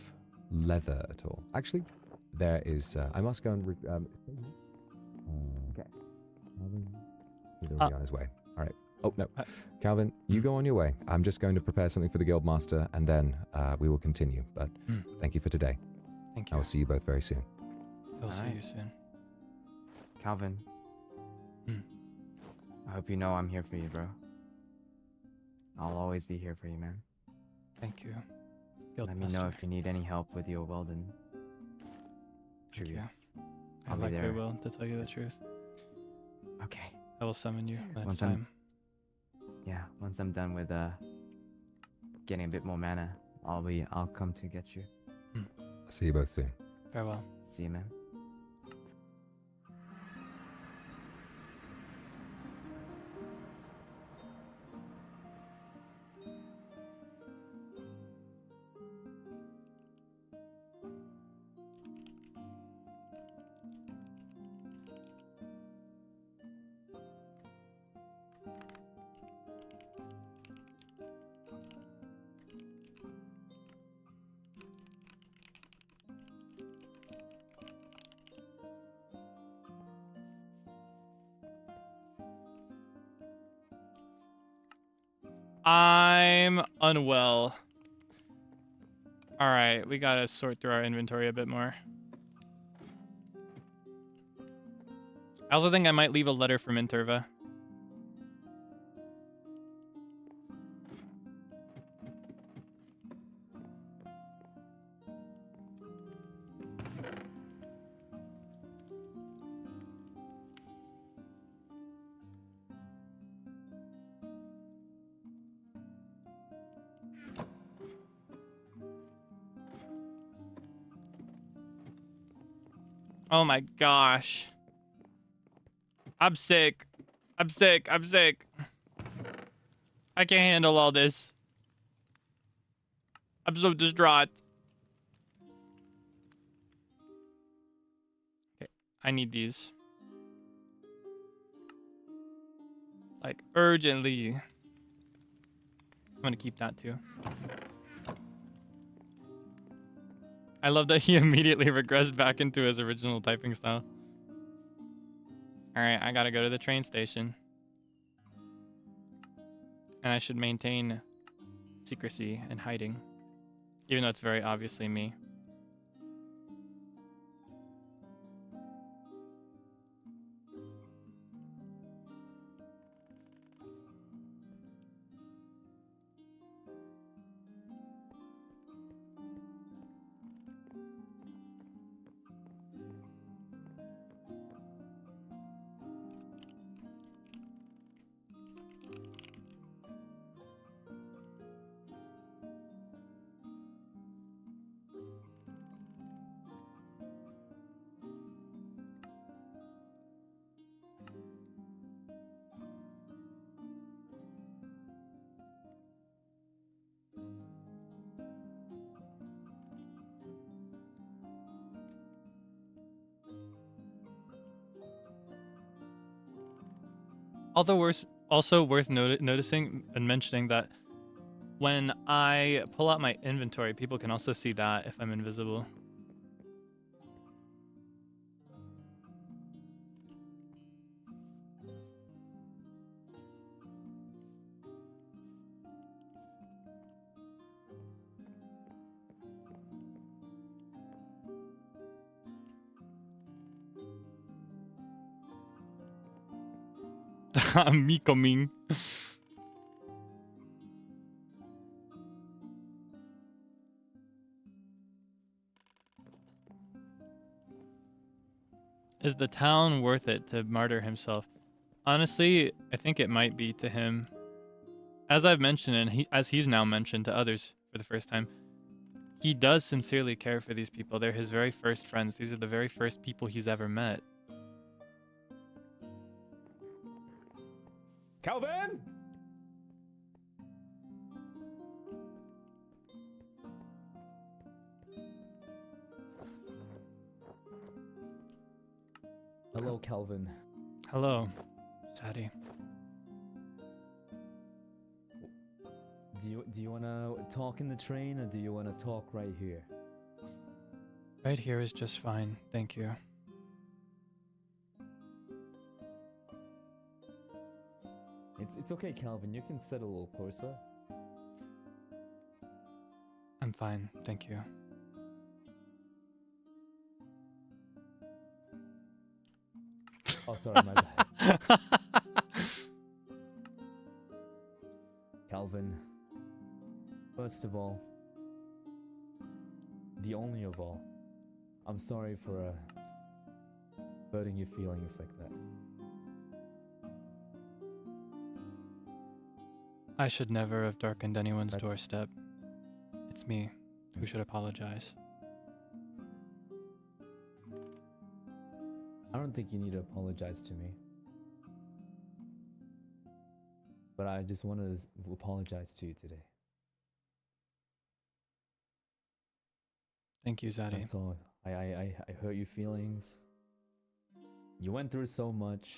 leather at all? Actually, there is... I must go and... Okay. Calvin? He's already on his way. All right. Oh, no. Calvin, you go on your way. I'm just going to prepare something for the Guildmaster, and then we will continue. But thank you for today. Thank I you. will see you both very soon. I'll see Alright. you soon. Calvin. I hope you know I'm here for you, bro. I'll always be here for you, man. Thank you. Let me know Guildmaster. if you need any help with your Weldon Thank you. truths. I I'll be likely there. will, to tell you the truth. Okay. I will summon you when it's Once time. Yeah, once I'm done with getting a bit more mana, I'll come to get you. I'll see you both soon. Farewell. See you, man. I'm unwell. All right, we gotta sort through our inventory a bit more. I also think I might leave a letter for Minterva. Oh my gosh. I'm sick. I'm sick. I'm sick. I can't handle all this. I'm so distraught. Okay, I need these. Like, urgently. I'm gonna keep that too. I love that he immediately regressed back into his original typing style. Alright, I gotta go to the train station. And I should maintain secrecy and hiding. Even though it's very obviously me. Also worth noticing and mentioning that when I pull out my inventory, people can also see that if I'm invisible. Me coming. Is the town worth it to martyr himself? Honestly, I think it might be to him. As I've mentioned, and as he's now mentioned to others for the first time, he does sincerely care for these people. They're his very first friends. These are the very first people he's ever met. Calvin! Hello, Calvin. Hello, Sadie. Do you wanna talk in the train, or do you wanna talk right here? Right here is just fine, thank you. It's okay, Calvin. You can sit a little closer. I'm fine, thank you. Oh, sorry, my bad. Calvin, first of all, the only of all, I'm sorry for hurting your feelings like that. I should never have darkened anyone's doorstep. It's me who should apologize. I don't think you need to apologize to me. But I just wanted to apologize to you today. Thank you, Zaddy. That's all. I hurt your feelings. You went through so much,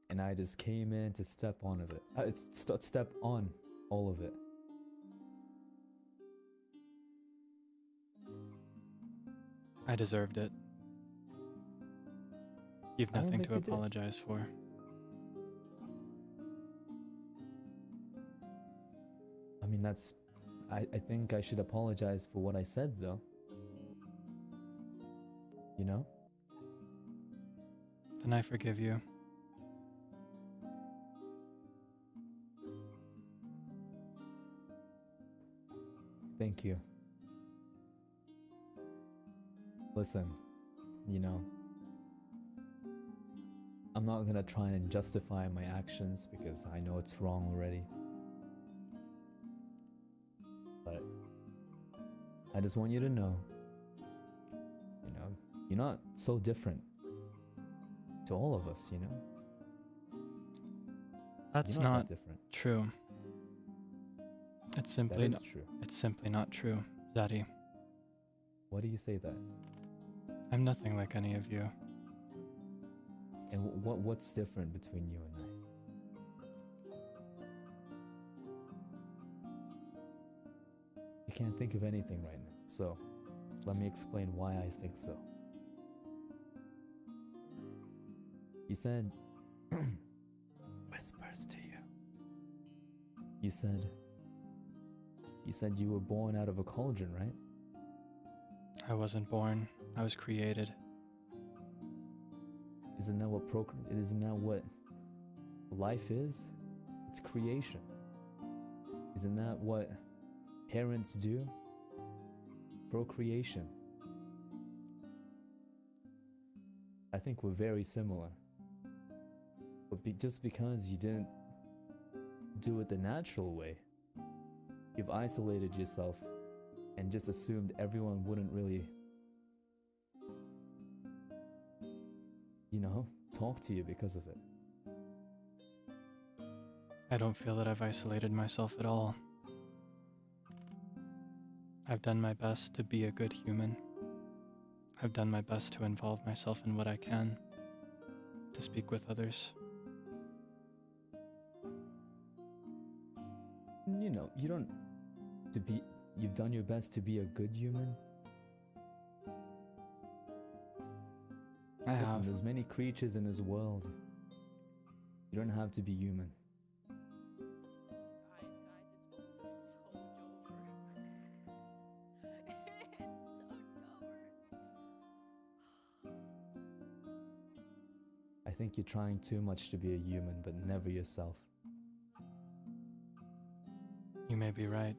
and I just came in to step on of it. Step on all of it. I deserved it. You've nothing to apologize for. I mean, I think I should apologize for what I said, though. You know? Then I forgive you. Thank you. Listen, you know, I'm not gonna try and justify my actions because I know it's wrong already. But I just want you to know, you're not so different to all of us, you know? That's You're not not that different. true. It's simply That is true. it's simply not true, Zaddy. Why do you say that? I'm nothing like any of you. And what's different between you and I? I can't think of anything right now, so let me explain why I think so. You said whispers to you. You said you were born out of a cauldron, right? I wasn't born. I was created. Isn't that what life is? It's creation. Isn't that what parents do? Procreation. I think we're very similar. But just because you didn't do it the natural way, you've isolated yourself and just assumed everyone wouldn't really, talk to you because of it. I don't feel that I've isolated myself at all. I've done my best to be a good human. I've done my best to involve myself in what I can, to speak with others. You've done your best to be a good human. I Listen, have. there's many creatures in this world. You don't have to be human. It's so I think you're trying too much to be a human, but never yourself. You may be right.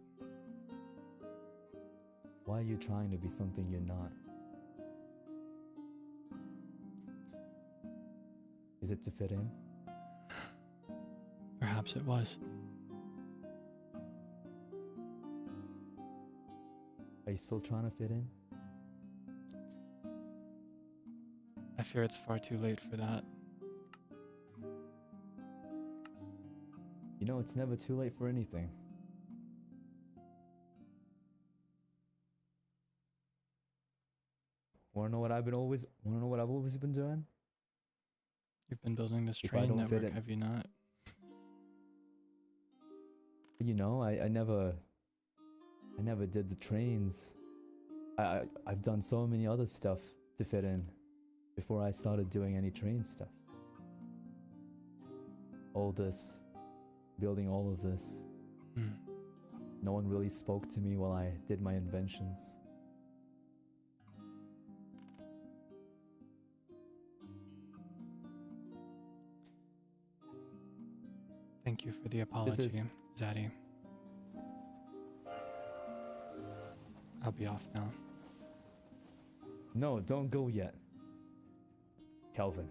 Why are you trying to be something you're not? Is it to fit in? Perhaps it was. Are you still trying to fit in? I fear it's far too late for that. It's never too late for anything. Wanna know what I've always been doing? You've been building this If I train don't fit network, in- have you not? I never did the trains. I've done so many other stuff to fit in before I started doing any train stuff. All this, building all of this. No one really spoke to me while I did my inventions. Thank you for the apology, Zaddy. I'll be off now. No, don't go yet. Calvin.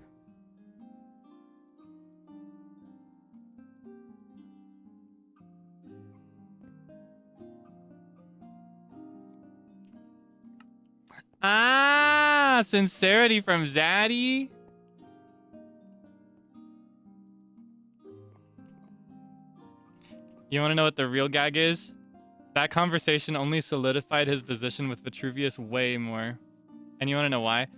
Ah, sincerity from Zaddy. You want to know what the real gag is? That conversation only solidified his position with Vitruvius way more. And you want to know why?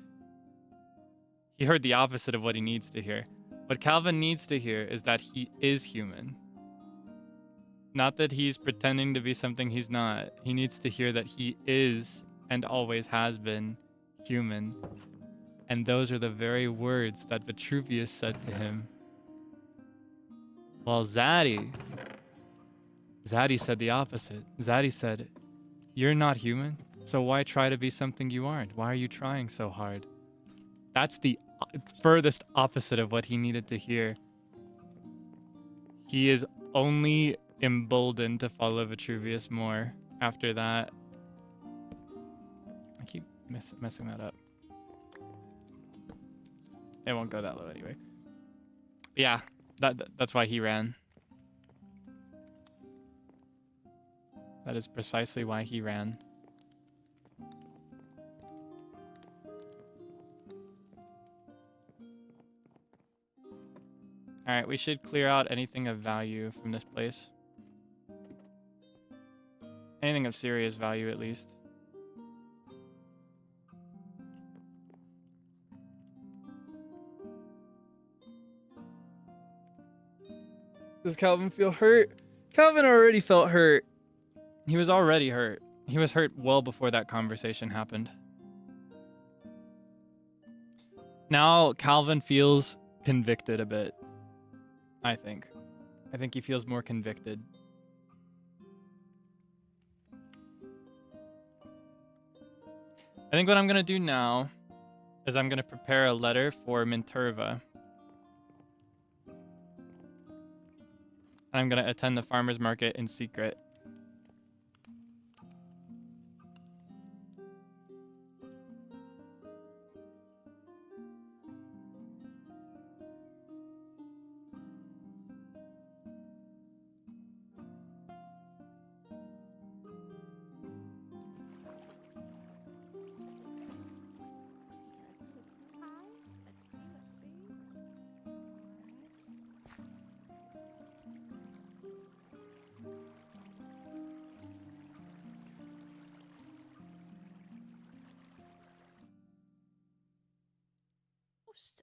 He heard the opposite of what he needs to hear. What Calvin needs to hear is that he is human. Not that he's pretending to be something he's not. He needs to hear that he is and always has been human. And those are the very words that Vitruvius said to him. Well, Zaddy said the opposite. Zaddy said, "You're not human, so why try to be something you aren't? Why are you trying so hard?" That's the furthest opposite of what he needed to hear. He is only emboldened to follow Vitruvius more after that. I keep messing that up. It won't go that low anyway. But yeah, that's why he ran. That is precisely why he ran. Alright, we should clear out anything of value from this place. Anything of serious value, at least. Does Calvin feel hurt? Calvin already felt hurt. He was already hurt. He was hurt well before that conversation happened. Now Calvin feels convicted a bit. I think he feels more convicted. I think what I'm gonna do now is I'm gonna prepare a letter for Minturva. I'm gonna attend the farmer's market in secret.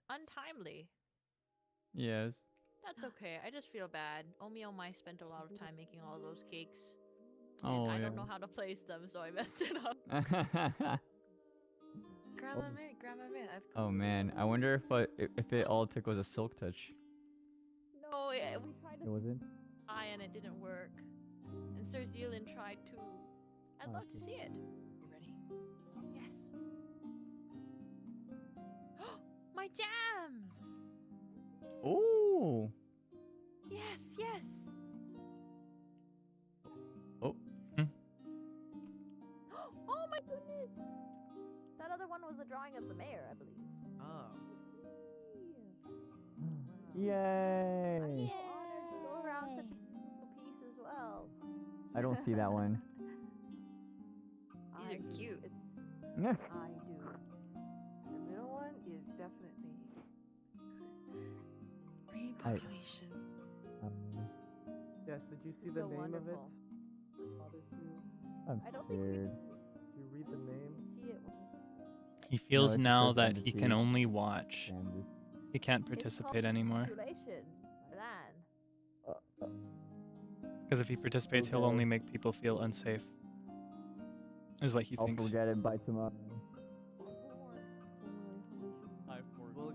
Untimely. Yes. That's okay. I just feel bad. Omi Omai spent a lot of time making all those cakes. Oh, And I yeah. don't know how to place them, so I messed it up. Grandma Mint. Oh man, I wonder if it all took was a silk touch. No, yeah, we tried It to wasn't? try and it didn't work. And Sir Zealand tried too. I'd love to see it. You ready? Yes. My jams! Oh. Yes, yes. Oh. Oh my goodness! That other one was a drawing of the mayor, I believe. Oh. Yay! I'm so honored to go around to the piece as well. I don't see that one. These are cute. Yeah. I do. The middle one is definitely repopulation. Yes, did you see the so name wonderful. of it? Father Hugh? I'm I don't think we scared. Did you read the name? see it. He feels it's now first that he entity. can only watch. Kansas. He can't participate anymore. Population, man. Because if he participates, he'll Okay. only make people feel unsafe. Is what he I'll thinks. forget it by tomorrow. I forgot.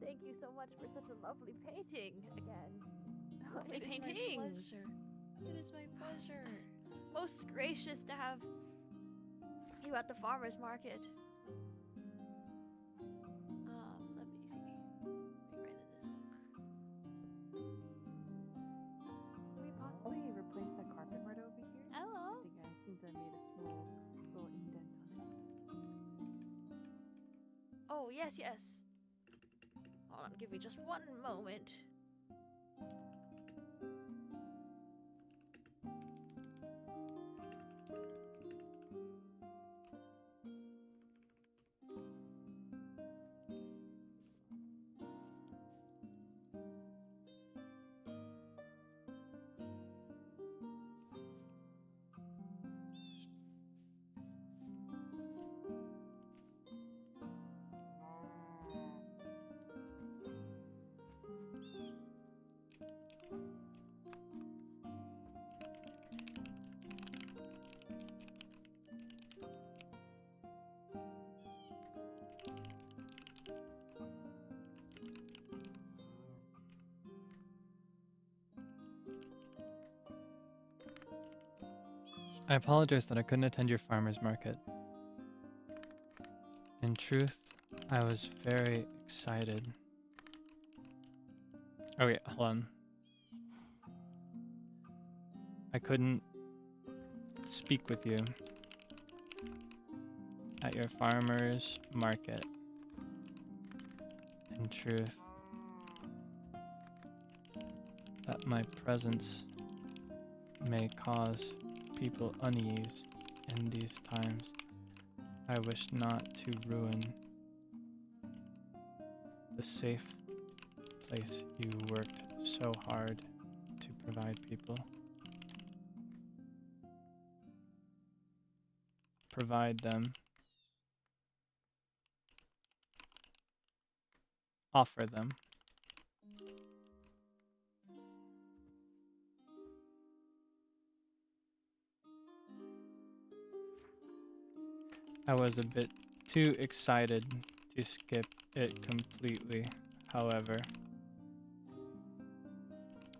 Thank you so much for such a lovely painting again. Lovely It is my paintings. pleasure. It is my pleasure. Most gracious to have you at the farmer's market. Let me see. Rewrite this book. Can we possibly replace that carpet right over here? Hello. I think it seems I made a small little indent on it. Oh, yes, yes. Hold on, give me just one moment. I apologize that I couldn't attend your farmer's market. In truth, I was very excited. Oh wait, hold on. I couldn't speak with you at your farmer's market. In truth, that my presence may cause people unease in these times. I wish not to ruin the safe place you worked so hard to provide people. Provide them. Offer them. I was a bit too excited to skip it completely, however.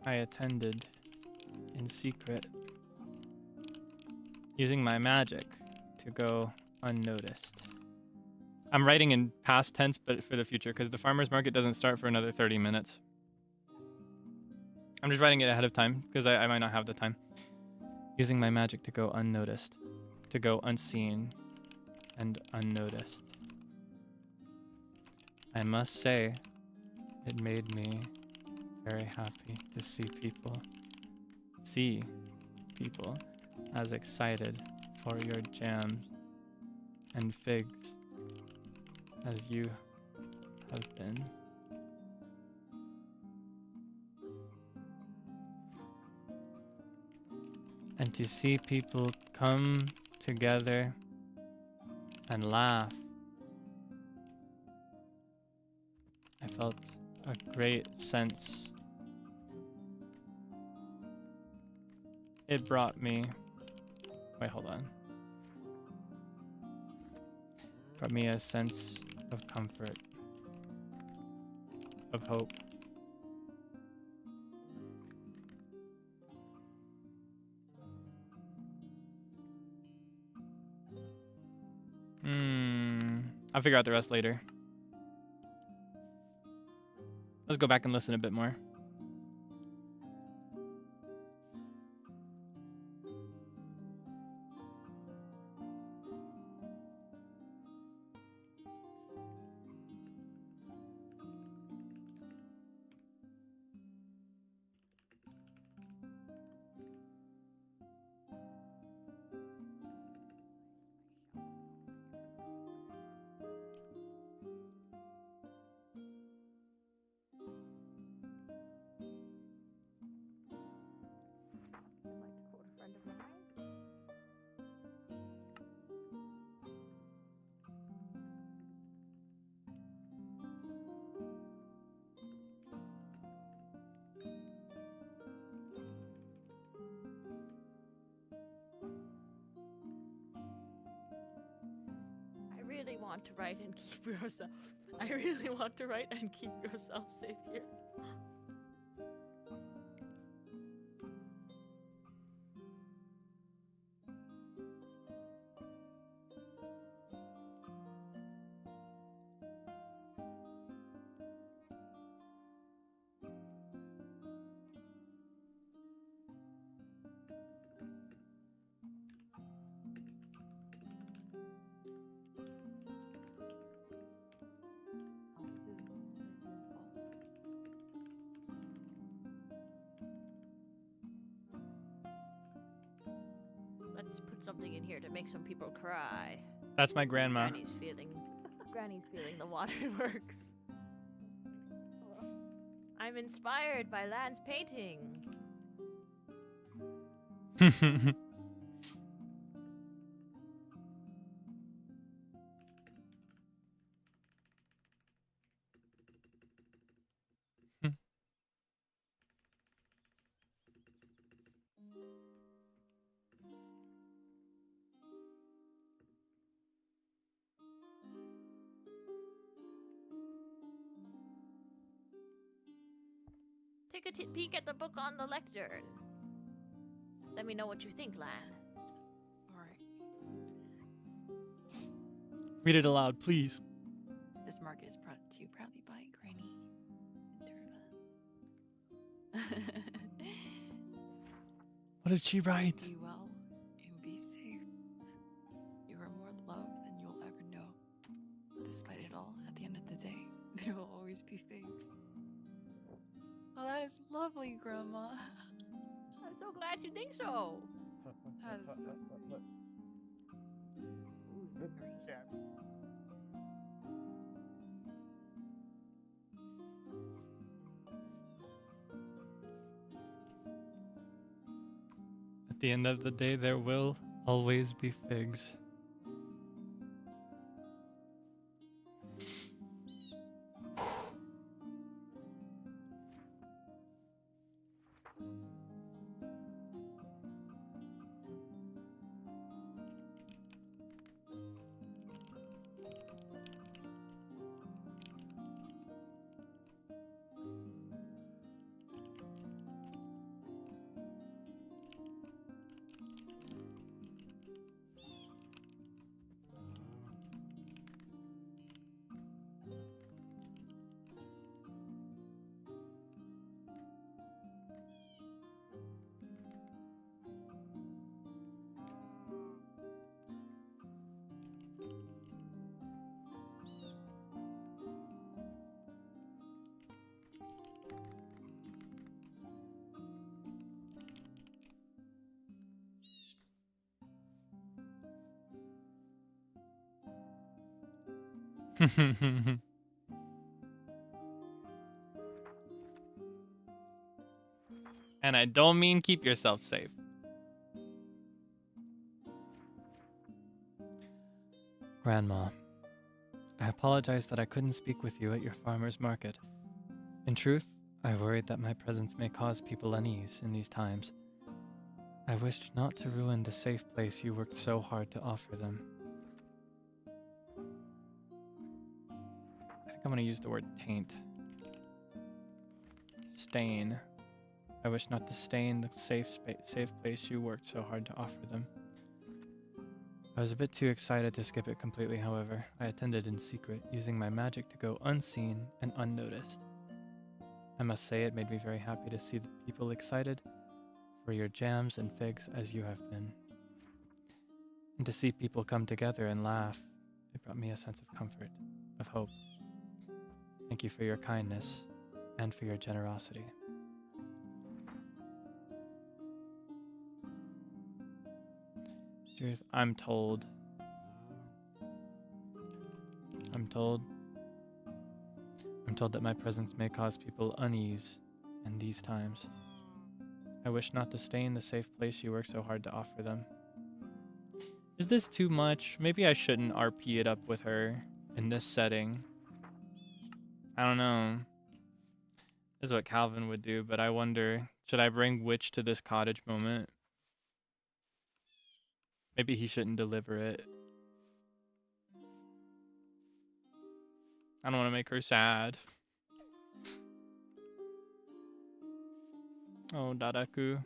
I attended in secret, using my magic to go unnoticed. I'm writing in past tense, but for the future, because the farmer's market doesn't start for another 30 minutes. I'm just writing it ahead of time, because I might not have the time. Using my magic to go unnoticed, to go unseen and unnoticed. I must say, it made me very happy to see people as excited for your jams and figs as you have been. And to see people come together and laugh. I felt a great sense. It brought me, wait, hold on. Brought me a sense of comfort, of hope. I'll figure out the rest later. Let's go back and listen a bit more. I really want to write and keep yourself. I really want to write and keep yourself safe here. Let's put something in here to make some people cry. That's my grandma. Granny's feeling the waterworks. I'm inspired by Lan's painting. Take a peek at the book on the lectern. Let me know what you think, Lan. Alright. Read it aloud, please. This market is brought to you proudly by Granny and Turva. What did she write? Be well and be safe. You are more loved than you'll ever know. Despite it all, at the end of the day, there will always be fates. Oh, that is lovely, Grandma. I'm so glad you think so. That is so sweet. At the end of the day, there will always be figs. And I don't mean keep yourself safe. Grandma, I apologize that I couldn't speak with you at your farmer's market. In truth, I worried that my presence may cause people unease in these times. I wished not to ruin the safe place you worked so hard to offer them. I think I'm gonna use the word taint. Stain. I wish not to stain the safe place you worked so hard to offer them. I was a bit too excited to skip it completely, however. I attended in secret, using my magic to go unseen and unnoticed. I must say it made me very happy to see the people excited for your jams and figs as you have been. And to see people come together and laugh, it brought me a sense of comfort, of hope. Thank you for your kindness and for your generosity. Truth, I'm told that my presence may cause people unease in these times. I wish not to stain the safe place you work so hard to offer them. Is this too much? Maybe I shouldn't RP it up with her in this setting. I don't know. This is what Calvin would do, but I wonder, should I bring Witch to this cottage moment? Maybe he shouldn't deliver it. I don't want to make her sad. Oh, Dadaku.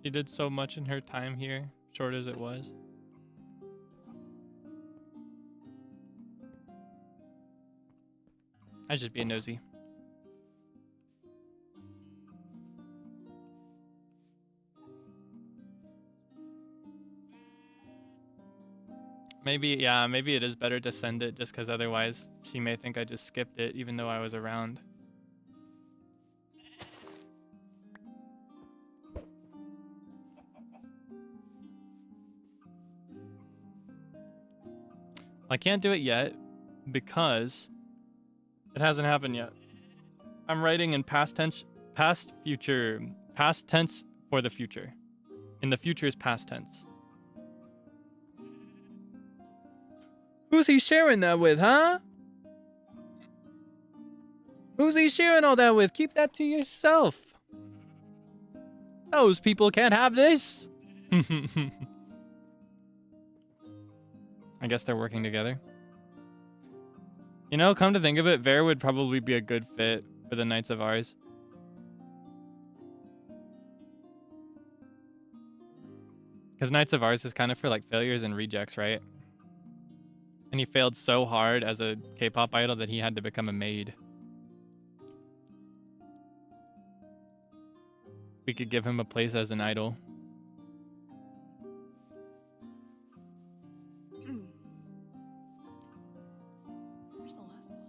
She did so much in her time here, short as it was. I should be a nosy. Maybe, yeah, maybe it is better to send it just because otherwise she may think I just skipped it even though I was around. I can't do it yet because it hasn't happened yet. I'm writing in past tense for the future. In the future is past tense. Who's he sharing that with, huh? Who's he sharing all that with? Keep that to yourself. Those people can't have this. I guess they're working together. You know, come to think of it, Vare would probably be a good fit for the Knights of Ours. Because Knights of Ours is kind of for like failures and rejects, right? And he failed so hard as a K-pop idol that he had to become a maid. We could give him a place as an idol. Where's the last one?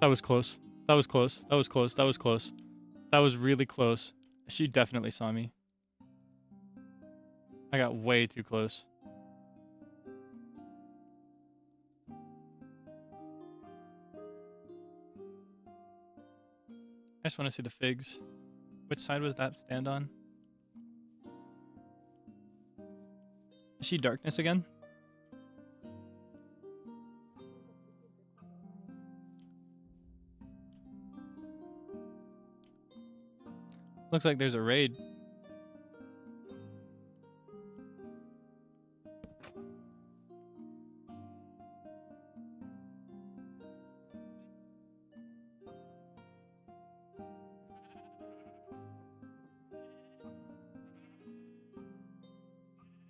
That was close. That was close. That was close. That was close. That was really close. She definitely saw me. I got way too close. I just want to see the figs. Which side was that stand on? Is she darkness again? Looks like there's a raid.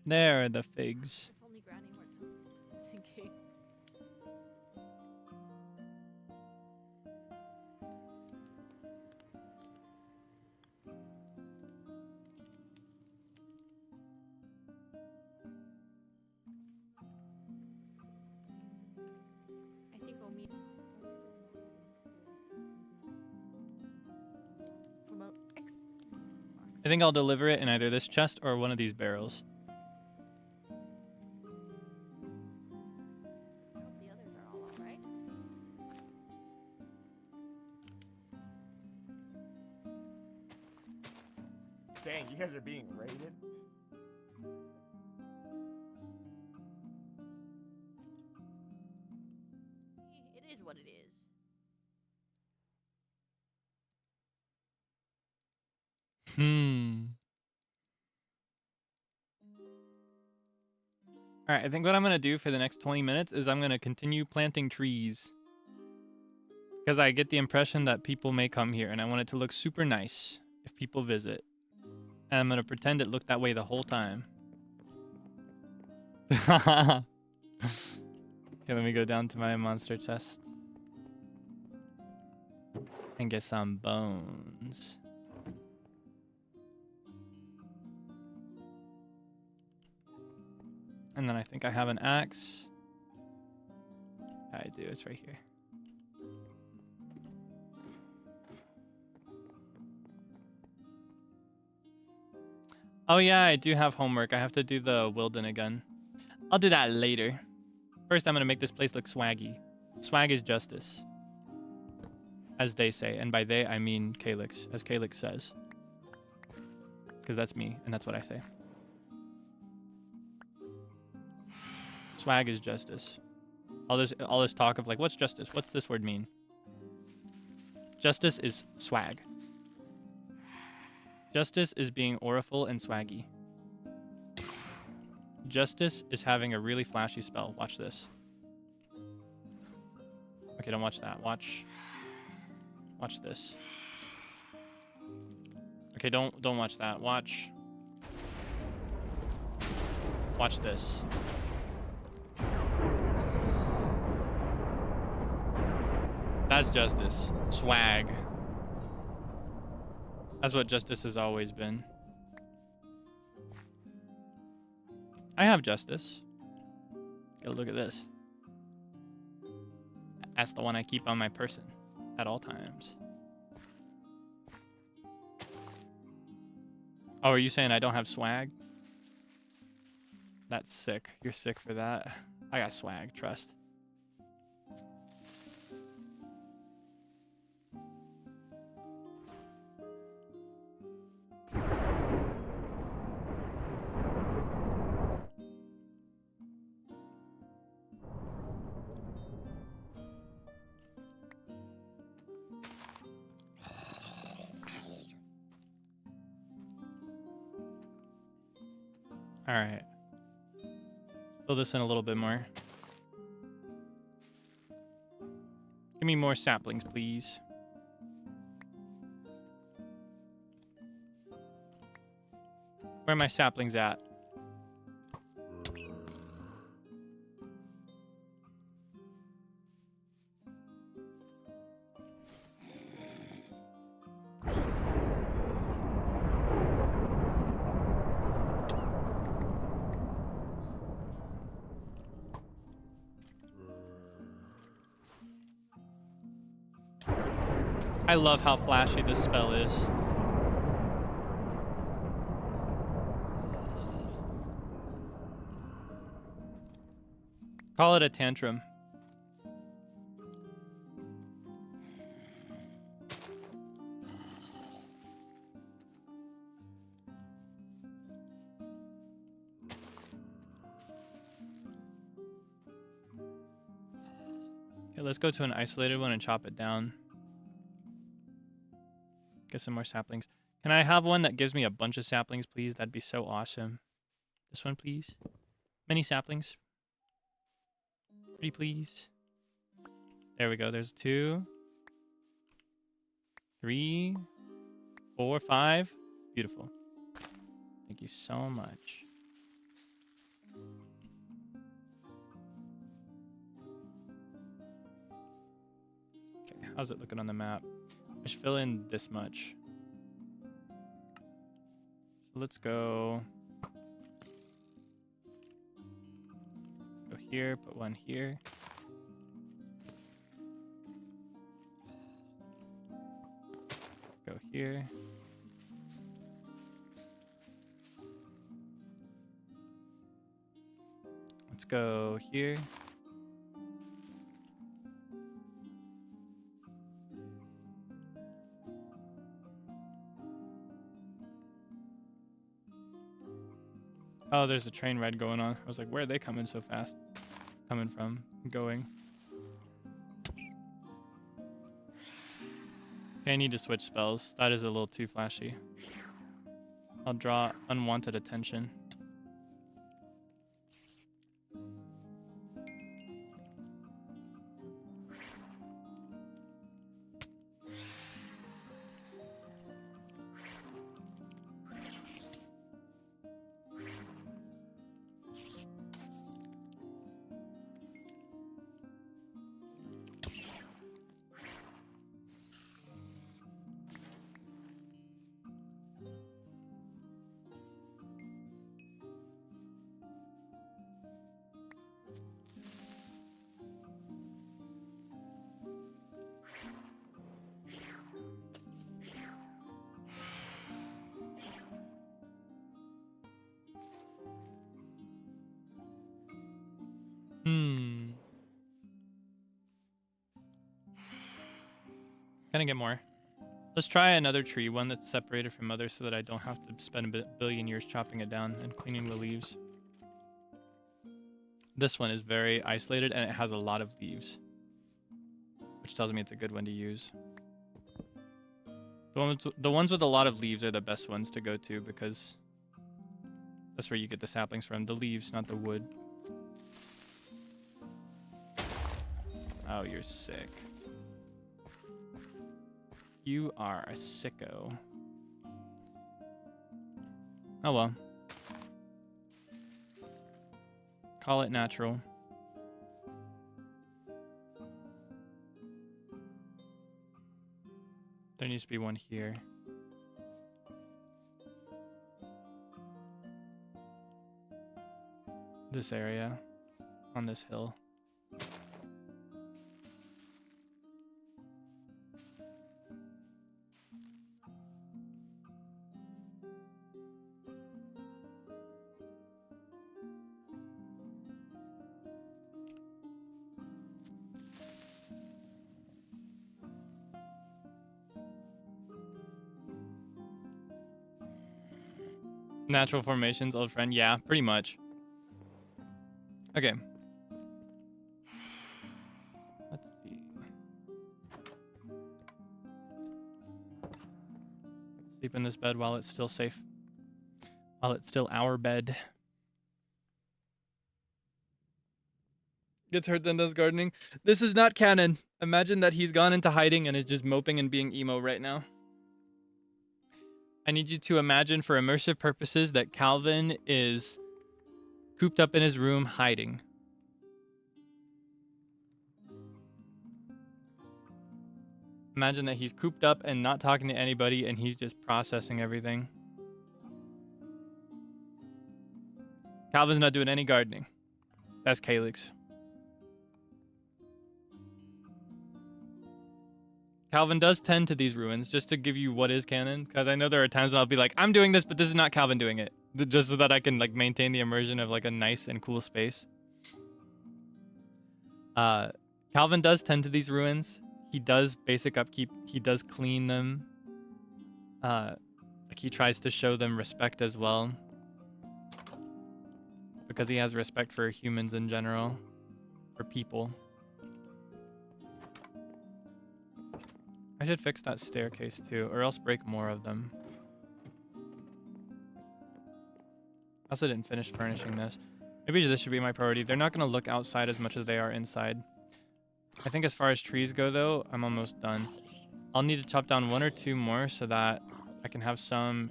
There are the figs. If only Granny weren't sinking. I think we'll meet from a I think I'll deliver it in either this chest or one of these barrels. I hope the others are all alright. Dang, you guys are being raided? It is what it is. Alright, I think what I'm going to do for the next 20 minutes is I'm going to continue planting trees. Because I get the impression that people may come here, and I want it to look super nice if people visit. And I'm going to pretend it looked that way the whole time. Okay, let me go down to my monster chest. And get some bones. And then I think I have an axe. I do, it's right here. Oh yeah, I do have homework. I have to do the Wilden again. I'll do that later. First, I'm gonna make this place look swaggy. Swag is justice. As they say, and by they, I mean Kaelix, as Kaelix says. Because that's me, and that's what I say. Swag is justice. All this talk of like, what's justice? What's this word mean? Justice is swag. Justice is being auriful and swaggy. Justice is having a really flashy spell. Watch this. Okay, don't watch that. Watch this. Okay, don't watch that. Watch this. That's justice. Swag. That's what justice has always been. I have justice. Go look at this. That's the one I keep on my person at all times. Oh, are you saying I don't have swag? That's sick. You're sick for that. I got swag, trust. All right. Fill this in a little bit more. Give me more saplings, please. Where are my saplings at? I love how flashy this spell is. Call it a tantrum. Okay, let's go to an isolated one and chop it down. Get some more saplings. Can I have one that gives me a bunch of saplings, please? That'd be so awesome. This one, please. Many saplings. Pretty please. There we go. There's 2, 3, 4, 5. Beautiful. Thank you so much. Okay, how's it looking on the map? I should fill in this much. So let's go here, put one here. Go here. Let's go here. Oh, there's a train ride going on. I was like, where are they coming so fast? Coming from, going. Okay, I need to switch spells. That is a little too flashy. I'll draw unwanted attention. Gonna get more. Let's try another tree, one that's separated from others so that I don't have to spend a billion years chopping it down and cleaning the leaves. This one is very isolated and it has a lot of leaves, which tells me it's a good one to use. The ones with a lot of leaves are the best ones to go to because that's where you get the saplings from. The leaves, not the wood. Oh, you're sick. You are a sicko. Oh well. Call it natural. There needs to be one here. This area. On this hill. Natural formations, old friend. Yeah, pretty much. Okay. Let's see. Sleep in this bed while it's still safe. While it's still our bed. Gets hurt then does gardening. This is not canon. Imagine that he's gone into hiding and is just moping and being emo right now. I need you to imagine for immersive purposes that Calvin is cooped up in his room hiding. Imagine that he's cooped up and not talking to anybody and he's just processing everything. Calvin's not doing any gardening. That's Kaelix. Calvin does tend to these ruins, just to give you what is canon, because I know there are times when I'll be like, I'm doing this, but this is not Calvin doing it. Just so that I can like maintain the immersion of like a nice and cool space. Calvin does tend to these ruins. He does basic upkeep. He does clean them. Like he tries to show them respect as well. Because he has respect for humans in general. For people. I should fix that staircase too, or else break more of them. I also didn't finish furnishing this. Maybe this should be my priority. They're not going to look outside as much as they are inside. I think as far as trees go though, I'm almost done. I'll need to chop down 1 or 2 more so that I can have some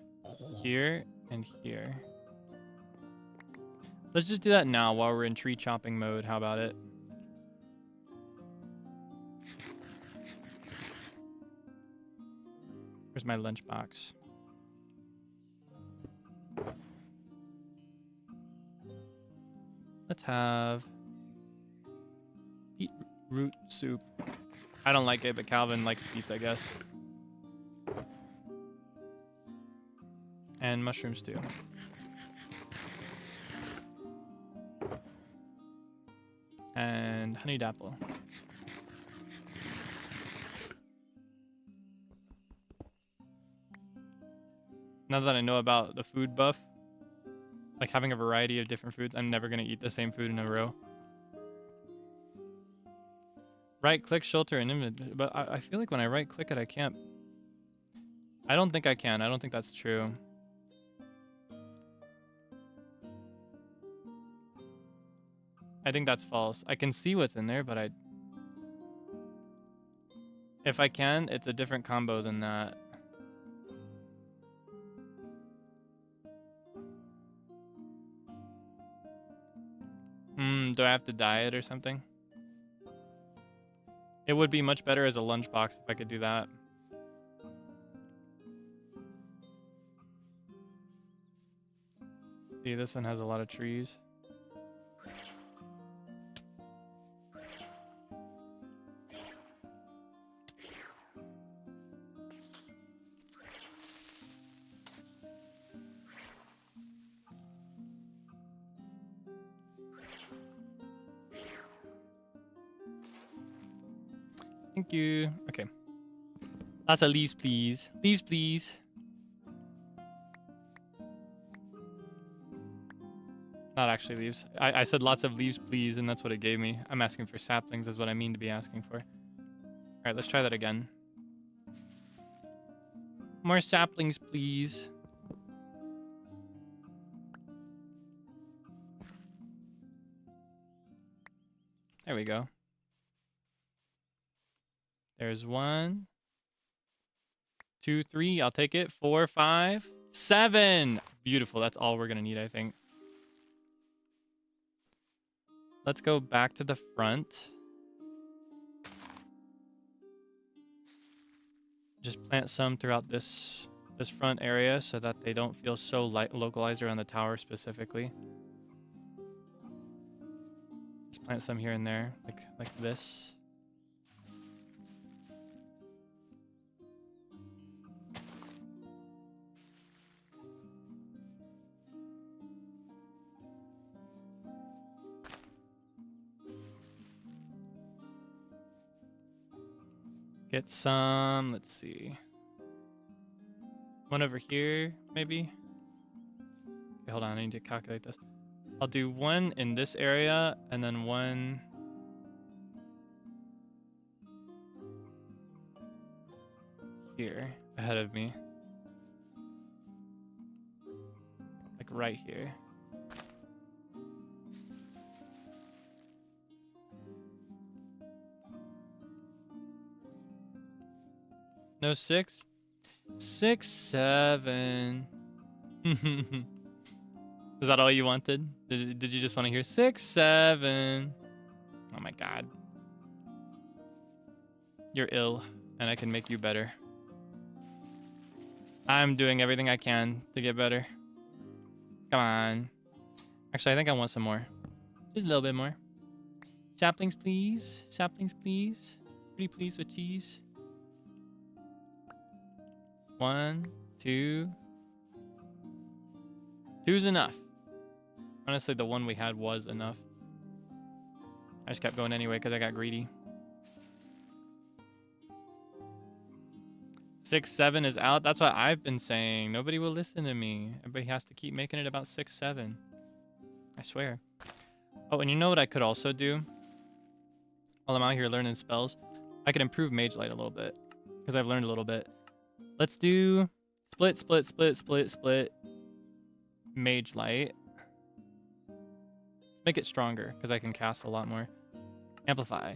here and here. Let's just do that now while we're in tree chopping mode. How about it? Where's my lunchbox? Let's have beetroot soup. I don't like it, but Calvin likes beets, I guess. And mushrooms too. And honeyed apple. Now that I know about the food buff, like having a variety of different foods, I'm never going to eat the same food in a row. Right click, shelter, and image. But I feel like when I right click it, I can't. I don't think I can. I don't think that's true. I think that's false. I can see what's in there, but if I can, it's a different combo than that. Do I have to diet or something? It would be much better as a lunchbox if I could do that. See, this one has a lot of trees. Thank you. Okay. Lots of leaves, please. Leaves, please. Not actually leaves. I said lots of leaves, please, and that's what it gave me. I'm asking for saplings is what I mean to be asking for. All right, let's try that again. More saplings, please. There we go. There's 1, 2, 3. I'll take it. 4, 5, 7. Beautiful. That's all we're going to need, I think. Let's go back to the front. Just plant some throughout this front area so that they don't feel so localized around the tower specifically. Just plant some here and there, like this. Get some, let's see. 1 over here, maybe? Okay, hold on, I need to calculate this. I'll do 1 in this area, and then 1... here, ahead of me. Like right here. No 6? 6, 7. Is that all you wanted? Did you just want to hear 6, 7? Oh my god. You're ill, and I can make you better. I'm doing everything I can to get better. Come on. Actually, I think I want some more. Just a little bit more. Saplings, please. Saplings, please. Pretty please with cheese. 1, 2. 2's enough. Honestly, the one we had was enough. I just kept going anyway because I got greedy. 6-7 is out. That's what I've been saying. Nobody will listen to me. Everybody has to keep making it about 6-7. I swear. Oh, and you know what I could also do? While I'm out here learning spells, I could improve Mage Light a little bit. Because I've learned a little bit. Let's do split, split, split, split, split. Mage Light. Make it stronger, because I can cast a lot more. Amplify.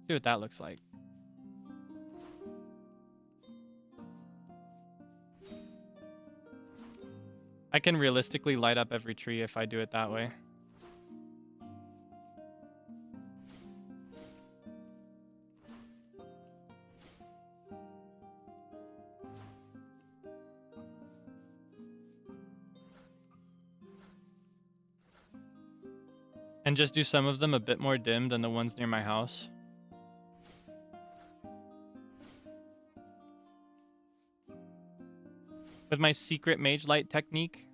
See what that looks like. I can realistically light up every tree if I do it that way. And just do some of them a bit more dim than the ones near my house. With my secret mage light technique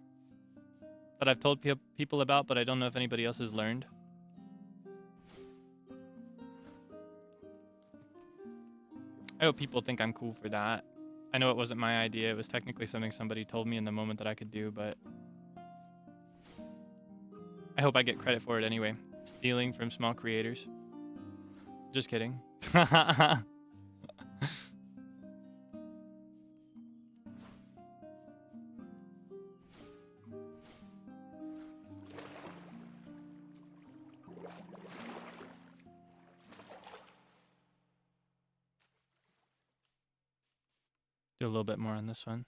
that I've told people about, but I don't know if anybody else has learned. I hope people think I'm cool for that. I know it wasn't my idea. It was technically something somebody told me in the moment that I could do, but I hope I get credit for it anyway. Stealing from small creators. Just kidding. Do a little bit more on this one.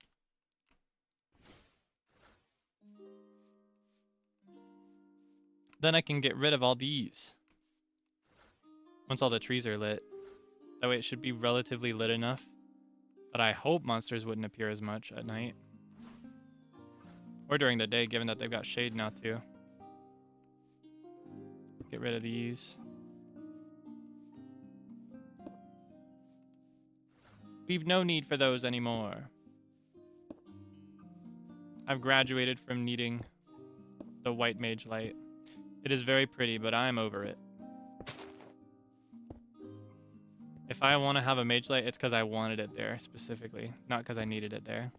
Then I can get rid of all these. Once all the trees are lit. That way it should be relatively lit enough that I hope monsters wouldn't appear as much at night. Or during the day, given that they've got shade now too. Get rid of these. We've no need for those anymore. I've graduated from needing the white mage light. It is very pretty, but I'm over it. If I want to have a mage light, it's because I wanted it there specifically, not because I needed it there.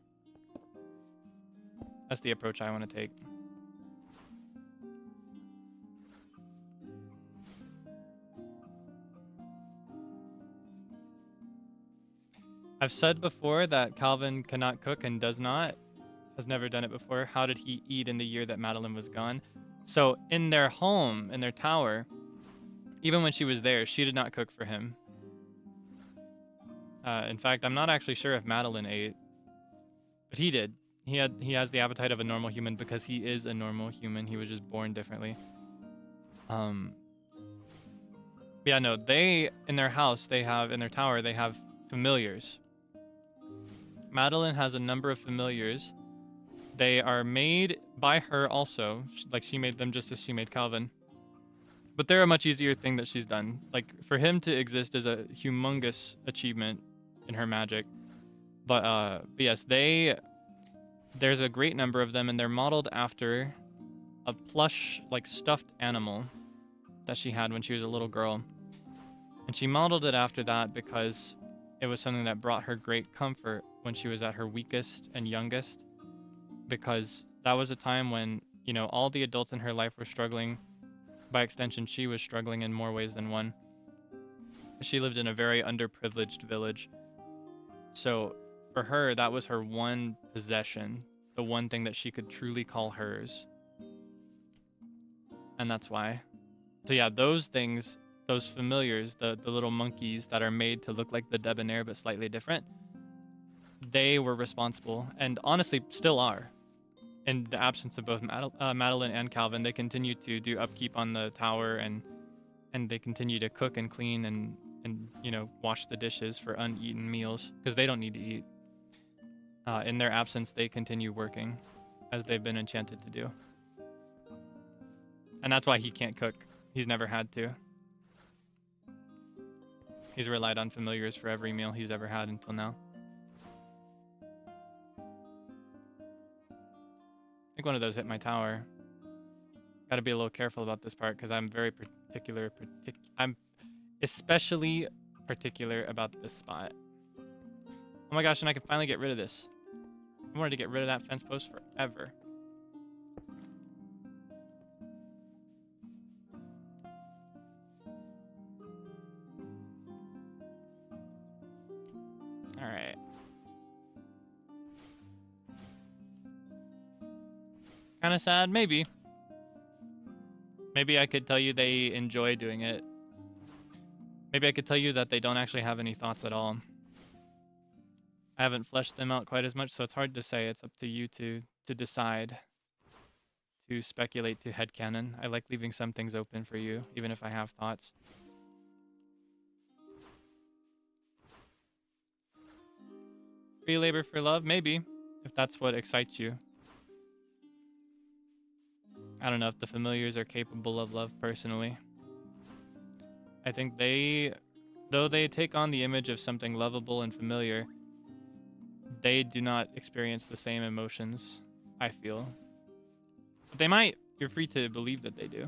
That's the approach I want to take. I've said before that Calvin cannot cook and does not. Has never done it before. How did he eat in the year that Madeline was gone? So in their home, in their tower, even when she was there, she did not cook for him. In fact, I'm not actually sure if Madeline ate, but he did. He has the appetite of a normal human because he is a normal human. He was just born differently. Yeah, no, they, in their house, they have, in their tower, they have familiars. Madeline has a number of familiars. They are made by her also. Like, she made them just as she made Calvin. But they're a much easier thing that she's done. Like, for him to exist is a humongous achievement in her magic. But yes, there's a great number of them, and they're modeled after a plush, like, stuffed animal that she had when she was a little girl. And she modeled it after that because it was something that brought her great comfort when she was at her weakest and youngest, because that was a time when, you know, all the adults in her life were struggling. By extension, she was struggling in more ways than one. She lived in a very underprivileged village. So for her, that was her one possession, the one thing that she could truly call hers. And that's why. So yeah, those things, those familiars, the little monkeys that are made to look like the Debonair but slightly different, they were responsible, and honestly still are. In the absence of both Madeline and Calvin, they continue to do upkeep on the tower, and they continue to cook and clean and you know, wash the dishes for uneaten meals, because they don't need to eat. In their absence, they continue working as they've been enchanted to do. And that's why he can't cook. He's never had to. He's relied on familiars for every meal he's ever had until now. I think one of those hit my tower. Gotta be a little careful about this part because I'm very particular. I'm especially particular about this spot. Oh my gosh, and I can finally get rid of this. I wanted to get rid of that fence post forever. All right. Kind of sad, maybe. Maybe I could tell you they enjoy doing it. Maybe I could tell you that they don't actually have any thoughts at all. I haven't fleshed them out quite as much, so it's hard to say. It's up to you to decide, to speculate, to headcanon. I like leaving some things open for you, even if I have thoughts. Free labor for love? Maybe, if that's what excites you. I don't know if the familiars are capable of love personally. I think though they take on the image of something lovable and familiar, they do not experience the same emotions, I feel. But they might. You're free to believe that they do.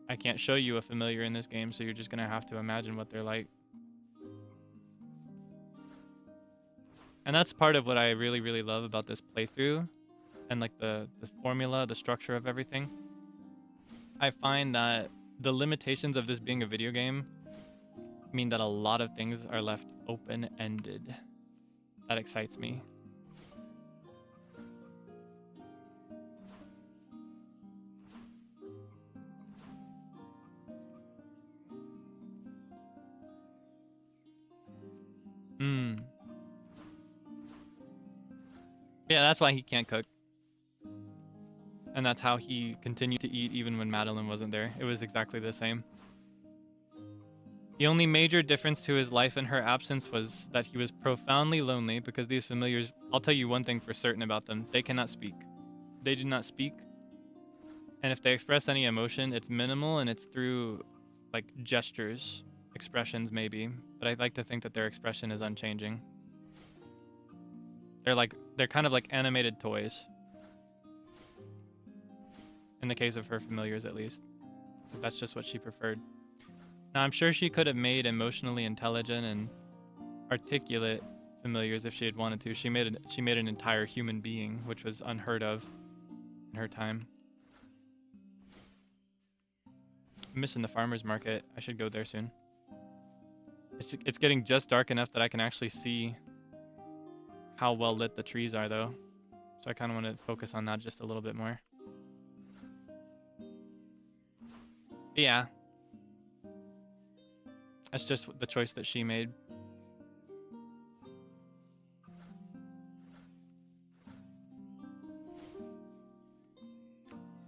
I can't show you a familiar in this game, so you're just gonna have to imagine what they're like. And that's part of what I really, really love about this playthrough and like the formula, the structure of everything. I find that the limitations of this being a video game mean that a lot of things are left open-ended. That excites me. Yeah, that's why he can't cook. And that's how he continued to eat even when Madeline wasn't there. It was exactly the same. The only major difference to his life in her absence was that he was profoundly lonely because these familiars, I'll tell you one thing for certain about them, they cannot speak. They do not speak. And if they express any emotion, it's minimal and it's through like gestures, expressions maybe. But I'd like to think that their expression is unchanging. They're kind of like animated toys. In the case of her familiars, at least. Because that's just what she preferred. Now, I'm sure she could have made emotionally intelligent and articulate familiars if she had wanted to. She made an entire human being, which was unheard of in her time. I'm missing the farmer's market. I should go there soon. It's getting just dark enough that I can actually see how well lit the trees are, though. So I kind of want to focus on that just a little bit more. Yeah. That's just the choice that she made.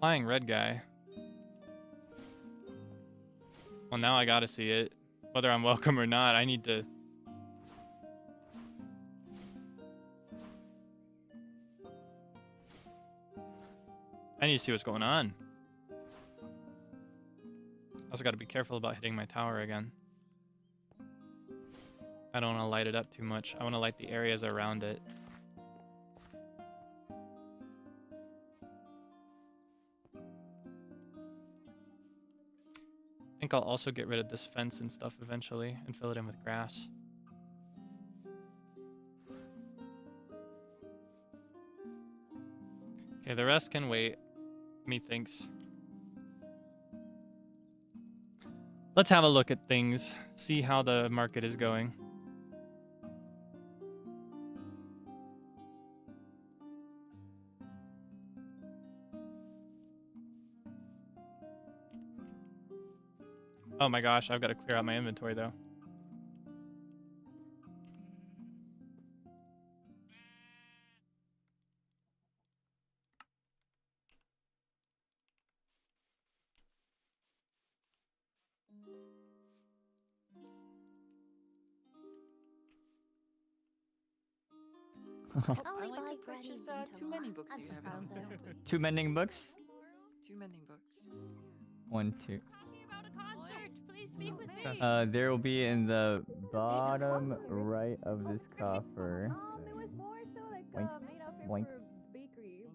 Flying red guy. Well, now I gotta see it. Whether I'm welcome or not, I need to... I need to see what's going on. Also gotta be careful about hitting my tower again. I don't want to light it up too much. I want to light the areas around it. I think I'll also get rid of this fence and stuff eventually and fill it in with grass. Okay, the rest can wait, methinks. Let's have a look at things, see how the market is going. Oh my gosh, I've got to clear out my inventory though. I like to purchase two mending books you have on sale, please. Two mending books? Two mending books. 1, 2. Please speak with me. There will be in the bottom right of this coffer. It was more so like Boink, made up boink. for bakery.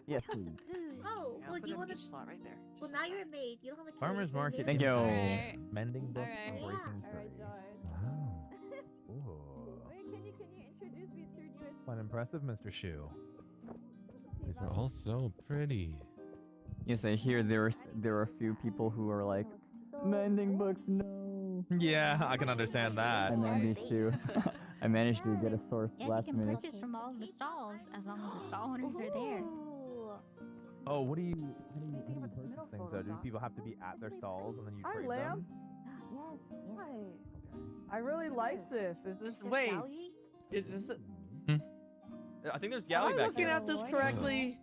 Yes, please. Oh, I'll well, put you an want each slot right there. Well, now you're a maid. You don't have a choice. Farmer's You're a market. maid. Thank you. Alright. Mending book. Alright. Breaking Alright, free. Joy. Wow. Ooh. Wait, can you introduce me to your newest? Quite impressive, Mr. Shoe. These are all so pretty. Yes, I hear there are a few people who are like, mending books, no. Yeah, I can understand that. I managed to, I managed to get a source Yes, you last can minute. purchase from all of the stalls as long as the stall owners are there. Oh, how do you purchase things though? Do people have to be at their stalls and then you trade them? I really like this. Is this wait? Is this it? I think there's Am I looking at this correctly?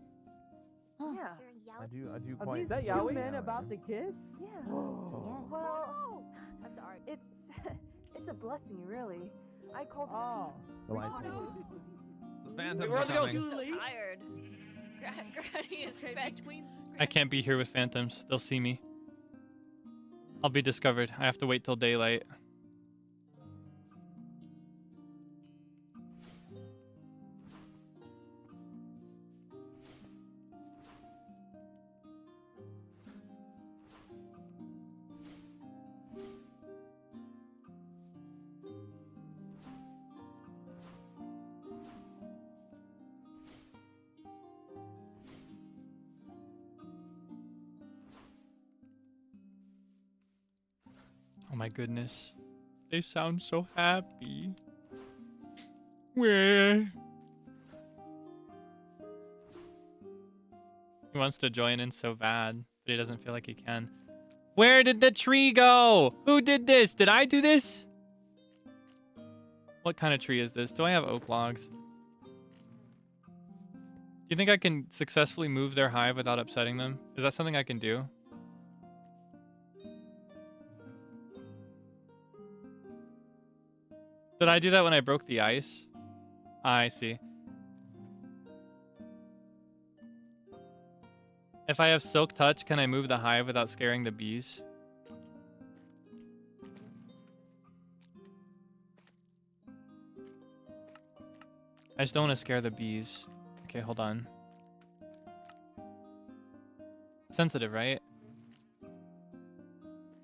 Yeah. I do Are quite. these two men about to kiss? Yeah. Whoa. Well, I'm sorry. It's a blessing, really. I called. Oh. The Phantoms are coming. Tired. Granny is fed. I can't be here with phantoms. They'll see me. I'll be discovered. I have to wait till daylight. Oh my goodness. They sound so happy. Where? He wants to join in so bad, but he doesn't feel like he can. Where did the tree go? Who did this? Did I do this? What kind of tree is this? Do I have oak logs? Do you think I can successfully move their hive without upsetting them? Is that something I can do? Did I do that when I broke the ice? I see. If I have silk touch, can I move the hive without scaring the bees? I just don't want to scare the bees. Okay, hold on. Sensitive, right?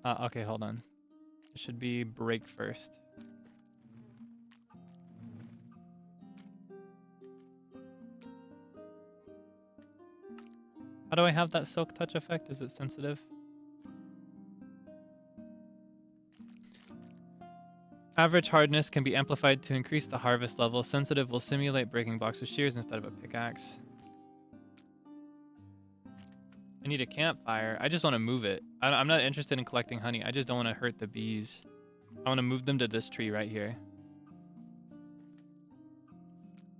Okay, hold on. It should be break first. How do I have that silk touch effect? Is it sensitive? Average hardness can be amplified to increase the harvest level. Sensitive will simulate breaking blocks with shears instead of a pickaxe. I need a campfire. I just want to move it. I'm not interested in collecting honey. I just don't want to hurt the bees. I want to move them to this tree right here.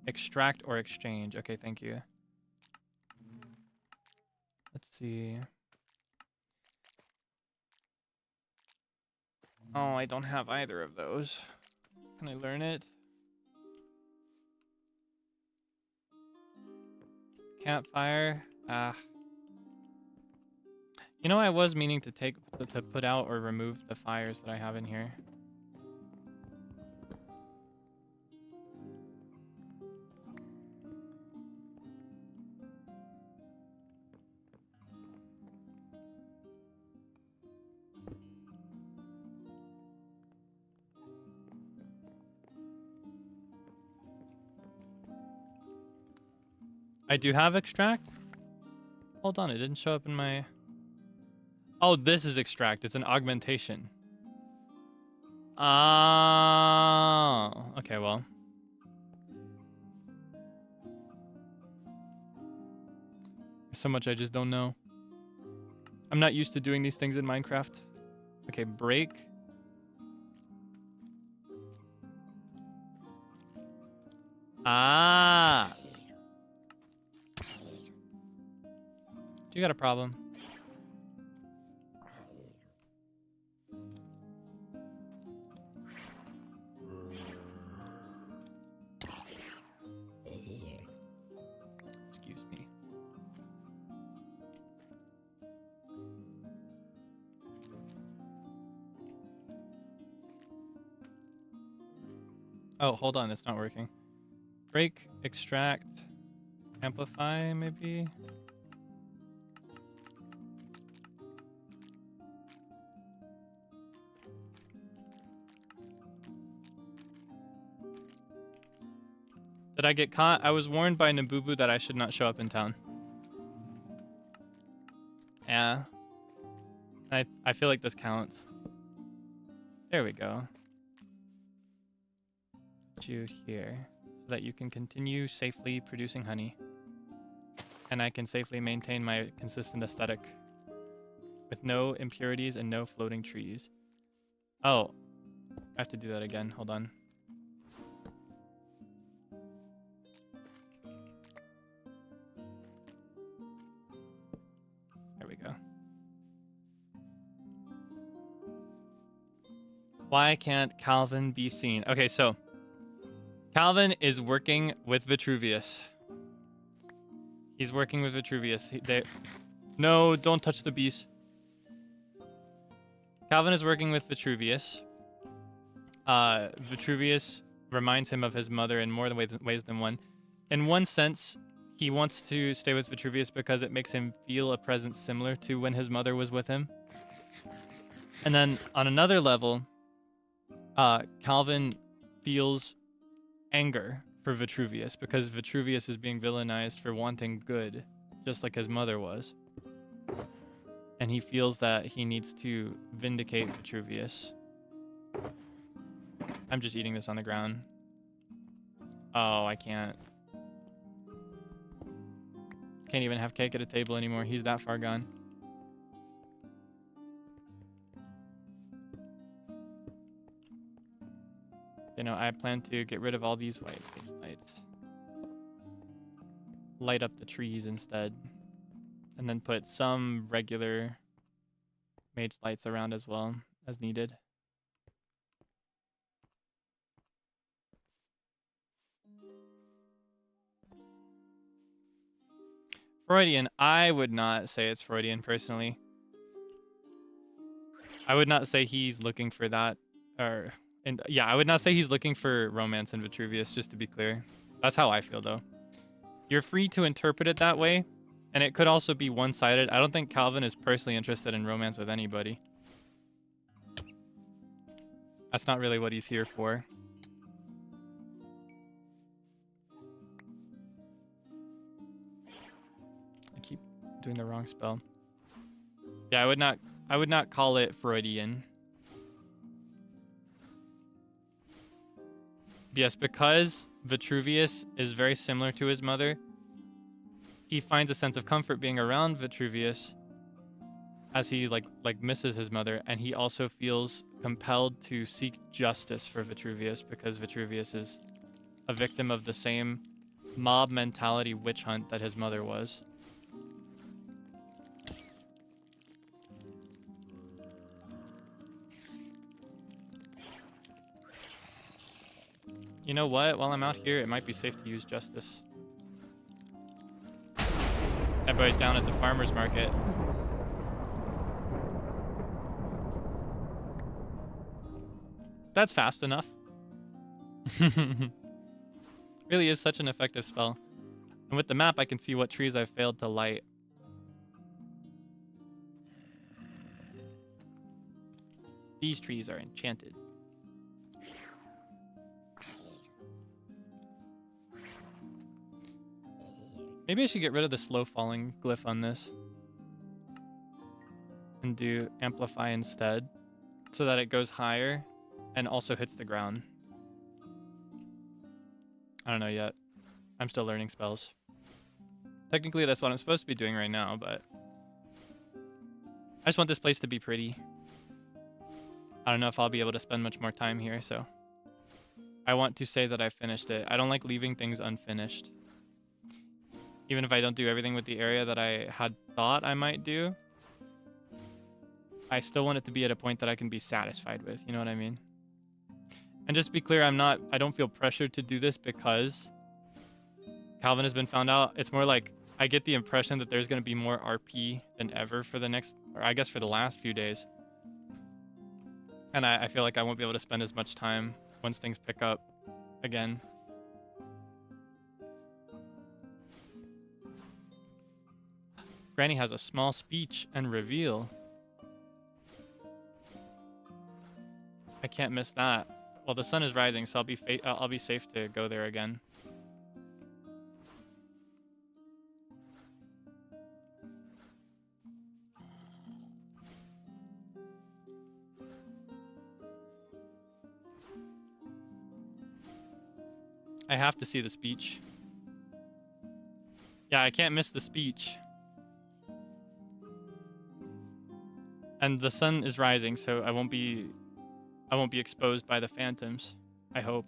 Extract or exchange. Okay, thank you. Let's see. Oh, I don't have either of those. Can I learn it? Campfire. Ah. You know, I was meaning to put out or remove the fires that I have in here. I do have extract. Hold on, it didn't show up in my... Oh, this is extract. It's an augmentation. Oh, okay, well. There's so much I just don't know. I'm not used to doing these things in Minecraft. Okay, break. Ah. You got a problem. Excuse me. Oh, hold on, it's not working. Break, extract. Amplify, maybe? Did I get caught? I was warned by Nabubu that I should not show up in town. Yeah. I feel like this counts. There we go. Put you here so that you can continue safely producing honey. And I can safely maintain my consistent aesthetic with no impurities and no floating trees. Oh, I have to do that again. Hold on. There we go. Why can't Calvin be seen? Okay, so Calvin is working with Vitruvius. He's working with Vitruvius. No, don't touch the bees. Calvin is working with Vitruvius. Vitruvius reminds him of his mother in more ways than one. In one sense, he wants to stay with Vitruvius because it makes him feel a presence similar to when his mother was with him. And then on another level, Calvin feels anger for Vitruvius because Vitruvius is being villainized for wanting good, just like his mother was. And he feels that he needs to vindicate Vitruvius. I'm just eating this on the ground. Oh, I can't. Can't even have cake at a table anymore. He's that far gone. You know, I plan to get rid of all these white page lights. Light up the trees instead. And then put some regular mage lights around as well, as needed. Freudian. I would not say it's Freudian, personally. I would not say he's looking for that, or... And yeah, I would not say he's looking for romance in Vitruvius, just to be clear. That's how I feel, though. You're free to interpret it that way, and it could also be one-sided. I don't think Calvin is personally interested in romance with anybody. That's not really what he's here for. I keep doing the wrong spell. Yeah, I would not call it Freudian. Yes, because Vitruvius is very similar to his mother, he finds a sense of comfort being around Vitruvius as he like misses his mother, and he also feels compelled to seek justice for Vitruvius because Vitruvius is a victim of the same mob mentality witch hunt that his mother was. You know what? While I'm out here, it might be safe to use justice. Everybody's down at the farmer's market. That's fast enough. Really is such an effective spell. And with the map, I can see what trees I've failed to light. These trees are enchanted. Maybe I should get rid of the slow falling glyph on this and do amplify instead so that it goes higher and also hits the ground. I don't know yet. I'm still learning spells. Technically, that's what I'm supposed to be doing right now, but I just want this place to be pretty. I don't know if I'll be able to spend much more time here, so I want to say that I finished it. I don't like leaving things unfinished. Even if I don't do everything with the area that I had thought I might do, I still want it to be at a point that I can be satisfied with, you know what I mean? And just to be clear, I don't feel pressured to do this because Calvin has been found out. It's more like I get the impression that there's going to be more RP than ever for the next, or I guess for the last few days. And I feel like I won't be able to spend as much time once things pick up again. Granny has a small speech and reveal. I can't miss that. Well, the sun is rising, so I'll be safe to go there again. I have to see the speech. Yeah, I can't miss the speech. And the sun is rising, so I won't be exposed by the phantoms. I hope.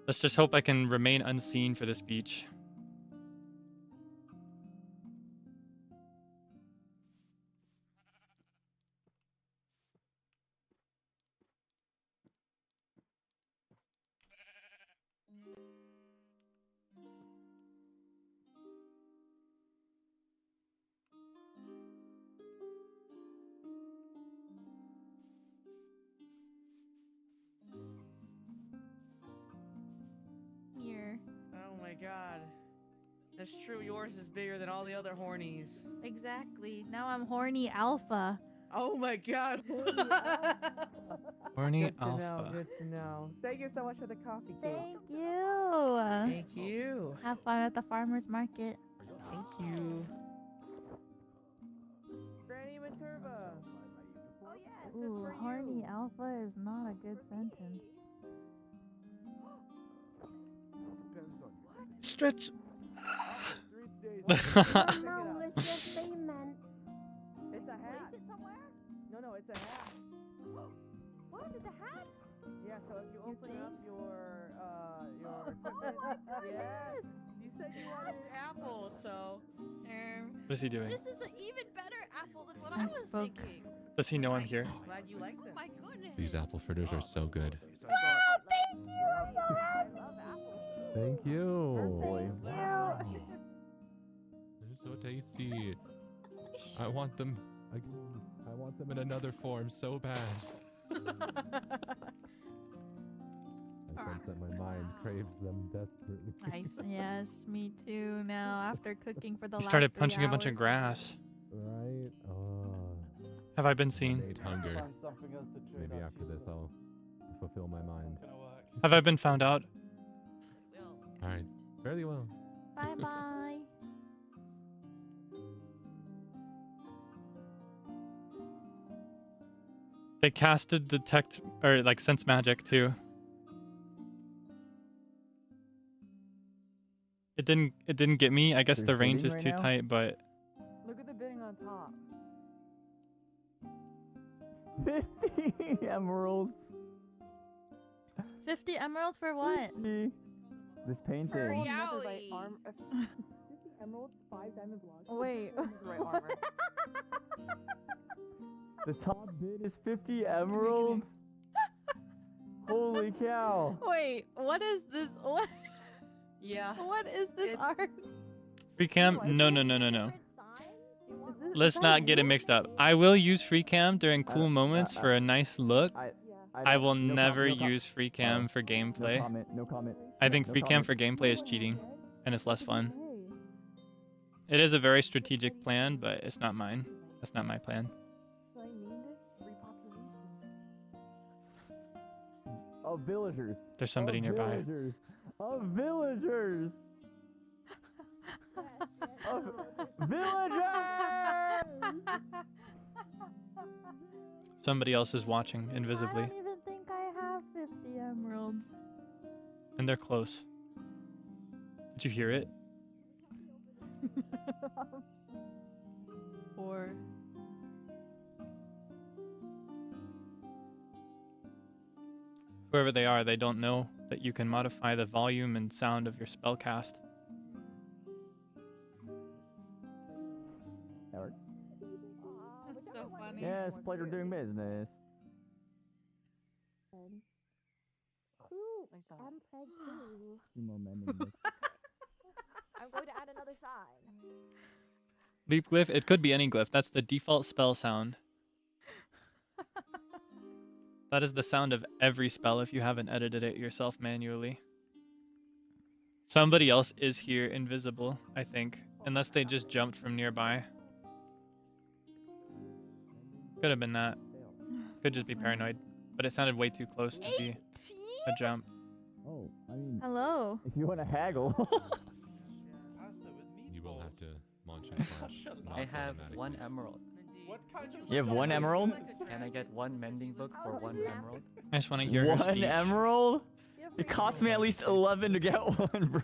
Let's just hope I can remain unseen for the speech. Here. Oh my god. That's true, yours is bigger than all the other hornies. Exactly. Now I'm horny alpha. Oh my god. Horny Good to know, alpha. good to know. Thank you so much for the coffee cake. Thank you. Thank you. Have fun at the farmer's market. Thank you. Granny Maturba. Oh yes, Ooh, horny alpha is not a good sentence. Stretch. No, it's just they meant. It's a hat. Is it somewhere? No, it's a hat. What is a hat? Yeah, so if you open up your Oh equipment, my god, yes, you said you wanted an apple, so What is he doing? This is an even better apple than what I I was spoke. thinking. Does he know I'm here? glad you like Oh them. my goodness. These apple fritters are so good. Thank you. Thank you. Thank Wow. They're so tasty. I want them again. I want them in another form so bad. I sense that my mind craves them desperately. Nice. Yes, me too. Now after cooking for the He last started 3 punching a bunch of hours. grass. Right? Oh. Have I been seen? Innate hunger. Find something else to trade Maybe off after you this for. I'll fulfill my mind. Gonna work. Have I been found out? Alright. Fairly well. Bye bye. They casted detect or like sense magic too. It didn't get me. I guess They're the range bidding is right too now? tight, but Look at the bidding on top. 50 emeralds. 50 emeralds for what? 50. This painting. Yowie. 50 emeralds, 5 diamond blocks. Wait. Right armor. The top bid is 50 emeralds. Holy cow. Wait, what is this? What? Yeah. What is this art? free cam? No. Let's not get it mixed up. I will use free cam during cool moments for a nice look. I will never use free cam for gameplay. No comment. No comment. I think No free cam comment. for gameplay is cheating, and it's less fun. It is a very strategic plan, but it's not mine. That's not my plan. So I named it repopulation. Of villagers. There's somebody Of nearby. Villagers. Of villagers. Of villagers. Somebody else is watching invisibly, I don't even think I have 50 emeralds. and they're close. Did you hear it? Or Whoever they are, they don't know that you can modify the volume and sound of your spellcast. Howard. that's so funny. Yes, pleasure doing business. Who? I'm Peg too. Two more mending books. I'm going to add another sign. Leap glyph, it could be any glyph. That's the default spell sound. That is the sound of every spell if you haven't edited it yourself manually. Somebody else is here invisible, I think. Unless they just jumped from nearby. Could have been that. Could just be paranoid. But it sounded way too close to be a jump. Oh, I mean. Hello. If you want to haggle. You will have to launch and punch. I have 1 emerald. What kind of You have 1 emerald? Can I get 1 mending book for 1 emerald? I just want to hear her 1 speech. emerald? It cost me at least 11 to get 1, bro.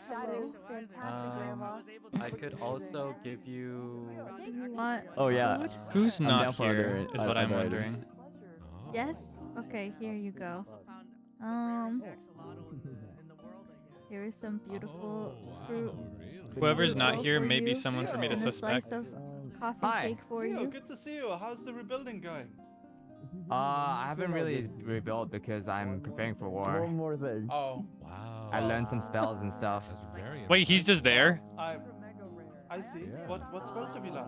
That is fantastic, Grandma. I could also give you. Want Oh yeah. food? Who's I'm not down for here other- is what I'm other wondering. items. Yes? Okay, here you go. Here is some beautiful fruit. Whoever's not fruit here for may be you, someone for me to and a suspect. slice of coffee Hi. cake for Yo, you. good to see you. How's the rebuilding going? I haven't really rebuilt because I'm preparing for war. One more thing. Oh, Wow. I learned some spells and stuff. That's very Wait, he's just there? I see. What spells have you learned?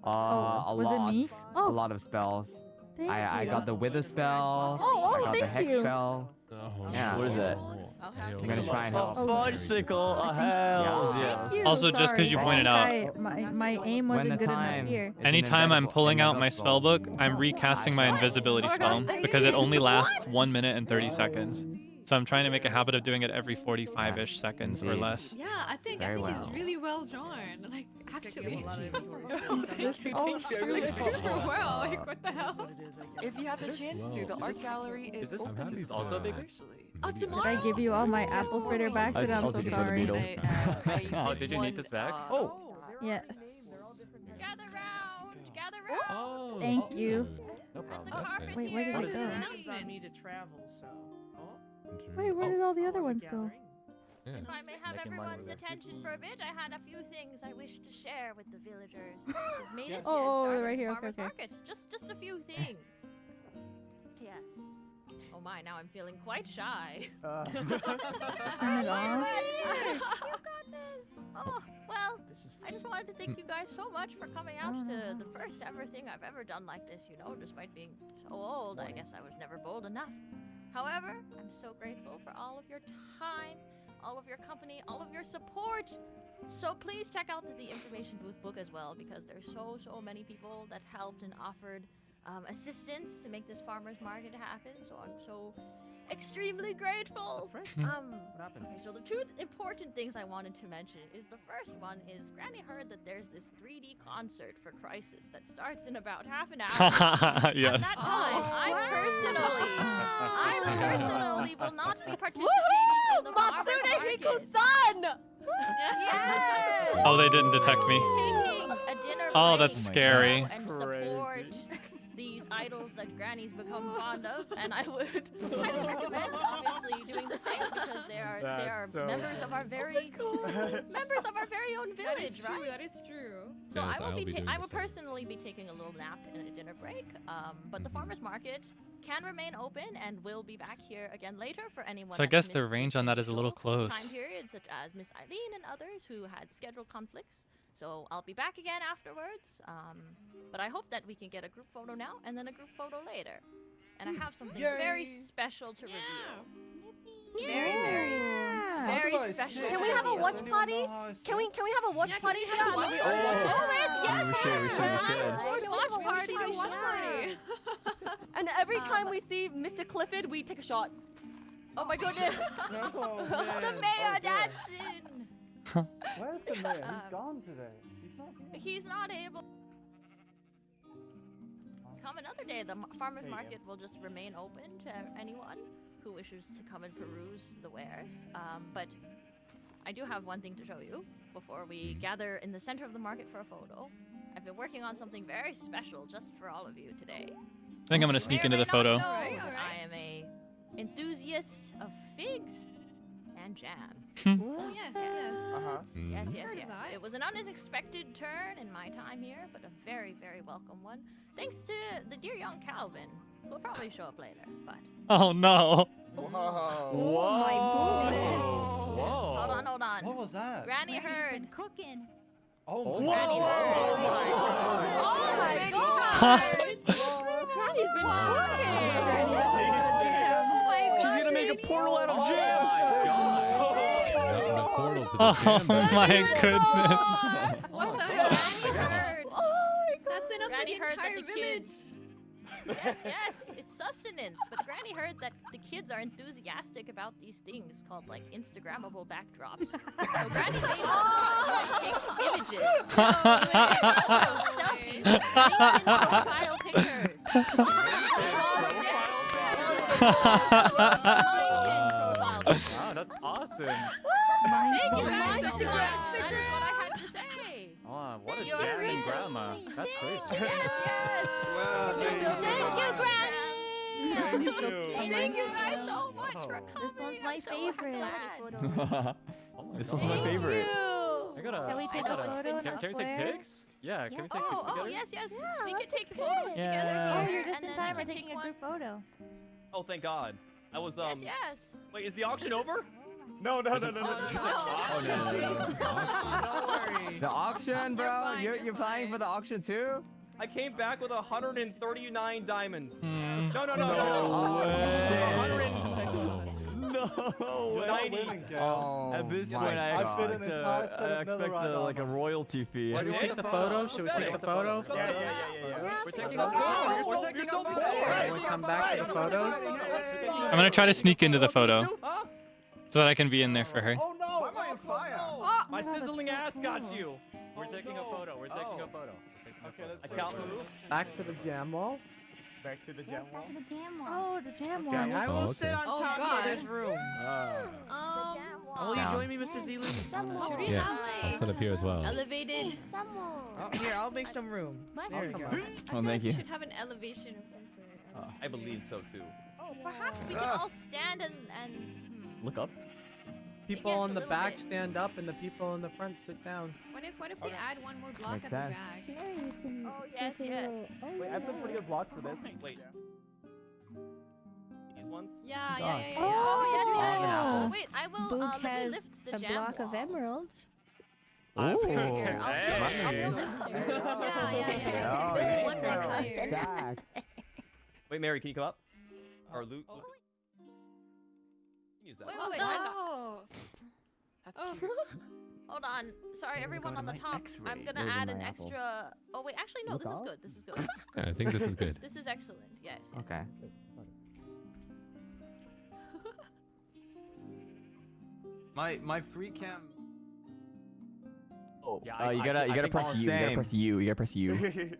I A was it lot. me? Oh. A lot of spells. Thank I you. got the wither spell. Oh, I got the thank hex you. spell. Oh, Yeah. What is that? I'm gonna try and help. Fudgesicle. Hells yeah. Thank you. Also, just 'cause you Sorry, pointed I- out. my aim When wasn't the good time enough here. is Anytime I'm pulling out my spell inevitable. book, I'm recasting my invisibility spell because it only lasts 1 minute and 30 seconds. So I'm trying to make a habit of doing it every 45-ish seconds or Indeed. less. Yeah, I think Very it's well. really well drawn. Like actually. Oh, Like super well. Like what the hell? If you have the chance to, the art gallery is this open these also bigger? Oh, Did tomorrow? I give you all my apple fritter back? I'll I'm so take it for the sorry. beetle. Oh, did you need this back? Oh. Yes. Gather round, gather round. Oh, Thank you. No The problem. carpet Wait, here. where did What it is go? it? It's not me to travel, so. Wait, where did all the other ones go? Yeah. If I may have Making money everyone's with it. attention for a bit, I had a few things I wish to share with the villagers. We've made it to Oh, the start right of the here, farmer's okay. market. Just a few things. Yes. Oh my, now I'm feeling quite shy. Turn it off. You got this. Oh, well, I just wanted to thank you guys so much for coming out to the first ever thing I've ever done like this, you know, despite being so old. I guess I was never bold enough. However, I'm so grateful for all of your time, all of your company, all of your support. So please check out the information booth book as well, because there's so many people that helped and offered assistance to make this farmer's market happen. So I'm so extremely grateful. What happened? Okay, so the two important things I wanted to mention is the first one is Granny heard that there's this 3D concert for Crisis that starts in about half an hour. Yes. At that time, I personally will not be participating in the farmer's market. Matsune-hiku's-san! Yes! Oh, they didn't detect me. Taking a dinner Oh, break that's scary. and support these idols that Granny's become fond of, and I would highly recommend, obviously, doing the same because they are members of our very members of our very own village, That is true. right? That is true. So Yes, I'll be doing I the will same. personally be taking a little nap and a dinner break. But the farmers market can remain open and will be back here again later for anyone. So I that's guess the missed range on that is a little usual close. Time periods such as Miss Eileen and others who had scheduled conflicts. So I'll be back again afterwards. But I hope that we can get a group photo now and then a group photo later. And I have something very special to review. Very special. Can we have a watch party? Can we have a watch party? Yes. Watch party. Watch party. And every time we see Mr. Clifford, we take a shot. Oh my goodness. The mayor dancing. Where's the mayor? He's gone today. He's not here. He's not able. Come another day, the farmers market will just remain open to anyone who wishes to come and peruse the wares. But I do have one thing to show you before we gather in the center of the market for a photo. I've been working on something very special just for all of you today. I think I'm gonna sneak into the photo. I am a enthusiast of figs and jam. Oh yes, yes. Yes. Heard of that. It was an unexpected turn in my time here, but a very, very welcome one. Thanks to the dear young Calvin, who will probably show up later, but... Oh no. Whoa. My Whoa. Hold on. What was that? Granny heard. Cooking. Oh Granny heard. Granny's been cooking. She's gonna make a portal out of jam. portal to the Oh jam bag. my goodness. What the hell? That's enough for Granny the heard that entire the village. kids. Yes, it's sustenance. But Granny heard that the kids are enthusiastic about these things called like Instagrammable backdrops. So Granny made take images, selfies, LinkedIn profile pictures. Wow, that's awesome. Thank you That's guys such so a much. good That is Instagram. what I had to say. Oh, what a You're daring free to- grandma. That's crazy. Yes, yes. Wow, Thank you, Granny. Thank you. Thank you guys so much for coming. This one's my I'm so favorite. glad. This was my Thank favorite. you. I gotta. Can we take a photo in Can a we take square? pics? Yeah, can we take pics Oh, together? yes, yes. Yeah, We let's can take take photos pics. together Yeah. Oh, here, you're just and in then time. we We're can taking a take group one. photo. Oh, thank God. I was Yes, yes. Wait, is the auction over? No. Oh, no. No worries. The auction, bro? fine, You're you're vying fine. for the auction too? I came back with 139 diamonds. Hmm. No. No way. 190. Oh, at this my point, I God. expect, Entire set of netherite like a armor. royalty fee. Should we take the photo? Should we take the photo? Yeah. We're taking Oh, a photo. you're so poor. Can we come back to the photos? I'm gonna try to sneak into the photo so that I can be in there for her. Oh no! Why am I on fire? My sizzling ass got you. We're taking a photo. We're taking a photo. Okay, let's I can't move. Back to the jam wall. Back to the jam wall. Back to the jam wall. Oh, the jam wall. Okay, I will okay. sit on Oh, top God. of this room. Will you Down. join me, Mr. Zealand? Should we Yes, have I'll like set up here as well. elevated? Oh, here, I'll make some room. There you go. Oh, thank you. We should have an elevation. I believe so too. Oh, perhaps we can all stand and Look up. People Yes, on a the little back bit. stand up and the people in the front sit down. What if we add one more block Makes at the sense. back? Oh, yes, yes. Wait, I have some pretty good blocks for this. Wait. These ones? Yeah. Oh, yes, Oh. yes. Wait, I will Book let me has lift the a jam block of wall. emeralds. Ooh. Here, I'll build it. I'll build it. Oh, Yeah. yeah. Stacked. Wait, Mary, can you come up? Or Luke? Use that. Wait, Oh, wait, no. hang on. That's Oh. cute. Hold on. Sorry, everyone to on the my top. X-ray. I'm gonna There's add my an apple. extra. Oh wait, actually no. Look This is up. good. This is good. Yeah, I think this is good. This is excellent. Yes. yes. Okay. My free cam. Oh, Yeah, you I gotta think press all U. You gotta same. press U. You gotta press U.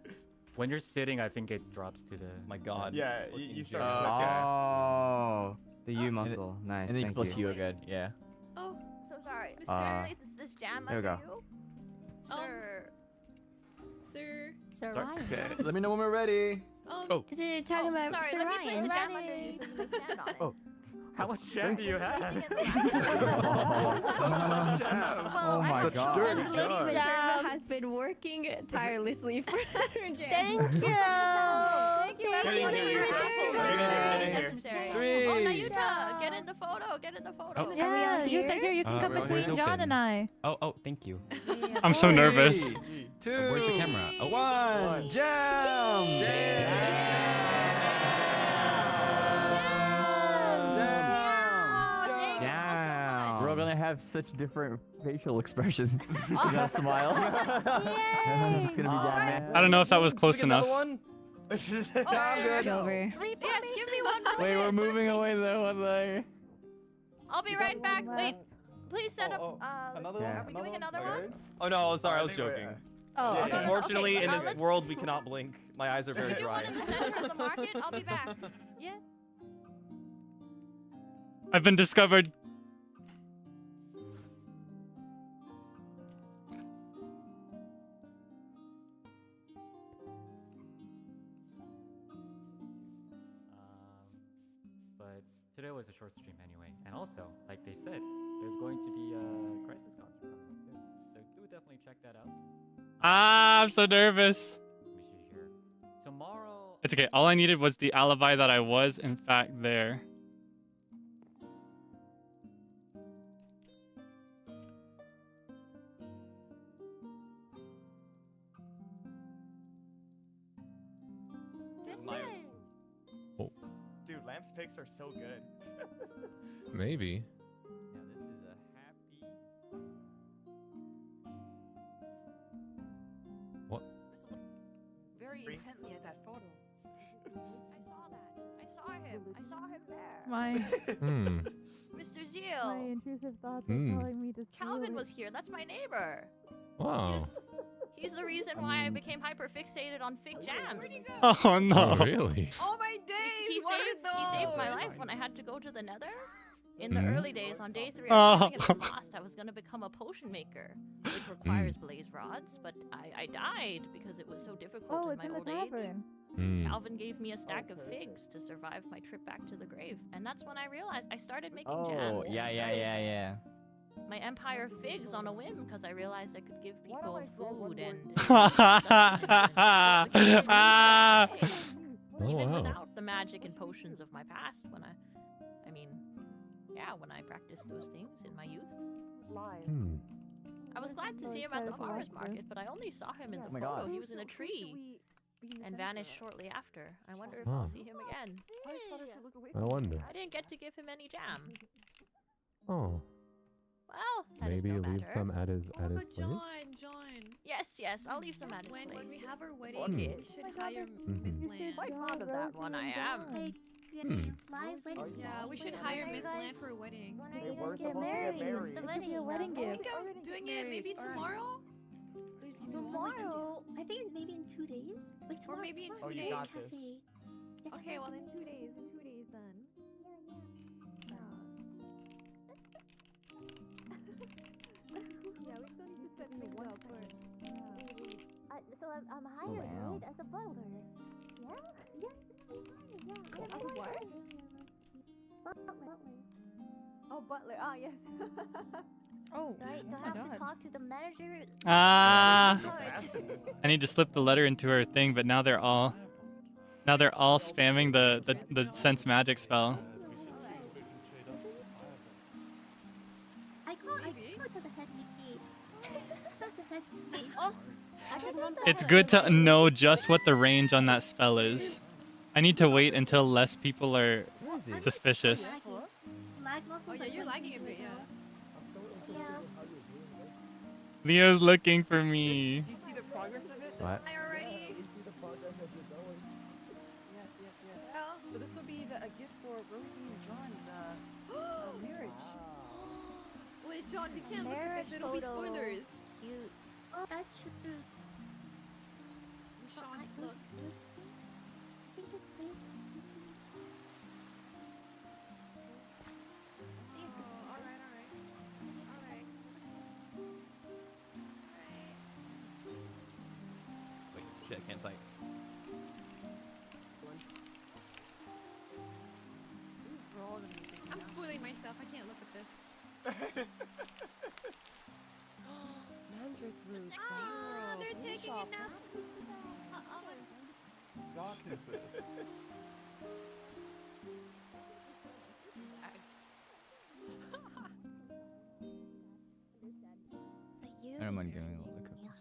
When you're sitting, I think it drops to the. My God. Yeah, Fucking you jerk. start. Oh, the U muscle. Nice. And then you Thank plus you. U again. Yeah. Oh, so sorry. Mr. Uh, this jam there we under go. you? Sir. Sir. Sir Sorry. Ryan. Okay. Let me know when we're ready. Oh. Because they're talking about Sorry, Sir let me place Ryan. the jam under you so you can stand on it. Oh. How much jam do you have? Oh my God. Minerva has been working tirelessly for her jam. Thank you. Thank you. Get in here, Your Yuta. apples Get in are here, very get in here. necessary. Three. Oh, Nayuta, get in the photo. Get in the photo. Oh. Yeah, you here. You can come we're between always John open. and I. Oh, thank you. I'm so nervous. 2. Where's the camera? Oh. 1. Jam. We're all gonna have such different facial expressions. You gotta smile. I'm just gonna be down there. I don't know if that was close enough. One. Over. Yes, give me one Wait, we're moment. moving away though. One thing. I'll be right back. Wait, please set up. Another one? Are we doing another one? Oh no, sorry, I was I think we're- joking. Oh, Yeah, okay. yeah. Unfortunately, Okay, in this let's- world, we cannot blink. My eyes are very Do dry. one in the center of the market. I'll be back. Yes. I've been discovered. But today was a short stream anyway, and also, like they said, there's going to be a crisis concert coming up too. So do definitely check that out. Ah, I'm so nervous. Let me see here. Tomorrow. It's okay. All I needed was the alibi that I was, in fact, there. Dude, Lamp's picks are so good. Maybe. Yeah, this is a happy. intently at that photo. I saw that. I saw him. I saw him there. My Mr. my Zeal. intrusive thoughts are telling me to steal Calvin it. was here. That's my neighbor. Wow. He's the reason why I became hyperfixated on fig jams. Oh no. Oh, really? Oh my days! He what saved, are he saved my those? life when I had to go to the Nether. In the Mhm. early days, on day 3, I was having Oh. it lost. I was gonna become a potion maker, which requires blaze rods, but I died because it was so difficult Oh, in it's my in the old age. tavern. Calvin gave me a stack of figs to survive my trip back to the grave, and that's when I realized I started making Oh, jams. and I started yeah. My empire figs on a whim because I realized I could give people food and even wow. without the magic and potions of my past. When when I practiced those things in my youth. I was glad to see him at the farmer's market, but I only saw him in the my photo. God. He was in a tree and vanished shortly after. I wonder if Huh. I'll see him again. I wonder. I didn't get to give him any jam. Oh. Well, that is Maybe no leave matter. some at his But place. John. Yes, I'll leave some at his place. When we have our wedding, Okay. we should hire Mhm. Miss Lan. Quite fond of that one, I am. Yeah, we should hire Miss Lan for a wedding. When are you guys getting married? What's the wedding? A wedding I gift. think I'm doing it maybe tomorrow. Please give me 1 second. Tomorrow? I think maybe in 2 days. Wait, Or maybe in 2 Oh, you days. got this. Okay, well, In 2 days. In 2 days then. Yeah, we still need to set things up first. So I'm hired, wow. right? As a butler. Yeah? Yeah. As a what? Butler. Oh, butler. Ah, yes. Oh, do I my have God. to talk to the manager? Ah. Sorry. I need to slip the letter into her thing, but now they're all spamming the sense magic spell. I can't tell the head me. That's the head me. Oh, I should run. It's good to know just what the range on that spell is. I need to wait until less people are suspicious. Oh yeah, you're lagging a bit, yeah. Leo's looking for me. Do you see the progress of it? What? Hi already. Yes. So this will be a gift for Rosie and John's marriage. Wait, John, we can't look at Marriage this. It'll be photo. spoilers. Oh, that's true. We shan't look. Oh, alright. Wait, shit, I can't type. I'm spoiling myself. I can't look at this. Mandrake root. Ah, they're taking it now. Doc is this. I don't mind giving a look at this.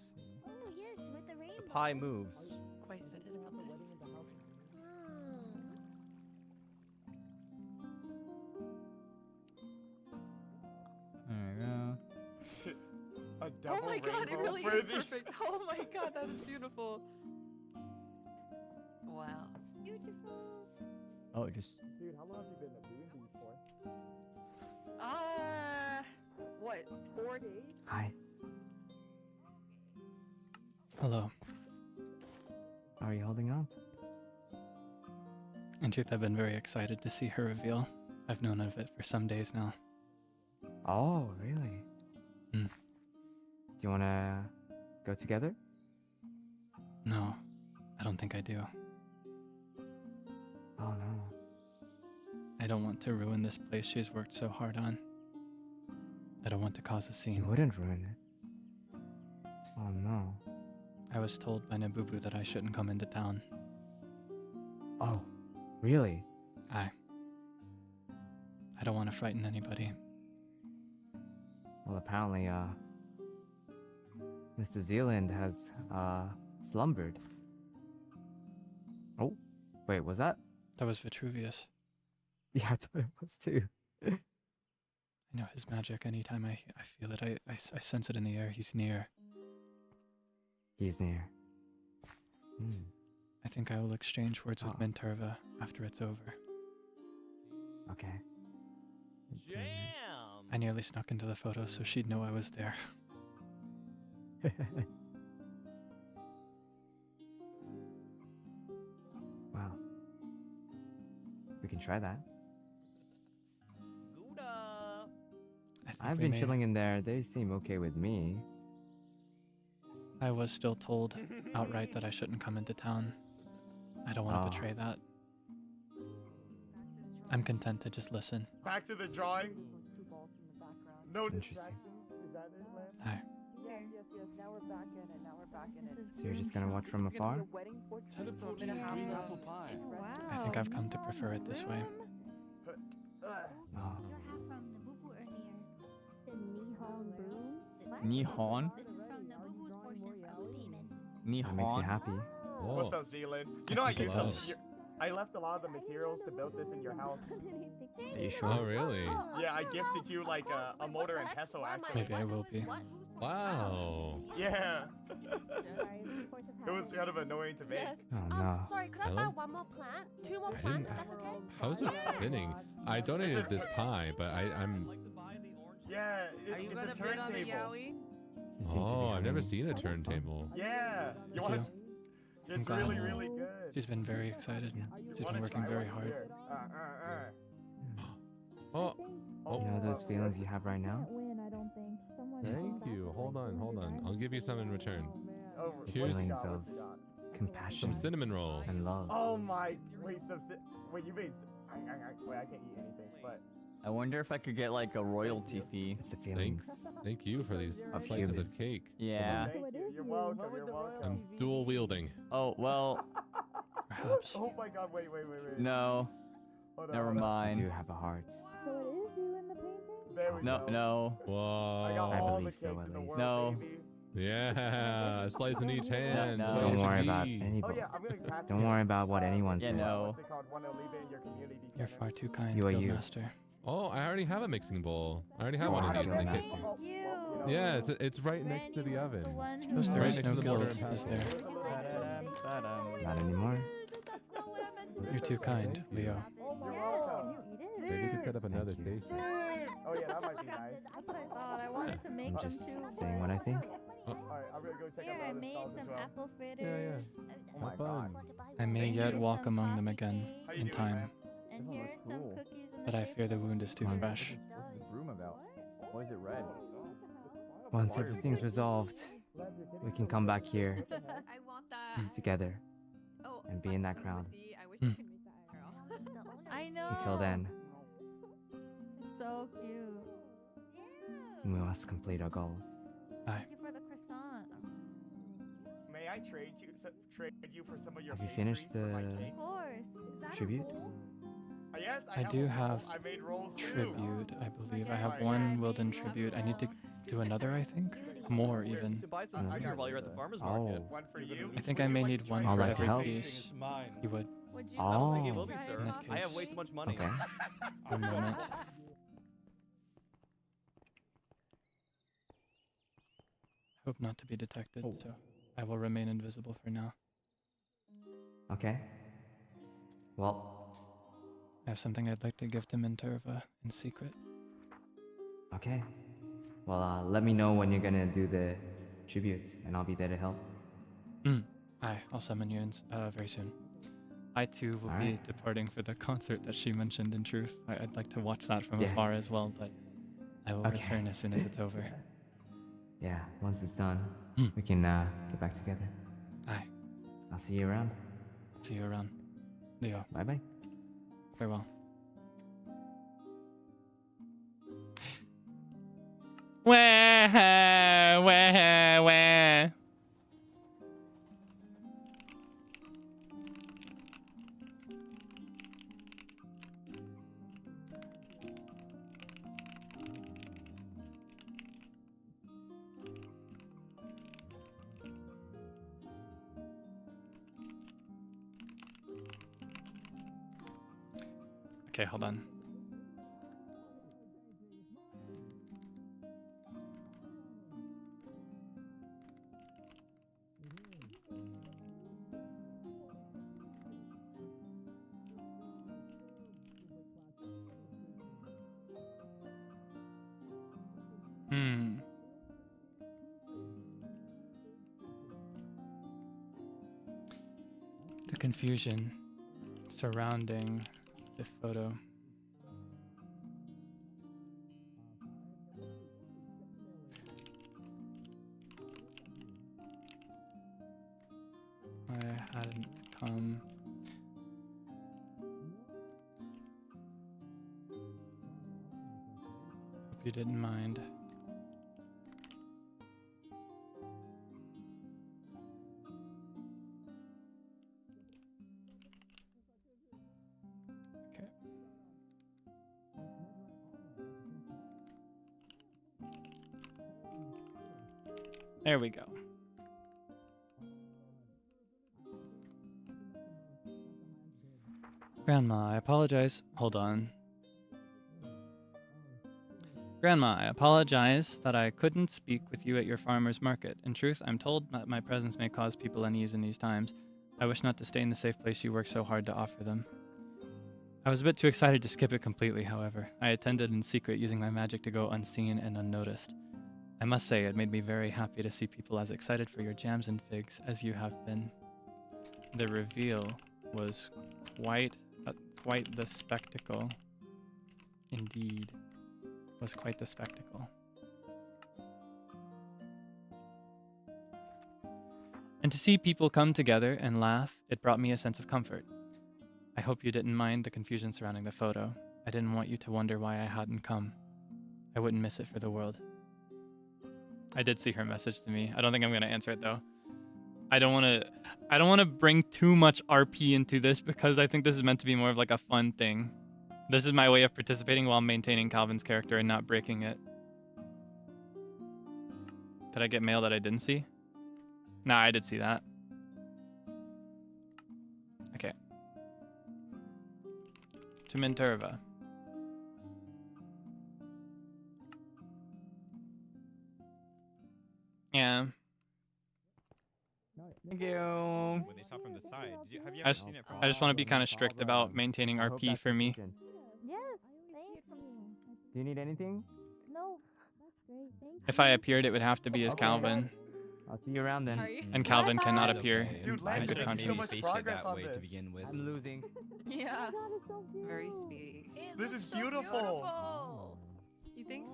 Oh, yes, with the rainbow. The pie moves. Quite excited about this. There we go. A Oh my god, it rainbow really for is the- perfect. Oh my god, that is beautiful. Wow. Beautiful. Oh, just. Dude, how long have you been doing these for? What? 4 days? Hi. Hello. How are you holding up? In truth, I've been very excited to see her reveal. I've known of it for some days now. Oh, really? Hmm. Do you wanna go together? No, I don't think I do. Oh no. I don't want to ruin this place she's worked so hard on. I don't want to cause a You scene. wouldn't ruin it. Oh no. I was told by Nabubu that I shouldn't come into town. Oh, really? I don't want to frighten anybody. Well, apparently, Mr. Zealand has, slumbered. Oh, wait, was that? That was Vitruvius. Yeah, I thought it was too. I know his magic. Anytime I feel it, I sense it in the air. He's near. He's near. Hmm. I think I will exchange words with Minterva after it's over. Okay. I nearly snuck into the photo so she'd know I was there. Wow. We can try that. I've been chilling in there. They seem okay with me. I was still told outright that I shouldn't come into town. I don't want to betray that. I'm content to just listen. Back to the drawing. No. Interesting. Hi. Yes. Now we're back in it. So you're just gonna watch from afar? I think I've come to prefer it this way. Oh. Nihon? This is from the boo-boo's portion of the payment. That makes you happy. What's up, Zealand? You know I left a lot of the materials to build this in your house. Are you sure? Oh, really? Yeah, I gifted you like a motor and pestle actually. Maybe I will be. Wow. Yeah. It was kind of annoying to make. Oh no. Sorry, could I buy one more plant? 2 more plants, if that's okay? How is this spinning? I donated this pie, but I'm. Yeah, Are you it's gonna a bid on the turntable. yaoi? Oh, I've never seen a turntable. Yeah, you I want? do. It's glad. really, really good. She's been very excited. She's been working very hard. Oh. Do you know those feelings you have right now? Thank you. Hold on. I'll give you some in return. Here's Feelings of compassion, some cinnamon rolls. and love. Oh my! Wait, you made. Wait, I can't eat anything, but. I wonder if I could get like a royalty fee. It's the feelings. Thank you for these Of slices human. of cake. Yeah. Thank you. You're welcome. You're welcome. I'm dual wielding. Oh, well, Perhaps. Oh my God! Wait. no. Hold on, Never hold on. I mind. do have a heart. There we No, go. no. I got I all believe the so, cake at in the least. world, No. baby. Yeah, a slice in each hand. no. What Don't you worry should about be. Oh anybody. yeah, I'm gonna catch Don't worry about what anyone Yeah, says. no. What's it called? Wanna leave it in your community You're center. far too kind, You are you. Guildmaster. Oh, I already have a mixing bowl. I already have Oh, one I of these in the don't kitchen. know. Yeah, it's right next to the oven. Suppose there Right is next no to the mortar guild, and is pestle. there? Not anymore. You're too kind, Leo. Maybe you could set up another station. Oh yeah, that might be nice. That's what I thought. I wanted to make I'm them just too. saying what I think. Alright, I'm gonna go check Here, out the I other made stalls as some well. apple fritters. Oh my Have God. fun. I may yet walk among them again How you in doing, time, man? And here's some cookies in the but I shape fear the of wound is too Fine. fresh. What's this room about? Why is it red? Once everything's resolved, we can come back here I want that. together Oh, and be in that crowd. see, I wish Hmm. I could meet that girl. I know. Until then, It's so cute. we must complete our goals. Thank you for the croissant. May I trade you for some of your Have you finished pastries for my the cake? Of course. tribute? Yes, I do a roll. have I made rolls too. tribute, I believe. I have one Wilden tribute. I need to do another, I think. More, even. To buy some I beer got while you. you're at the farmer's Oh. market. One for you. I think I may need one I'd for like to every help. piece. You would. Would you I don't think Oh. it will be, try sir. In it? that I have case. way too much money. Okay. One moment. Hope not to be detected, so I will remain invisible for now. Okay. Well, I have something I'd like to give to Minterva in secret. okay. Well, let me know when you're gonna do the tribute, and I'll be there to help. Aye, I'll summon you in, very soon. I too will be Alright. departing for the concert that she mentioned in truth. I'd like to watch that from Yes. afar as well, but I will Okay. return as soon as it's over. Yeah, once it's done, we can get back together. Aye. I'll see you around. See you around. Leo. Bye bye. Farewell. Wah. Okay, hold on. the confusion surrounding the photo. I hadn't come. Hope you didn't mind. Okay. There we go. Grandma, I apologize. Hold on. Grandma, I apologize that I couldn't speak with you at your farmer's market. In truth, I'm told that my presence may cause people unease in these times. I wish not to stay in the safe place you work so hard to offer them. I was a bit too excited to skip it completely, however. I attended in secret, using my magic to go unseen and unnoticed. I must say, it made me very happy to see people as excited for your jams and figs as you have been. The reveal was quite the spectacle. Indeed, was quite the spectacle. And to see people come together and laugh, it brought me a sense of comfort. I hope you didn't mind the confusion surrounding the photo. I didn't want you to wonder why I hadn't come. I wouldn't miss it for the world. I did see her message to me. I don't think I'm gonna answer it though. I don't want to bring too much RP into this because I think this is meant to be more of like a fun thing. This is my way of participating while maintaining Calvin's character and not breaking it. Did I get mail that I didn't see? Nah, I did see that. Okay. To Minturva. Yeah. Thank you. When they saw from the side, have you ever seen it from? I just want to be kind of strict about maintaining RP for me. Yes, thank you. Do you need anything? No, that's great. Thank you. If I appeared, it would have to be as Calvin. I'll see you around then. And Calvin cannot appear Dude, in good conscience. to begin with. I'm losing. Yeah. God, it's so beautiful. Very speedy. This is beautiful. You think so?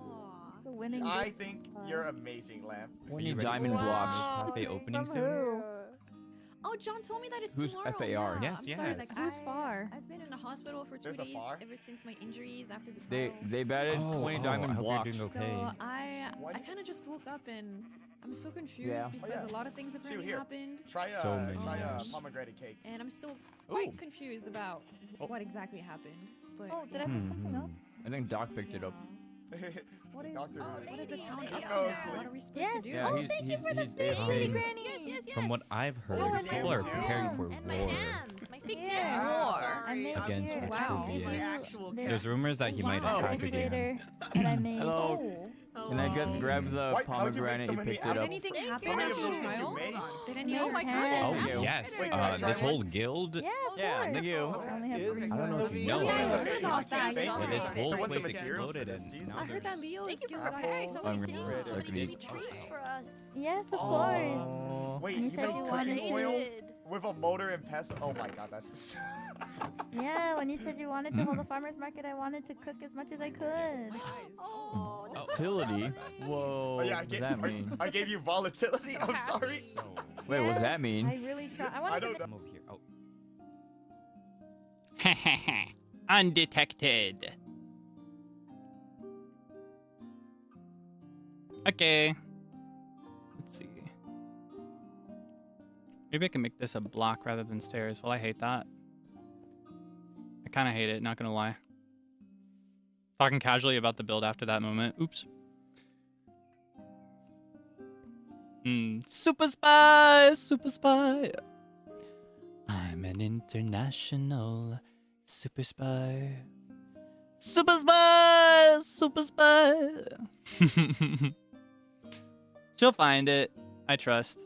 The winning. I think you're amazing, Lamp. We need diamond blocks. Cafe opening From soon? who? Oh, John told me that it's Who's tomorrow. FAR? Yeah. Yes, I'm yes. sorry, like, Who's far? I've been in the hospital for 2 There's a days far? ever since my injuries after the They betted 20 diamond I hope blocks. you're doing okay. So I kind of just woke up and I'm so confused Yeah. because a lot of things apparently here. happened. Try a So many pomegranate cake. And I'm still quite confused about what exactly happened. But Oh, did I pick something up? I think Doc picked it up. What is? Doctor, what is the town up to Thank now? you. What are we supposed Yes. to do? Yeah, Oh, he's, thank you he's, for the he's fig, AFK. Lady Granny. Yes. From what I've heard, Oh, I people are love preparing jam. for And my war jams, my fig Yeah. jam war. And they against appeared. Vitruvius. They My were- actual they There's were- rumors that he might Wow. attack again. Refrigerator that I made. Hello. Can I just grab the Why- how would you make pomegranate? so You many picked it Did up. anything How happen many of after those the did you trial? make? Did I any made of my ten. Oh, goodness yes. Wait, can I try This one? whole guild? Yeah, of Yeah, course. thank you. I only have three. I don't know if you know, Yeah, I but heard about that. Thank You you. this know, whole So what's the place materials for exploded this? and Jesus. now I heard that Leo Thank is you for got preparing so I'm many gonna things, so look many at sweet these. treats for us. Yes, of Oh. course. Wait, You you said make you cooking wanted to- oil Did. with a motor and pestle? Oh my god, that's... Yeah, when you said you wanted to hold a farmer's market, I wanted to cook as much as I could. Oh, that's Volatility? so Whoa. Oh yeah, What does that mean? I gave you volatility? I'm sorry. Wait, what does that mean? I really try. I I wanted don't to. know. I'm over here. Oh. Undetected. Okay. Let's see. Maybe I can make this a block rather than stairs. Well, I hate that. I kind of hate it, not gonna lie. Talking casually about the build after that moment. Oops. Super spy! Super spy! I'm an international super spy. Super spy! Super spy! She'll find it. I trust.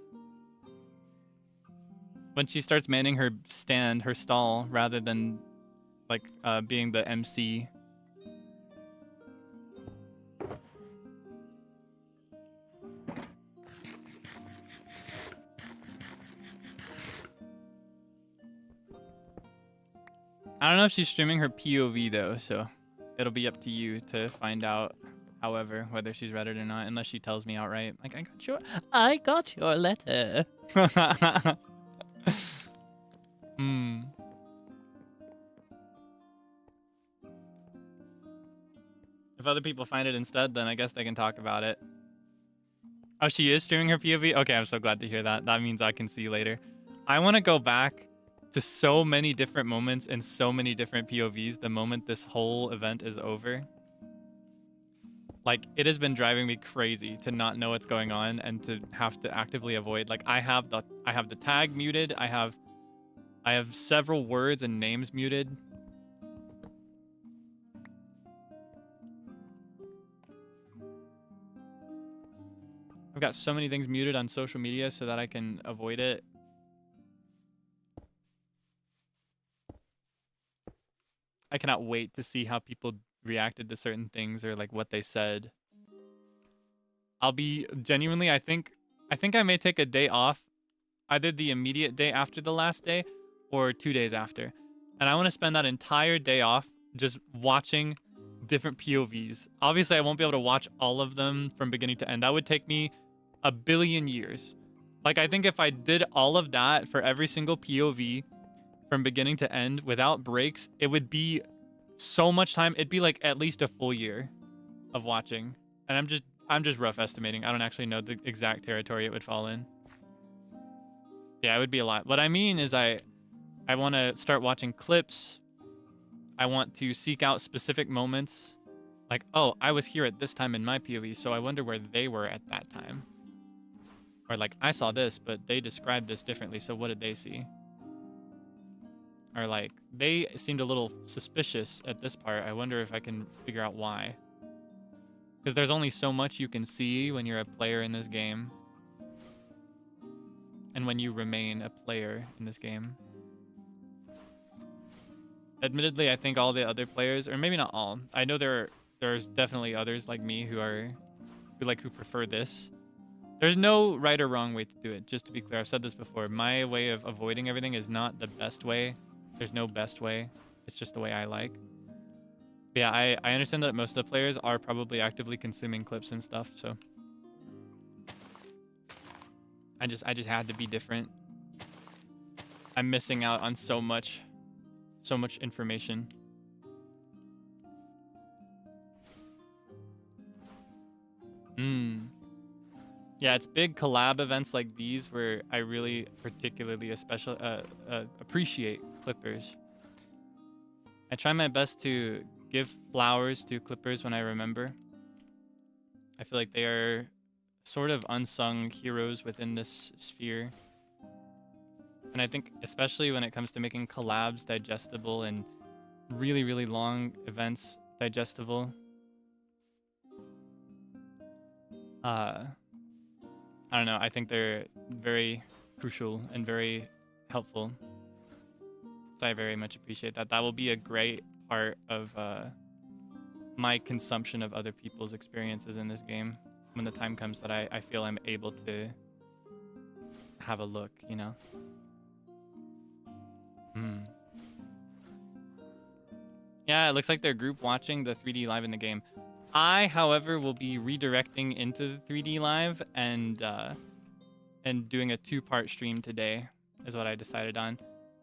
When she starts manning her stand, her stall, rather than like being the MC. I don't know if she's streaming her POV though, so it'll be up to you to find out. However, whether she's read it or not, unless she tells me outright, like I got your letter. Hmm. If other people find it instead, then I guess they can talk about it. Oh, she is streaming her POV? Okay, I'm so glad to hear that. That means I can see later. I want to go back to so many different moments and so many different POVs the moment this whole event is over. Like, it has been driving me crazy to not know what's going on and to have to actively avoid. Like, I have the tag muted. I have several words and names muted. I've got so many things muted on social media so that I can avoid it. I cannot wait to see how people reacted to certain things or like what they said. I'll be genuinely, I think I may take a day off, either the immediate day after the last day or 2 days after. And I want to spend that entire day off just watching different POVs. Obviously, I won't be able to watch all of them from beginning to end. That would take me a billion years. Like, I think if I did all of that for every single POV from beginning to end without breaks, it would be so much time. It'd be like at least a full year of watching. And I'm just rough estimating. I don't actually know the exact territory it would fall in. Yeah, it would be a lot. What I mean is I want to start watching clips. I want to seek out specific moments. Like, oh, I was here at this time in my POV, so I wonder where they were at that time. Or like, I saw this, but they described this differently, so what did they see? Or like, they seemed a little suspicious at this part. I wonder if I can figure out why. Because there's only so much you can see when you're a player in this game. And when you remain a player in this game. Admittedly, I think all the other players, or maybe not all, I know there's definitely others like me who prefer this. There's no right or wrong way to do it, just to be clear. I've said this before. My way of avoiding everything is not the best way. There's no best way. It's just the way I like. But yeah, I understand that most of the players are probably actively consuming clips and stuff, so I just had to be different. I'm missing out on so much information. Yeah, it's big collab events like these where I really particularly appreciate clippers. I try my best to give flowers to clippers when I remember. I feel like they are sort of unsung heroes within this sphere. And I think especially when it comes to making collabs digestible and really, really long events digestible. I don't know, I think they're very crucial and very helpful. So I very much appreciate that. That will be a great part of my consumption of other people's experiences in this game when the time comes that I feel I'm able to have a look, you know? Yeah, it looks like they're group watching the 3D live in the game. I, however, will be redirecting into the 3D live and doing a 2-part stream today is what I decided on.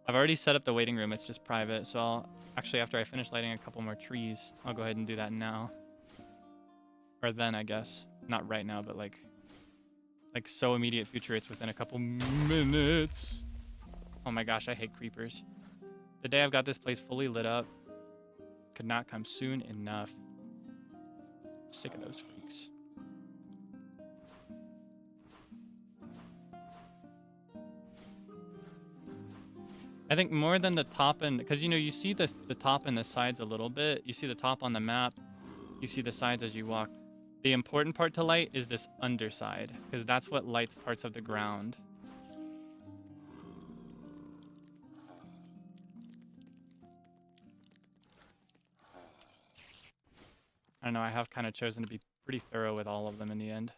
I've already set up the waiting room. It's just private, so I'll actually, after I finish lighting a couple more trees, I'll go ahead and do that now. Or then, I guess. Not right now, but like so immediate future. It's within a couple minutes. Oh my gosh, I hate creepers. The day I've got this place fully lit up could not come soon enough. I'm sick of those freaks. I think more than the top and because you know you see the top and the sides a little bit. You see the top on the map. You see the sides as you walk. The important part to light is this underside because that's what lights parts of the ground. I don't know, I have kind of chosen to be pretty thorough with all of them in the end.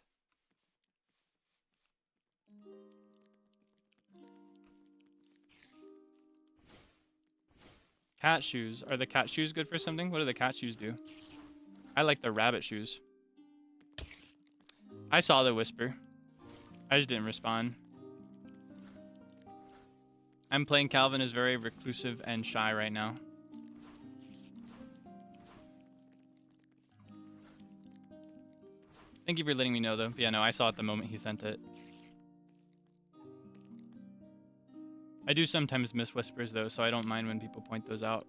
Cat shoes. Are the cat shoes good for something? What do the cat shoes do? I like the rabbit shoes. I saw the whisper. I just didn't respond. I'm playing Calvin is very reclusive and shy right now. Thank you for letting me know, though. Yeah, no, I saw it the moment he sent it. I do sometimes miss whispers, though, so I don't mind when people point those out.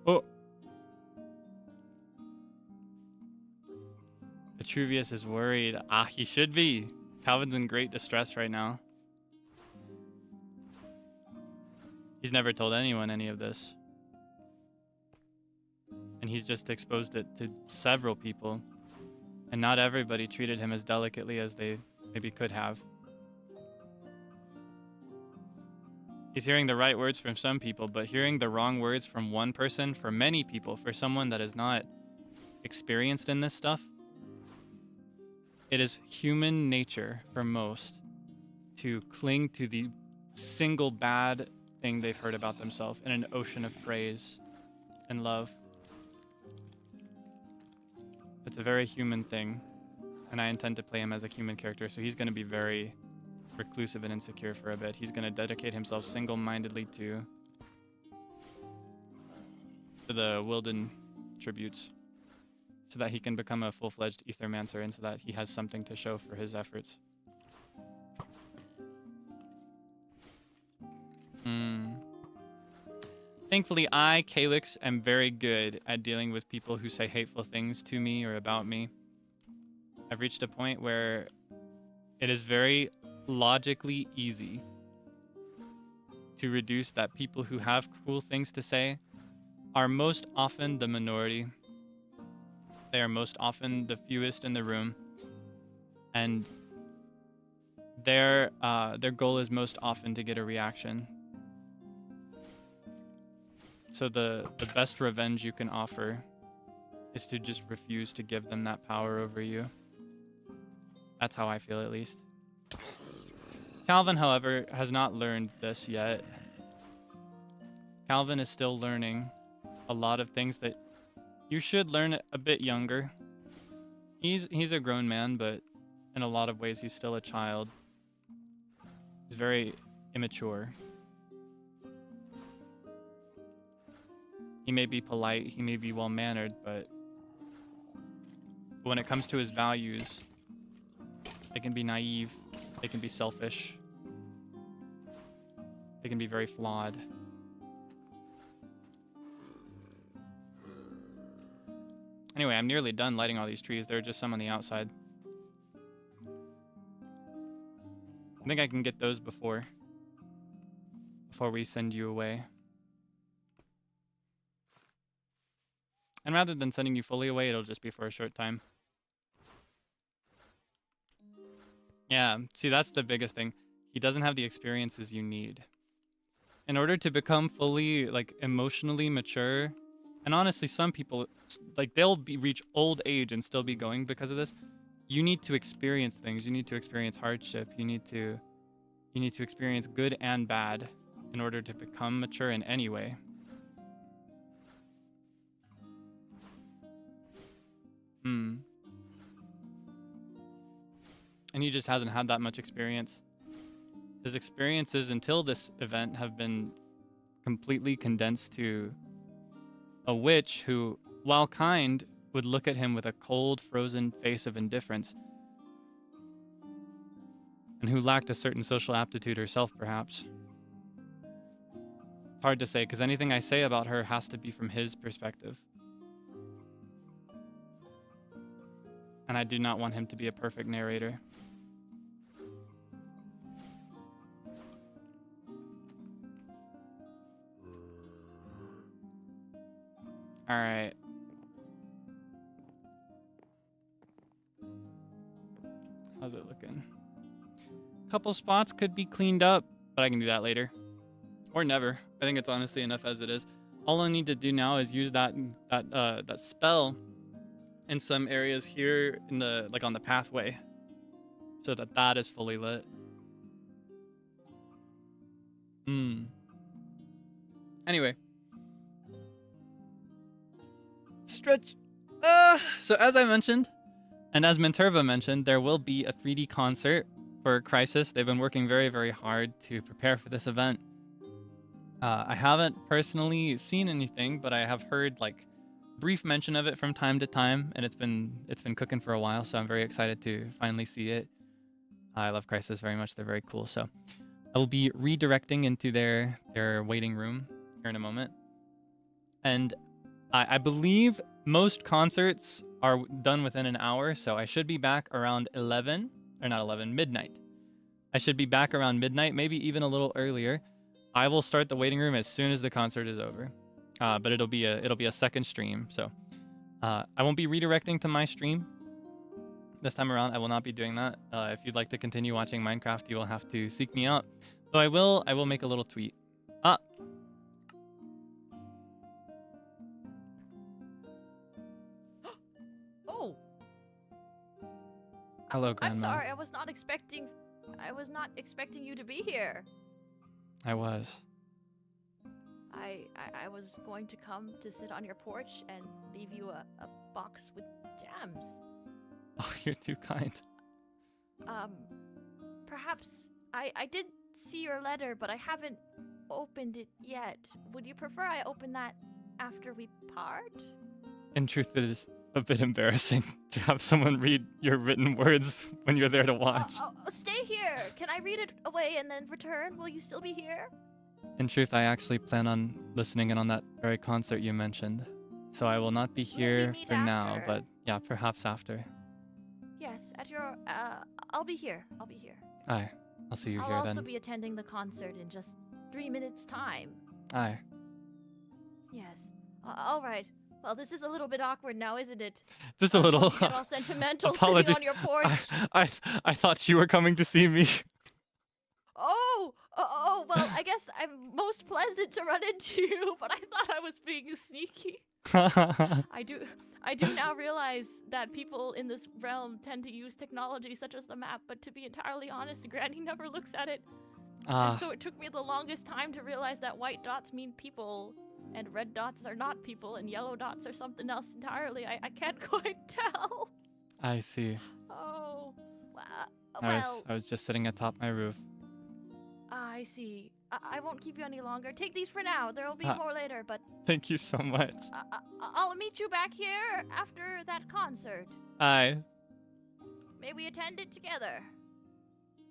Oh. Vitruvius is worried. Ah, he should be. Calvin's in great distress right now. He's never told anyone any of this. And he's just exposed it to several people. And not everybody treated him as delicately as they maybe could have. He's hearing the right words from some people, but hearing the wrong words from one person, for many people, for someone that is not experienced in this stuff, it is human nature for most to cling to the single bad thing they've heard about themselves in an ocean of praise and love. It's a very human thing, and I intend to play him as a human character, so he's going to be very reclusive and insecure for a bit. He's going to dedicate himself single-mindedly to the Wilden tributes so that he can become a full-fledged Ethermancer and so that he has something to show for his efforts. Thankfully, I, Kaelix, am very good at dealing with people who say hateful things to me or about me. I've reached a point where it is very logically easy to reduce that people who have cool things to say are most often the minority. They are most often the fewest in the room, and their goal is most often to get a reaction. So the best revenge you can offer is to just refuse to give them that power over you. That's how I feel, at least. Calvin, however, has not learned this yet. Calvin is still learning a lot of things that you should learn a bit younger. He's a grown man, but in a lot of ways he's still a child. He's very immature. He may be polite, he may be well-mannered, but when it comes to his values, they can be naive, they can be selfish, they can be very flawed. Anyway, I'm nearly done lighting all these trees. There are just some on the outside. I think I can get those before we send you away. And rather than sending you fully away, it'll just be for a short time. Yeah, see, that's the biggest thing. He doesn't have the experiences you need. In order to become fully, like, emotionally mature, and honestly, some people, like, they'll reach old age and still be going because of this. You need to experience things. You need to experience hardship. You need to experience good and bad in order to become mature in any way. And he just hasn't had that much experience. His experiences until this event have been completely condensed to a witch who, while kind, would look at him with a cold, frozen face of indifference, and who lacked a certain social aptitude herself, perhaps. It's hard to say, because anything I say about her has to be from his perspective. And I do not want him to be a perfect narrator. All right. How's it looking? couple spots could be cleaned up, but I can do that later. Or never. I think it's honestly enough as it is. All I need to do now is use that spell in some areas here in the on the pathway, so that is fully lit. Anyway. Stretch. So as I mentioned, and as Minterva mentioned, there will be a 3D concert for Crisis. They've been working very, very hard to prepare for this event. I haven't personally seen anything, but I have heard brief mention of it from time to time, and it's been cooking for a while, so I'm very excited to finally see it. I love Crisis very much. They're very cool. So I will be redirecting into their waiting room here in a moment. And I believe most concerts are done within an hour, so I should be back around midnight. I should be back around midnight, maybe even a little earlier. I will start the waiting room as soon as the concert is over, but it'll be a second stream, so I won't be redirecting to my stream this time around. I will not be doing that. If you'd like to continue watching Minecraft, you will have to seek me out. So I will make a little tweet. Oh. Hello, Grandma. I'm sorry. I was not expecting you to be here. I was. I was going to come to sit on your porch and leave you a box with jams. Oh, you're too kind. Perhaps I did see your letter, but I haven't opened it yet. Would you prefer I open that after we part? In truth, it is a bit embarrassing to have someone read your written words when you're there to watch. Stay here. Can I read it away and then return? Will you still be here? In truth, I actually plan on listening in on that very concert you mentioned. So I will not be here for now, but yeah, perhaps after. Yes, at your I'll be here. Aye, I'll see you here I'll then. also be attending the concert in just 3 minutes' time. Aye. Yes. All right. Well, this is a little bit awkward now, isn't it? Just a little. Get all sentimental Apologies. sitting on your porch. I thought you were coming to see me. Oh, well, I guess I'm most pleasant to run into you, but I thought I was being sneaky. I do now realize that people in this realm tend to use technology such as the map, but to be entirely honest, Granny never looks at it. And so it took me the longest time to realize that white dots mean people, and red dots are not people, and yellow dots are something else entirely. I can't quite tell. I see. Oh, well. I was just sitting atop my roof. I see. I won't keep you any longer. Take these for now. There will be more later, but... Thank you so much. I'll meet you back here after that concert. Aye. May we attend it together?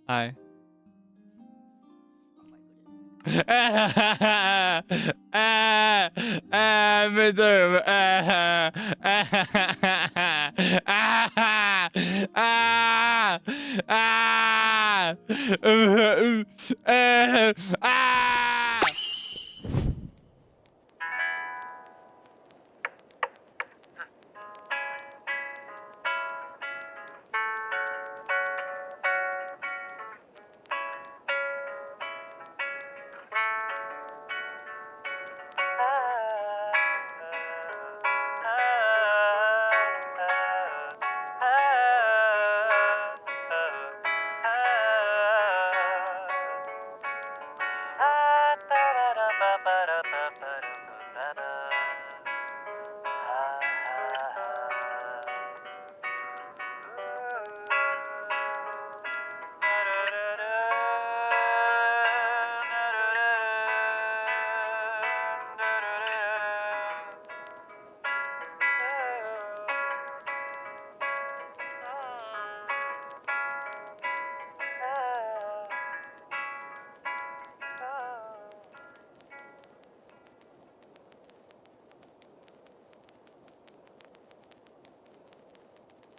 Aye.